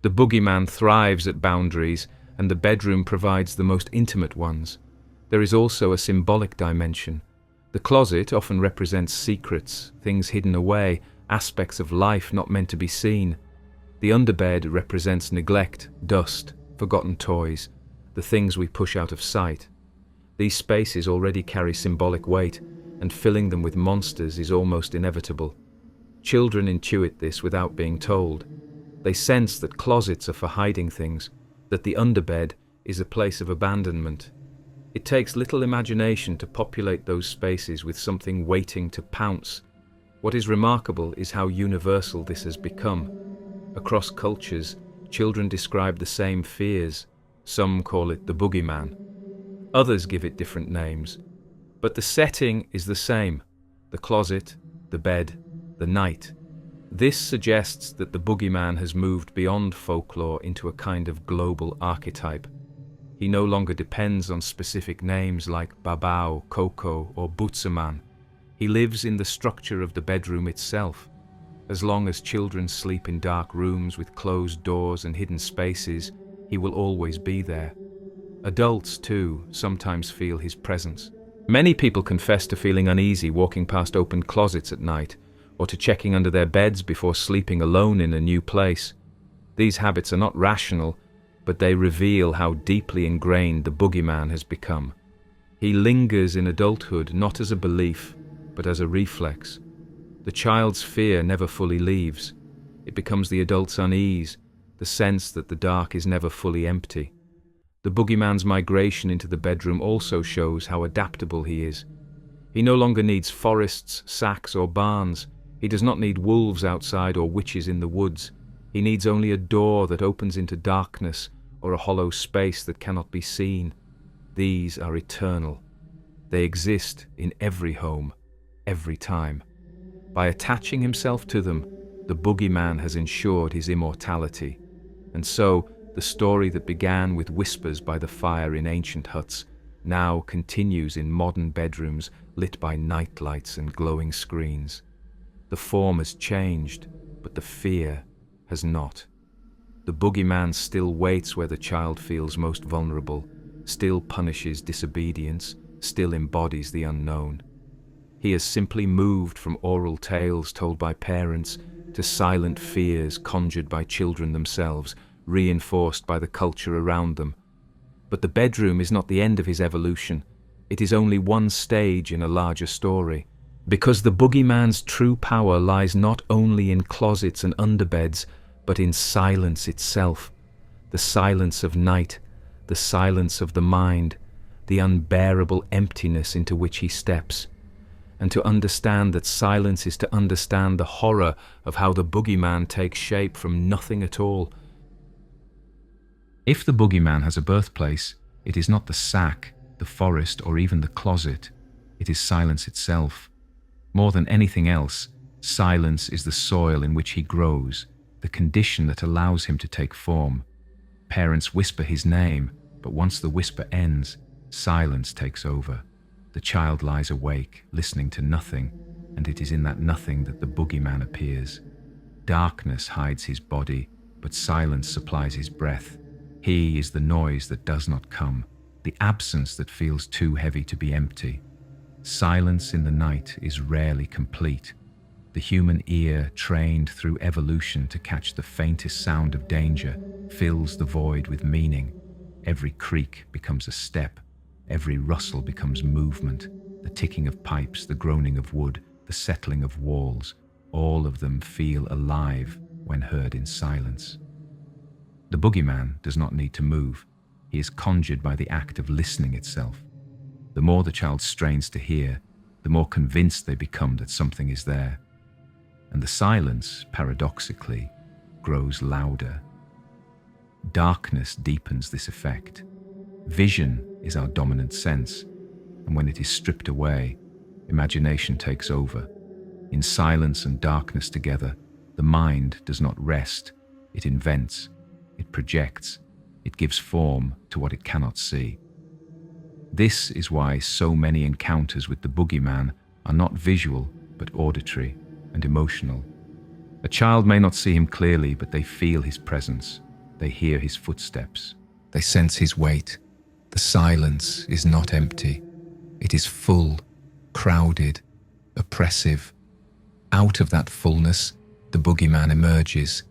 The boogeyman thrives at boundaries, and the bedroom provides the most intimate ones. There is also a symbolic dimension. The closet often represents secrets, things hidden away, aspects of life not meant to be seen. The underbed represents neglect, dust, forgotten toys, the things we push out of sight. These spaces already carry symbolic weight, and filling them with monsters is almost inevitable. Children intuit this without being told. They sense that closets are for hiding things, that the underbed is a place of abandonment. It takes little imagination to populate those spaces with something waiting to pounce. What is remarkable is how universal this has become. Across cultures, children describe the same fears. Some call it the boogeyman. Others give it different names. But the setting is the same: the closet, the bed, the night. This suggests that the boogeyman has moved beyond folklore into a kind of global archetype. He no longer depends on specific names like Babao, Coco, or Butsuman. He lives in the structure of the bedroom itself. As long as children sleep in dark rooms with closed doors and hidden spaces, he will always be there. Adults, too, sometimes feel his presence. Many people confess to feeling uneasy walking past open closets at night, or to checking under their beds before sleeping alone in a new place. These habits are not rational, but they reveal how deeply ingrained the boogeyman has become. He lingers in adulthood not as a belief, but as a reflex. The child's fear never fully leaves. It becomes the adult's unease, the sense that the dark is never fully empty. The boogeyman's migration into the bedroom also shows how adaptable he is. He no longer needs forests, sacks, or barns. He does not need wolves outside or witches in the woods. He needs only a door that opens into darkness or a hollow space that cannot be seen. These are eternal. They exist in every home, every time. By attaching himself to them, the boogeyman has ensured his immortality. And so, the story that began with whispers by the fire in ancient huts now continues in modern bedrooms lit by night lights and glowing screens. The form has changed, but the fear has not. The boogeyman still waits where the child feels most vulnerable, still punishes disobedience, still embodies the unknown. He has simply moved from oral tales told by parents to silent fears conjured by children themselves, reinforced by the culture around them. But the bedroom is not the end of his evolution. It is only one stage in a larger story. Because the boogeyman's true power lies not only in closets and underbeds, but in silence itself. The silence of night, the silence of the mind, the unbearable emptiness into which he steps. And to understand that silence is to understand the horror of how the boogeyman takes shape from nothing at all. If the boogeyman has a birthplace, it is not the sack, the forest, or even the closet. It is silence itself. More than anything else, silence is the soil in which he grows, the condition that allows him to take form. Parents whisper his name, but once the whisper ends, silence takes over. The child lies awake, listening to nothing, and it is in that nothing that the boogeyman appears. Darkness hides his body, but silence supplies his breath. He is the noise that does not come, the absence that feels too heavy to be empty. Silence in the night is rarely complete. The human ear, trained through evolution to catch the faintest sound of danger, fills the void with meaning. Every creak becomes a step. Every rustle becomes movement. The ticking of pipes, the groaning of wood, the settling of walls, all of them feel alive when heard in silence. The boogeyman does not need to move. He is conjured by the act of listening itself. The more the child strains to hear, the more convinced they become that something is there. And the silence, paradoxically, grows louder. Darkness deepens this effect. Vision is our dominant sense, and when it is stripped away, imagination takes over. In silence and darkness together, the mind does not rest. It invents, it projects, it gives form to what it cannot see. This is why so many encounters with the boogeyman are not visual, but auditory and emotional. A child may not see him clearly, but they feel his presence. They hear his footsteps. They sense his weight. The silence is not empty. It is full, crowded, oppressive. Out of that fullness, the boogeyman emerges.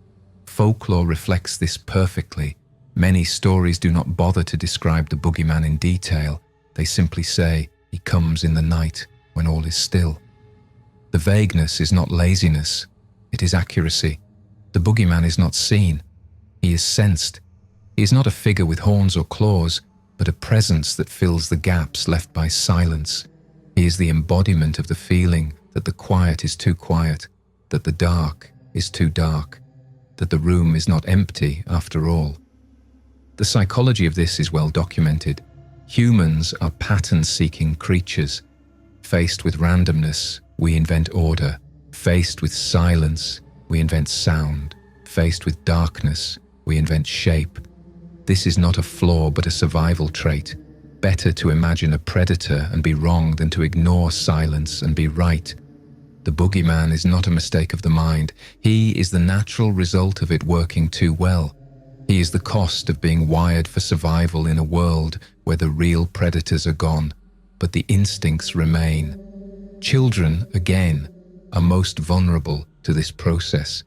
Folklore reflects this perfectly. Many stories do not bother to describe the boogeyman in detail. They simply say, he comes in the night when all is still. The vagueness is not laziness, it is accuracy. The boogeyman is not seen. He is sensed. He is not a figure with horns or claws, but a presence that fills the gaps left by silence. He is the embodiment of the feeling that the quiet is too quiet, that the dark is too dark, that the room is not empty after all. The psychology of this is well documented. Humans are pattern-seeking creatures. Faced with randomness, we invent order. Faced with silence, we invent sound. Faced with darkness, we invent shape. This is not a flaw but a survival trait. Better to imagine a predator and be wrong than to ignore silence and be right. The boogeyman is not a mistake of the mind. He is the natural result of it working too well. He is the cost of being wired for survival in a world where the real predators are gone, but the instincts remain. Children, again, are most vulnerable to this process.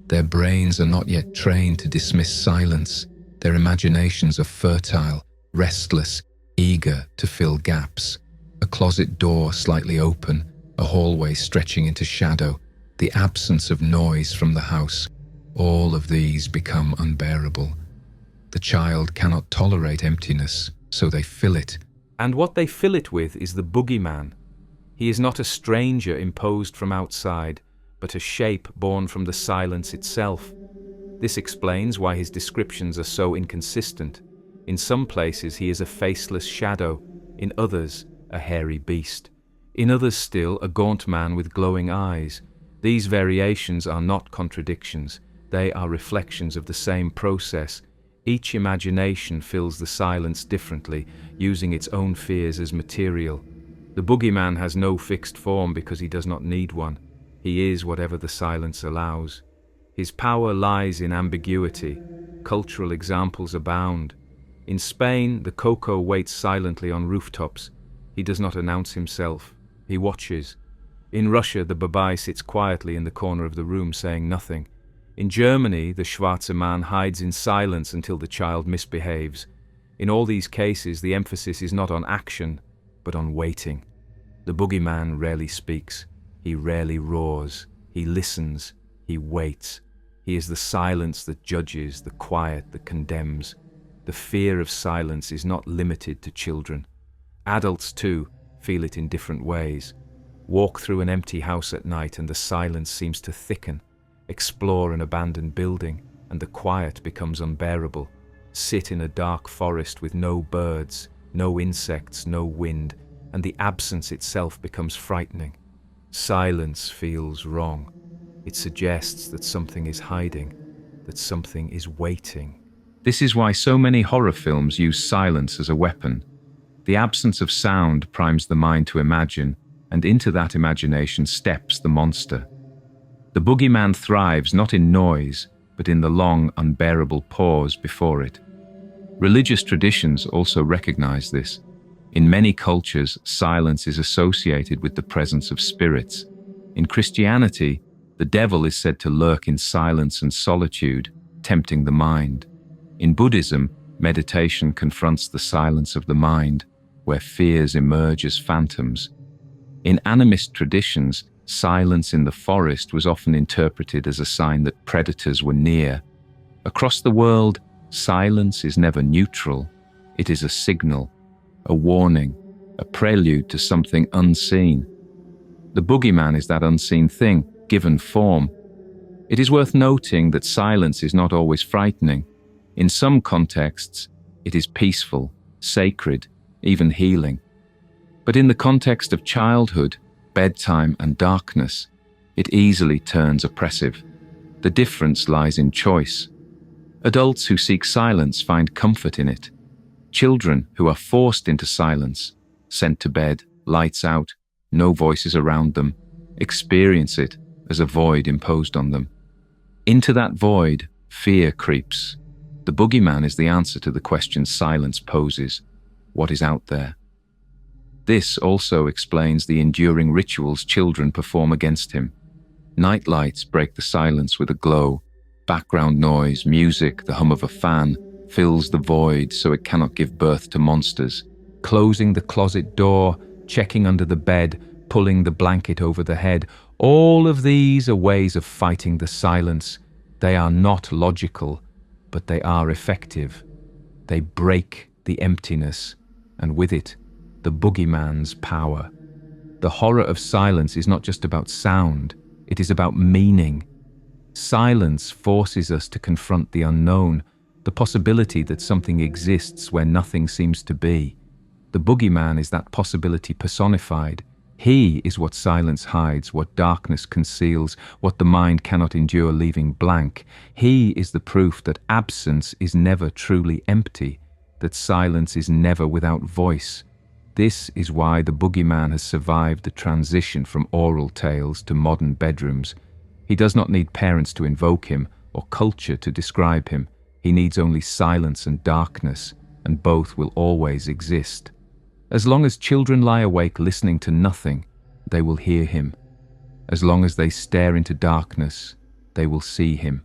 Their brains are not yet trained to dismiss silence. Their imaginations are fertile, restless, eager to fill gaps. A closet door slightly open, a hallway stretching into shadow, the absence of noise from the house. All of these become unbearable. The child cannot tolerate emptiness, so they fill it. And what they fill it with is the boogeyman. He is not a stranger imposed from outside, but a shape born from the silence itself. This explains why his descriptions are so inconsistent. In some places he is a faceless shadow, in others a hairy beast, in others still a gaunt man with glowing eyes. These variations are not contradictions, they are reflections of the same process. Each imagination fills the silence differently, using its own fears as material. The boogeyman has no fixed form because he does not need one. He is whatever the silence allows. His power lies in ambiguity. Cultural examples abound. In Spain, the Coco waits silently on rooftops. He does not announce himself. He watches. In Russia, the babai sits quietly in the corner of the room saying nothing. In Germany, the Schwarze man hides in silence until the child misbehaves. In all these cases, the emphasis is not on action, but on waiting. The boogeyman rarely speaks. He rarely roars. He listens. He waits. He is the silence that judges, the quiet that condemns. The fear of silence is not limited to children. Adults, too, feel it in different ways. Walk through an empty house at night and the silence seems to thicken. Explore an abandoned building and the quiet becomes unbearable. Sit in a dark forest with no birds, no insects, no wind, and the absence itself becomes frightening. Silence feels wrong. It suggests that something is hiding, that something is waiting. This is why so many horror films use silence as a weapon. The absence of sound primes the mind to imagine, and into that imagination steps the monster. The boogeyman thrives not in noise, but in the long, unbearable pause before it. Religious traditions also recognize this. In many cultures, silence is associated with the presence of spirits. In Christianity, the devil is said to lurk in silence and solitude, tempting the mind. In Buddhism, meditation confronts the silence of the mind, where fears emerge as phantoms. In animist traditions, silence in the forest was often interpreted as a sign that predators were near. Across the world, silence is never neutral. It is a signal, a warning, a prelude to something unseen. The boogeyman is that unseen thing, given form. It is worth noting that silence is not always frightening. In some contexts, it is peaceful, sacred, even healing. But in the context of childhood, bedtime and darkness, it easily turns oppressive. The difference lies in choice. Adults who seek silence find comfort in it. Children who are forced into silence, sent to bed, lights out, no voices around them, experience it as a void imposed on them. Into that void, fear creeps. The boogeyman is the answer to the question silence poses. What is out there? This also explains the enduring rituals children perform against him. Night lights break the silence with a glow. Background noise, music, the hum of a fan fills the void so it cannot give birth to monsters. Closing the closet door, checking under the bed, pulling the blanket over the head, All of these are ways of fighting the silence. They are not logical, but they are effective. They break the emptiness, and with it, the boogeyman's power. The horror of silence is not just about sound, it is about meaning. Silence forces us to confront the unknown, the possibility that something exists where nothing seems to be. The boogeyman is that possibility personified. He is what silence hides, what darkness conceals, what the mind cannot endure leaving blank. He is the proof that absence is never truly empty, that silence is never without voice. This is why the boogeyman has survived the transition from oral tales to modern bedrooms. He does not need parents to invoke him or culture to describe him. He needs only silence and darkness, and both will always exist. As long as children lie awake listening to nothing, they will hear him. As long as they stare into darkness, they will see him.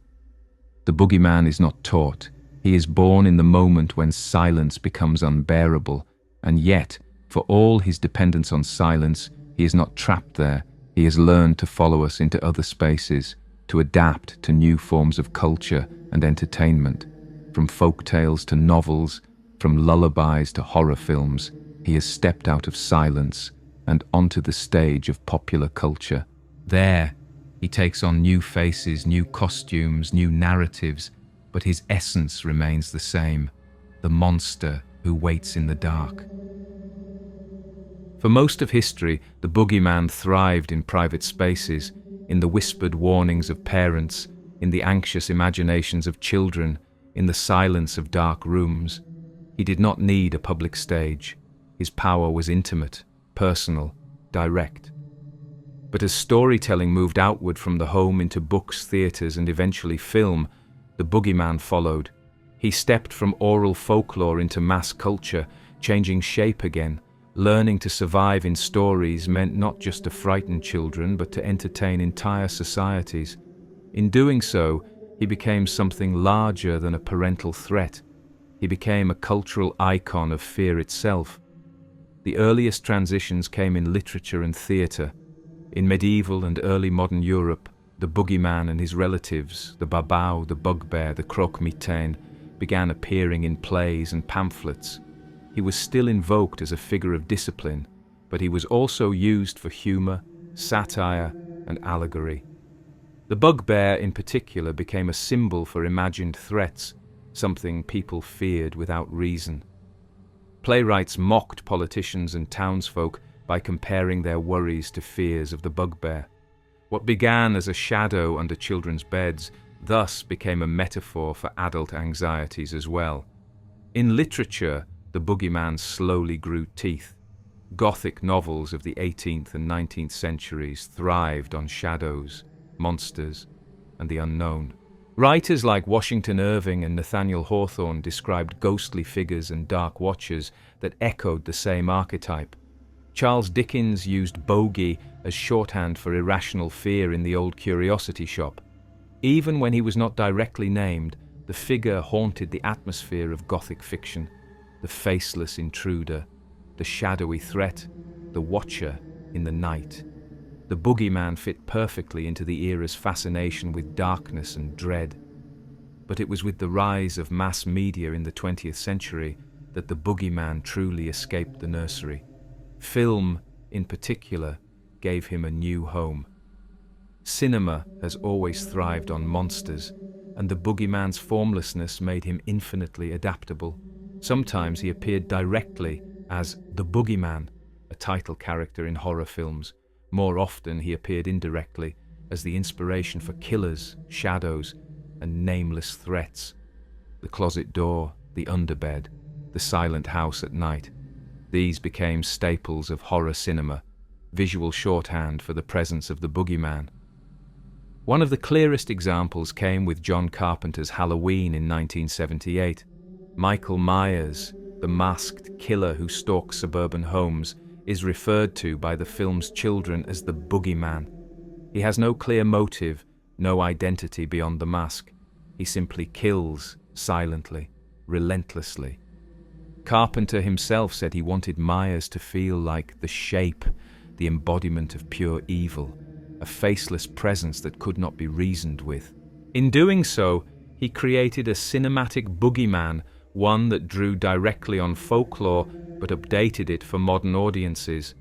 The boogeyman is not taught. He is born in the moment when silence becomes unbearable, and yet, for all his dependence on silence, he is not trapped there. He has learned to follow us into other spaces, to adapt to new forms of culture and entertainment. From folk tales to novels, from lullabies to horror films, he has stepped out of silence and onto the stage of popular culture. There, he takes on new faces, new costumes, new narratives, but his essence remains the same, the monster who waits in the dark. For most of history, the boogeyman thrived in private spaces, in the whispered warnings of parents, in the anxious imaginations of children, in the silence of dark rooms. He did not need a public stage. His power was intimate, personal, direct. But as storytelling moved outward from the home into books, theatres, and eventually film, the boogeyman followed. He stepped from oral folklore into mass culture, changing shape again. Learning to survive in stories meant not just to frighten children, but to entertain entire societies. In doing so, he became something larger than a parental threat. He became a cultural icon of fear itself. The earliest transitions came in literature and theatre. In medieval and early modern Europe, the boogeyman and his relatives, the babau, the bugbear, the croque-mitaine, began appearing in plays and pamphlets. He was still invoked as a figure of discipline, but he was also used for humour, satire, and allegory. The bugbear in particular became a symbol for imagined threats, something people feared without reason. Playwrights mocked politicians and townsfolk by comparing their worries to fears of the bugbear. What began as a shadow under children's beds thus became a metaphor for adult anxieties as well. In literature, the boogeyman slowly grew teeth. Gothic novels of the 18th and 19th centuries thrived on shadows, monsters, and the unknown. Writers like Washington Irving and Nathaniel Hawthorne described ghostly figures and dark watchers that echoed the same archetype. Charles Dickens used bogey as shorthand for irrational fear in The Old Curiosity Shop. Even when he was not directly named, the figure haunted the atmosphere of Gothic fiction. The faceless intruder, the shadowy threat, the watcher in the night. The boogeyman fit perfectly into the era's fascination with darkness and dread. But it was with the rise of mass media in the 20th century that the boogeyman truly escaped the nursery. Film, in particular, gave him a new home. Cinema has always thrived on monsters, and the boogeyman's formlessness made him infinitely adaptable. Sometimes he appeared directly as the boogeyman, a title character in horror films. More often he appeared indirectly as the inspiration for killers, shadows, and nameless threats. The closet door, the underbed, the silent house at night. These became staples of horror cinema, visual shorthand for the presence of the boogeyman. One of the clearest examples came with John Carpenter's Halloween in 1978. Michael Myers, the masked killer who stalks suburban homes, is referred to by the film's children as the boogeyman. He has no clear motive, no identity beyond the mask. He simply kills silently, relentlessly. Carpenter himself said he wanted Myers to feel like the shape, the embodiment of pure evil. a faceless presence that could not be reasoned with. In doing so, he created a cinematic boogeyman, one that drew directly on folklore but updated it for modern audiences.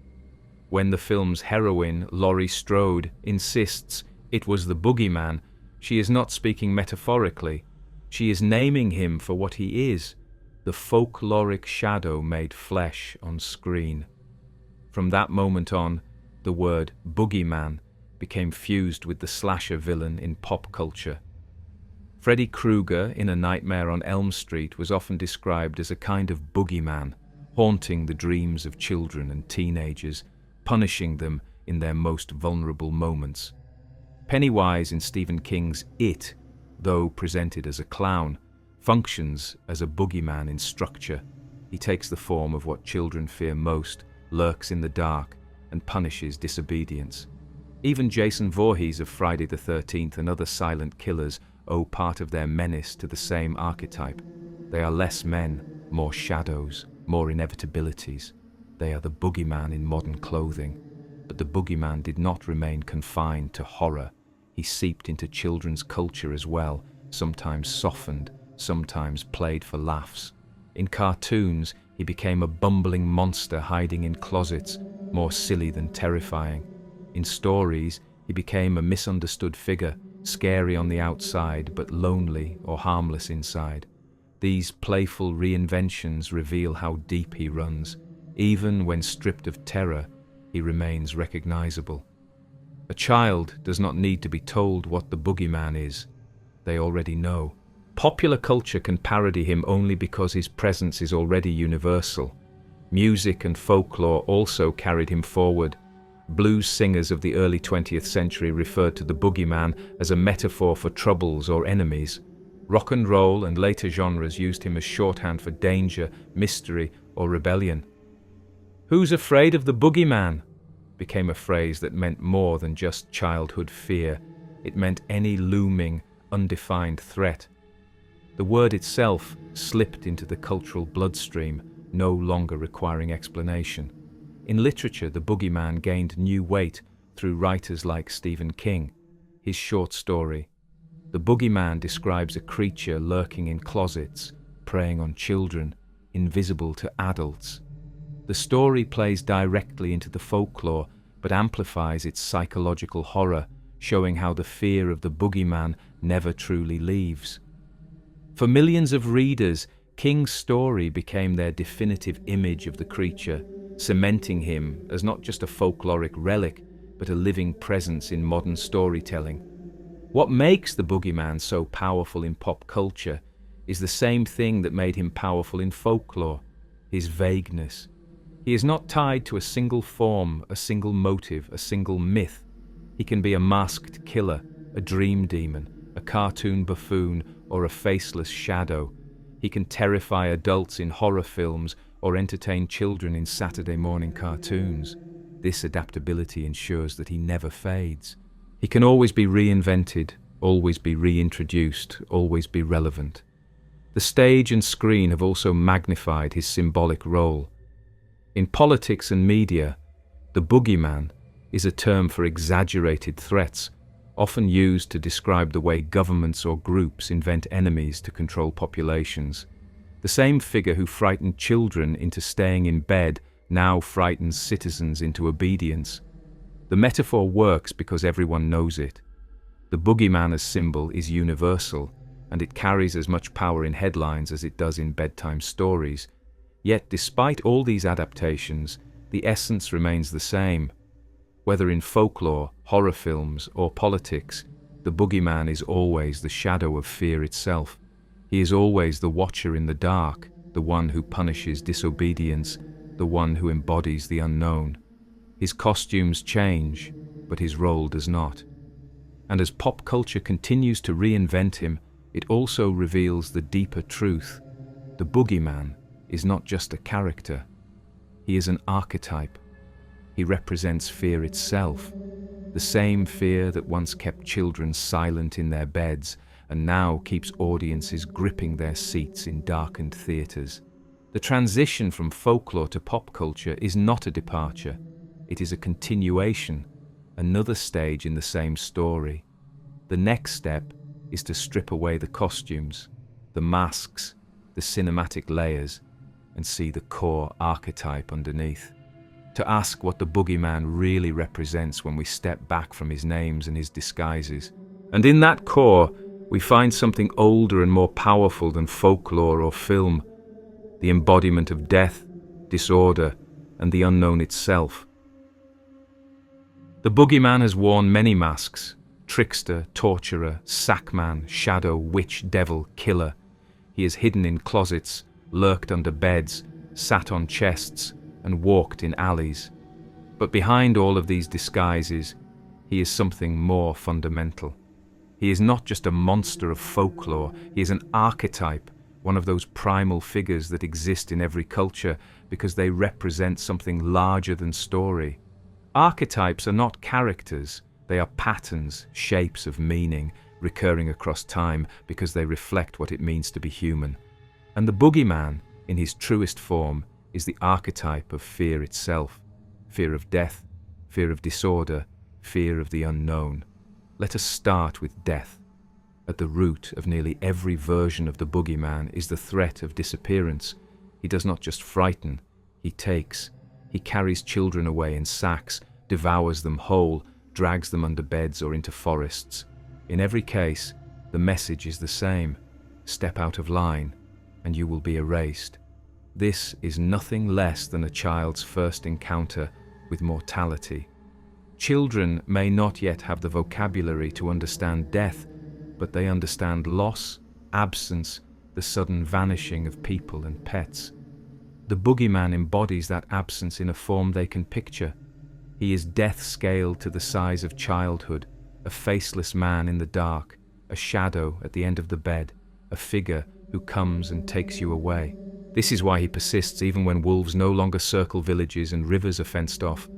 When the film's heroine, Laurie Strode, insists it was the boogeyman, she is not speaking metaphorically. She is naming him for what he is, the folkloric shadow made flesh on screen. From that moment on, the word boogeyman became fused with the slasher villain in pop culture. Freddy Krueger in A Nightmare on Elm Street was often described as a kind of boogeyman, haunting the dreams of children and teenagers, punishing them in their most vulnerable moments. Pennywise in Stephen King's It, though presented as a clown, functions as a boogeyman in structure. He takes the form of what children fear most, lurks in the dark, and punishes disobedience. Even Jason Voorhees of Friday the 13th and other silent killers owe part of their menace to the same archetype. They are less men, more shadows, more inevitabilities. They are the boogeyman in modern clothing. But the boogeyman did not remain confined to horror. He seeped into children's culture as well, sometimes softened, sometimes played for laughs. In cartoons, he became a bumbling monster hiding in closets, more silly than terrifying. In stories, he became a misunderstood figure, scary on the outside but lonely or harmless inside. These playful reinventions reveal how deep he runs. Even when stripped of terror, he remains recognizable. A child does not need to be told what the boogeyman is. They already know. Popular culture can parody him only because his presence is already universal. Music and folklore also carried him forward. Blues singers of the early 20th century referred to the boogeyman as a metaphor for troubles or enemies. Rock and roll and later genres used him as shorthand for danger, mystery, or rebellion. "Who's afraid of the boogeyman?" became a phrase that meant more than just childhood fear. It meant any looming, undefined threat. The word itself slipped into the cultural bloodstream, no longer requiring explanation. In literature, the boogeyman gained new weight through writers like Stephen King. His short story, The Boogeyman, describes a creature lurking in closets, preying on children, invisible to adults. The story plays directly into the folklore, but amplifies its psychological horror, showing how the fear of the boogeyman never truly leaves. For millions of readers, King's story became their definitive image of the creature, cementing him as not just a folkloric relic, but a living presence in modern storytelling. What makes the boogeyman so powerful in pop culture is the same thing that made him powerful in folklore: his vagueness. He is not tied to a single form, a single motive, a single myth. He can be a masked killer, a dream demon, a cartoon buffoon, or a faceless shadow. He can terrify adults in horror films or entertain children in Saturday morning cartoons. This adaptability ensures that he never fades. He can always be reinvented, always be reintroduced, always be relevant. The stage and screen have also magnified his symbolic role. In politics and media, the boogeyman is a term for exaggerated threats, often used to describe the way governments or groups invent enemies to control populations. The same figure who frightened children into staying in bed now frightens citizens into obedience. The metaphor works because everyone knows it. The boogeyman as symbol is universal, and it carries as much power in headlines as it does in bedtime stories. Yet, despite all these adaptations, the essence remains the same. Whether in folklore, horror films, or politics, the boogeyman is always the shadow of fear itself. He is always the watcher in the dark, the one who punishes disobedience, the one who embodies the unknown. His costumes change, but his role does not. And as pop culture continues to reinvent him, it also reveals the deeper truth. The boogeyman is not just a character. He is an archetype. He represents fear itself, the same fear that once kept children silent in their beds and now keeps audiences gripping their seats in darkened theaters. The transition from folklore to pop culture is not a departure. It is a continuation, another stage in the same story. The next step is to strip away the costumes, the masks, the cinematic layers, and see the core archetype underneath. To ask what the boogeyman really represents when we step back from his names and his disguises. And in that core, we find something older and more powerful than folklore or film, the embodiment of death, disorder, and the unknown itself. The boogeyman has worn many masks: trickster, torturer, sackman, shadow, witch, devil, killer. He is hidden in closets, lurked under beds, sat on chests, and walked in alleys. But behind all of these disguises, he is something more fundamental. He is not just a monster of folklore, he is an archetype, one of those primal figures that exist in every culture because they represent something larger than story. Archetypes are not characters, they are patterns, shapes of meaning, recurring across time because they reflect what it means to be human. And the boogeyman, in his truest form, is the archetype of fear itself. Fear of death, fear of disorder, fear of the unknown. Let us start with death. At the root of nearly every version of the boogeyman is the threat of disappearance. He does not just frighten, he takes. He carries children away in sacks, devours them whole, drags them under beds or into forests. In every case, the message is the same. Step out of line, and you will be erased. This is nothing less than a child's first encounter with mortality. Children may not yet have the vocabulary to understand death, but they understand loss, absence, the sudden vanishing of people and pets. The boogeyman embodies that absence in a form they can picture. He is death scaled to the size of childhood, a faceless man in the dark, a shadow at the end of the bed, a figure who comes and takes you away. This is why he persists even when wolves no longer circle villages and rivers are fenced off.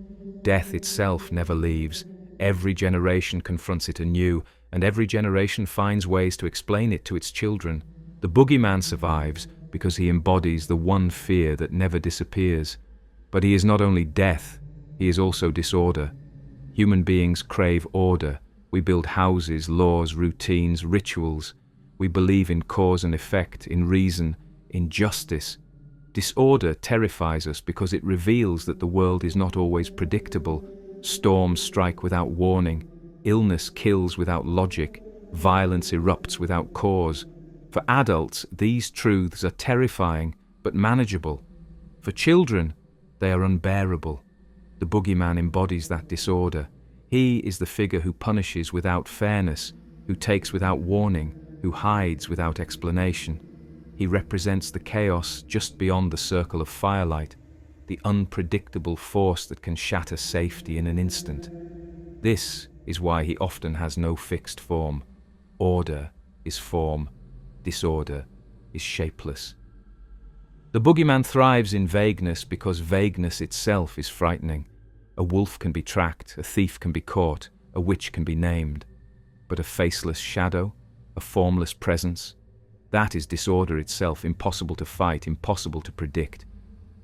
Death itself never leaves. Every generation confronts it anew, and every generation finds ways to explain it to its children. The boogeyman survives because he embodies the one fear that never disappears. But he is not only death, he is also disorder. Human beings crave order. We build houses, laws, routines, rituals. We believe in cause and effect, in reason, in justice. Disorder terrifies us because it reveals that the world is not always predictable. Storms strike without warning. Illness kills without logic. Violence erupts without cause. For adults, these truths are terrifying but manageable. For children, they are unbearable. The boogeyman embodies that disorder. He is the figure who punishes without fairness, who takes without warning, who hides without explanation. He represents the chaos just beyond the circle of firelight, the unpredictable force that can shatter safety in an instant. This is why he often has no fixed form. Order is form, disorder is shapeless. The boogeyman thrives in vagueness because vagueness itself is frightening. A wolf can be tracked, a thief can be caught, a witch can be named. But a faceless shadow, a formless presence, that is disorder itself, impossible to fight, impossible to predict.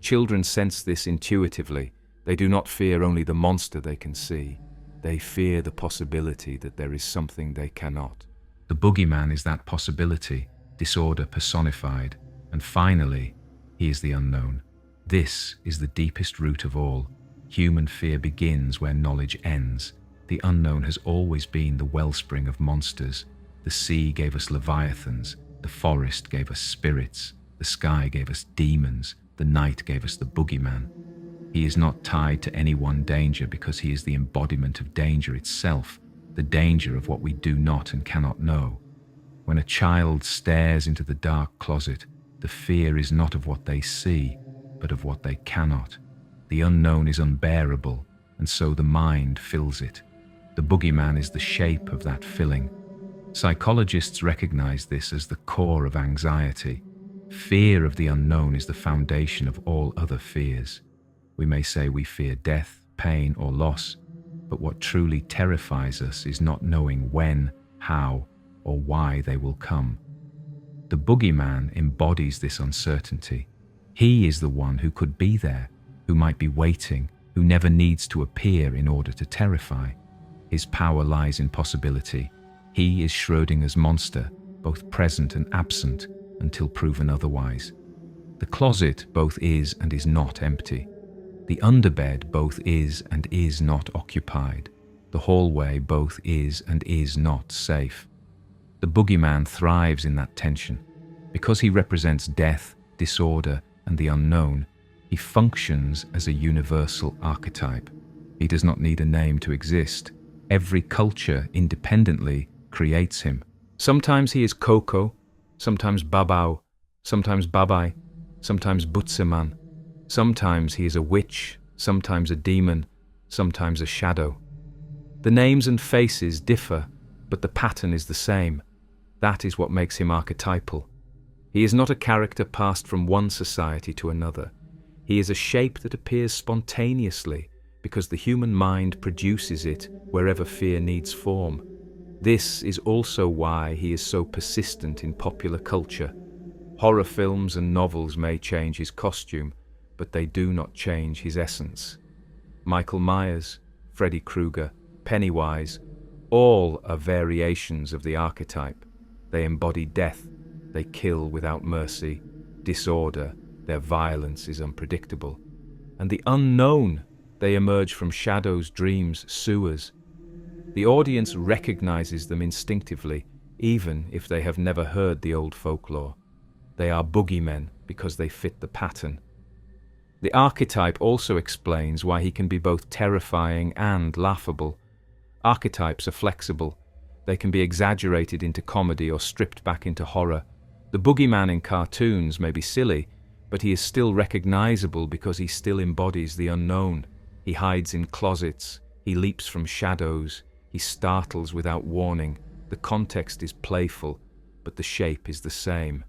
Children sense this intuitively. They do not fear only the monster they can see. They fear the possibility that there is something they cannot. The boogeyman is that possibility, disorder personified, and finally, he is the unknown. This is the deepest root of all. Human fear begins where knowledge ends. The unknown has always been the wellspring of monsters. The sea gave us leviathans, the forest gave us spirits, the sky gave us demons, the night gave us the boogeyman. He is not tied to any one danger because he is the embodiment of danger itself, the danger of what we do not and cannot know. When a child stares into the dark closet, the fear is not of what they see, but of what they cannot. The unknown is unbearable, and so the mind fills it. The boogeyman is the shape of that filling. Psychologists recognize this as the core of anxiety. Fear of the unknown is the foundation of all other fears. We may say we fear death, pain, or loss, but what truly terrifies us is not knowing when, how, or why they will come. The boogeyman embodies this uncertainty. He is the one who could be there, who might be waiting, who never needs to appear in order to terrify. His power lies in possibility. He is Schrödinger's monster, both present and absent until proven otherwise. The closet both is and is not empty. The underbed both is and is not occupied. The hallway both is and is not safe. The boogeyman thrives in that tension. Because he represents death, disorder, and the unknown, he functions as a universal archetype. He does not need a name to exist. Every culture independently creates him. Sometimes he is Coco, sometimes Babao, sometimes Babai, sometimes Butseman. Sometimes he is a witch, sometimes a demon, sometimes a shadow. The names and faces differ, but the pattern is the same. That is what makes him archetypal. He is not a character passed from one society to another. He is a shape that appears spontaneously because the human mind produces it wherever fear needs form. This is also why he is so persistent in popular culture. Horror films and novels may change his costume, but they do not change his essence. Michael Myers, Freddy Krueger, Pennywise, all are variations of the archetype. They embody death, they kill without mercy, disorder, their violence is unpredictable. And the unknown, they emerge from shadows, dreams, sewers. The audience recognizes them instinctively, even if they have never heard the old folklore. They are boogeymen because they fit the pattern. The archetype also explains why he can be both terrifying and laughable. Archetypes are flexible. They can be exaggerated into comedy or stripped back into horror. The boogeyman in cartoons may be silly, but he is still recognizable because he still embodies the unknown. He hides in closets, he leaps from shadows, he startles without warning. The context is playful, but the shape is the same.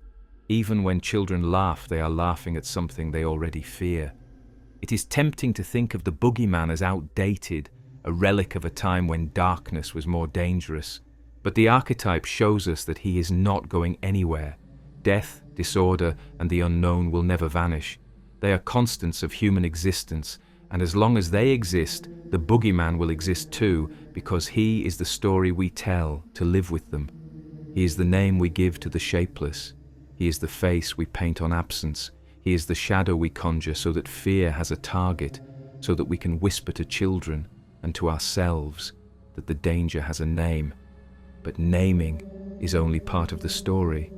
Even when children laugh, they are laughing at something they already fear. It is tempting to think of the boogeyman as outdated, a relic of a time when darkness was more dangerous. But the archetype shows us that he is not going anywhere. Death, disorder, and the unknown will never vanish. They are constants of human existence, and as long as they exist, the boogeyman will exist too, because he is the story we tell to live with them. He is the name we give to the shapeless. He is the face we paint on absence. He is the shadow we conjure so that fear has a target, so that we can whisper to children and to ourselves that the danger has a name. But naming is only part of the story.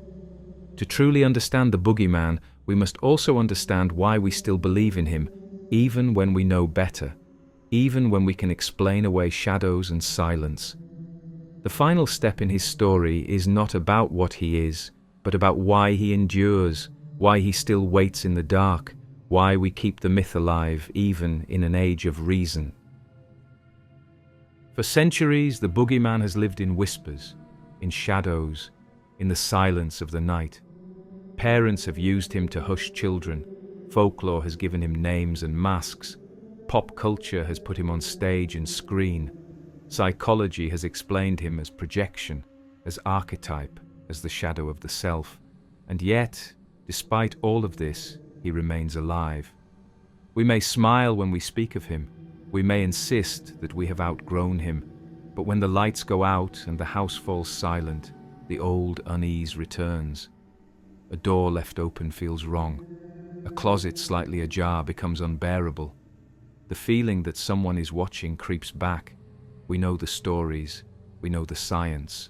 To truly understand the boogeyman, we must also understand why we still believe in him, even when we know better, even when we can explain away shadows and silence. The final step in his story is not about what he is, but about why he endures, why he still waits in the dark, why we keep the myth alive even in an age of reason. For centuries, the boogeyman has lived in whispers, in shadows, in the silence of the night. Parents have used him to hush children. Folklore has given him names and masks. Pop culture has put him on stage and screen. Psychology has explained him as projection, as archetype, as the shadow of the self. And yet, despite all of this, he remains alive. We may smile when we speak of him. We may insist that we have outgrown him. But when the lights go out and the house falls silent, the old unease returns. A door left open feels wrong. A closet slightly ajar becomes unbearable. The feeling that someone is watching creeps back. We know the stories, we know the science,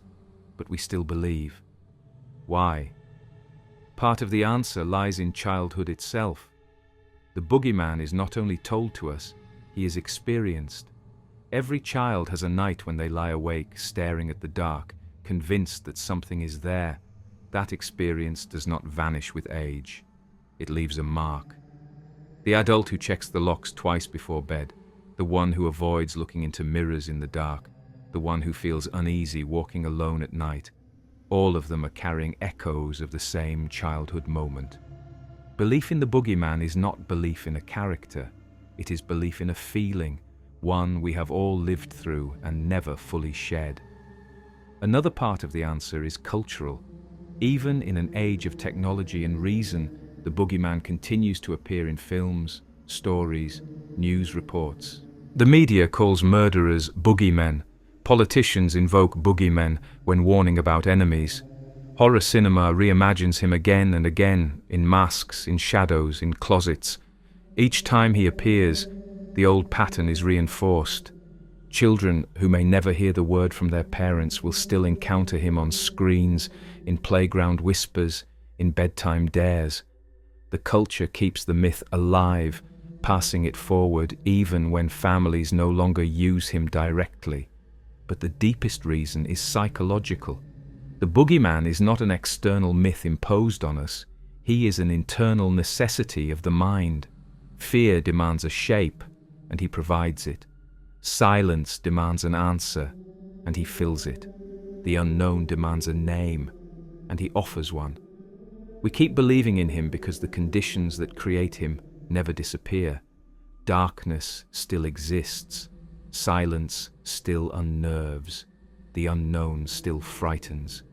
but we still believe. Why? Part of the answer lies in childhood itself. The boogeyman is not only told to us, he is experienced. Every child has a night when they lie awake, staring at the dark, convinced that something is there. That experience does not vanish with age. It leaves a mark. The adult who checks the locks twice before bed, the one who avoids looking into mirrors in the dark, the one who feels uneasy walking alone at night, all of them are carrying echoes of the same childhood moment. Belief in the boogeyman is not belief in a character. It is belief in a feeling, one we have all lived through and never fully shed. Another part of the answer is cultural. Even in an age of technology and reason, the boogeyman continues to appear in films, stories, news reports. The media calls murderers boogeymen, Politicians invoke boogeymen when warning about enemies. Horror cinema reimagines him again and again, in masks, in shadows, in closets. Each time he appears, the old pattern is reinforced. Children who may never hear the word from their parents will still encounter him on screens, in playground whispers, in bedtime dares. The culture keeps the myth alive, passing it forward even when families no longer use him directly. But the deepest reason is psychological. The boogeyman is not an external myth imposed on us. He is an internal necessity of the mind. Fear demands a shape, and he provides it. Silence demands an answer, and he fills it. The unknown demands a name, and he offers one. We keep believing in him because the conditions that create him never disappear. Darkness still exists. Silence still unnerves. The unknown still frightens.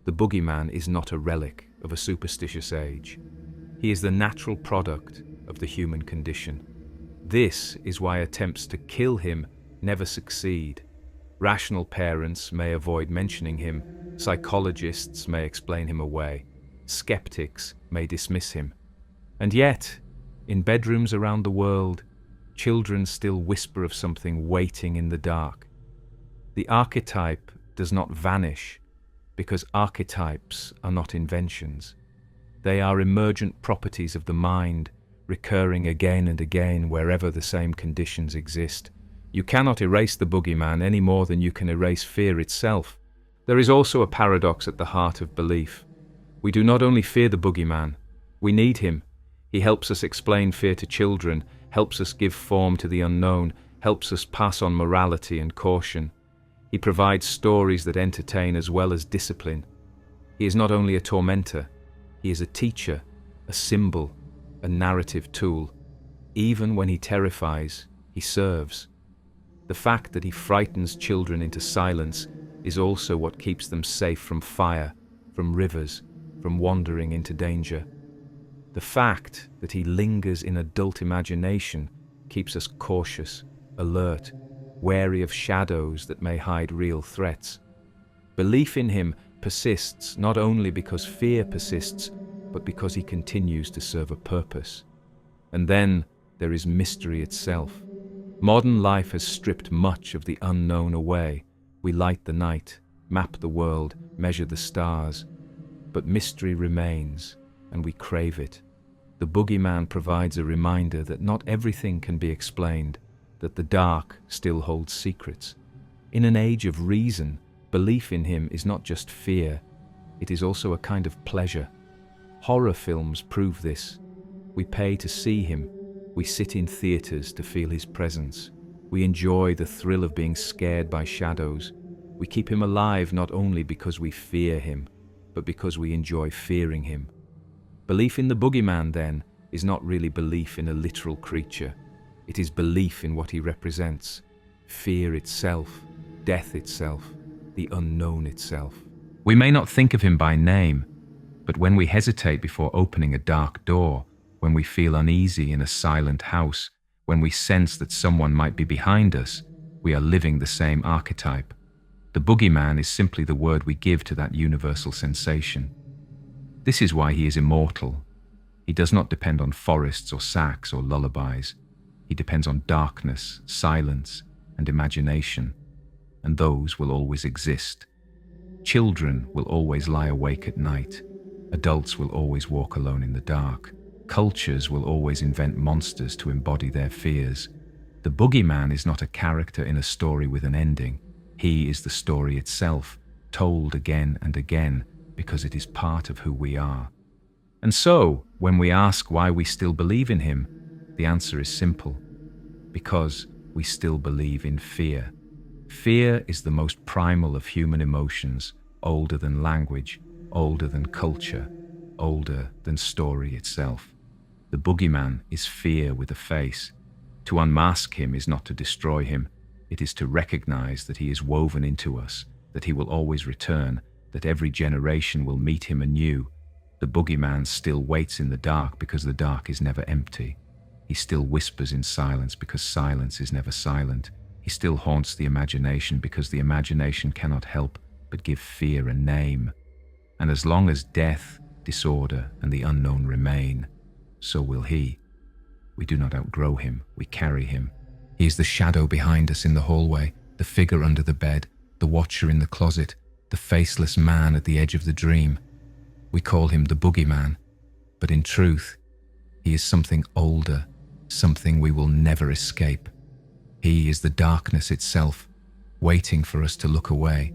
The boogeyman is not a relic of a superstitious age. He is the natural product of the human condition. This is why attempts to kill him never succeed. Rational parents may avoid mentioning him. Psychologists may explain him away. Skeptics may dismiss him. And yet, in bedrooms around the world, children still whisper of something waiting in the dark. The archetype does not vanish because archetypes are not inventions. They are emergent properties of the mind, recurring again and again wherever the same conditions exist. You cannot erase the boogeyman any more than you can erase fear itself. There is also a paradox at the heart of belief. We do not only fear the boogeyman, we need him. He helps us explain fear to children, helps us give form to the unknown, helps us pass on morality and caution. He provides stories that entertain as well as discipline. He is not only a tormentor, he is a teacher, a symbol, a narrative tool. Even when he terrifies, he serves. The fact that he frightens children into silence is also what keeps them safe from fire, from rivers, from wandering into danger. The fact that he lingers in adult imagination keeps us cautious, alert, wary of shadows that may hide real threats. Belief in him persists not only because fear persists, but because he continues to serve a purpose. And then there is mystery itself. Modern life has stripped much of the unknown away. We light the night, map the world, measure the stars. But mystery remains, and we crave it. The boogeyman provides a reminder that not everything can be explained, that the dark still holds secrets. In an age of reason, belief in him is not just fear, it is also a kind of pleasure. Horror films prove this. We pay to see him. We sit in theaters to feel his presence. We enjoy the thrill of being scared by shadows. We keep him alive not only because we fear him, but because we enjoy fearing him. Belief in the boogeyman, then, is not really belief in a literal creature. It is belief in what he represents. Fear itself, death itself, the unknown itself. We may not think of him by name, but when we hesitate before opening a dark door, when we feel uneasy in a silent house, when we sense that someone might be behind us, we are living the same archetype. The boogeyman is simply the word we give to that universal sensation. This is why he is immortal. He does not depend on forests or sacks or lullabies. He depends on darkness, silence, and imagination, and those will always exist. Children will always lie awake at night. Adults will always walk alone in the dark. Cultures will always invent monsters to embody their fears. The boogeyman is not a character in a story with an ending. He is the story itself, told again and again, because it is part of who we are. And so, when we ask why we still believe in him, the answer is simple. Because we still believe in fear. Fear is the most primal of human emotions, older than language, older than culture, older than story itself. The boogeyman is fear with a face. To unmask him is not to destroy him. It is to recognize that he is woven into us, that he will always return, that every generation will meet him anew. The boogeyman still waits in the dark because the dark is never empty. He still whispers in silence because silence is never silent. He still haunts the imagination because the imagination cannot help but give fear a name. And as long as death, disorder, and the unknown remain, so will he. We do not outgrow him, we carry him. He is the shadow behind us in the hallway, the figure under the bed, the watcher in the closet, the faceless man at the edge of the dream. We call him the boogeyman, but in truth, he is something older, something we will never escape. He is the darkness itself, waiting for us to look away.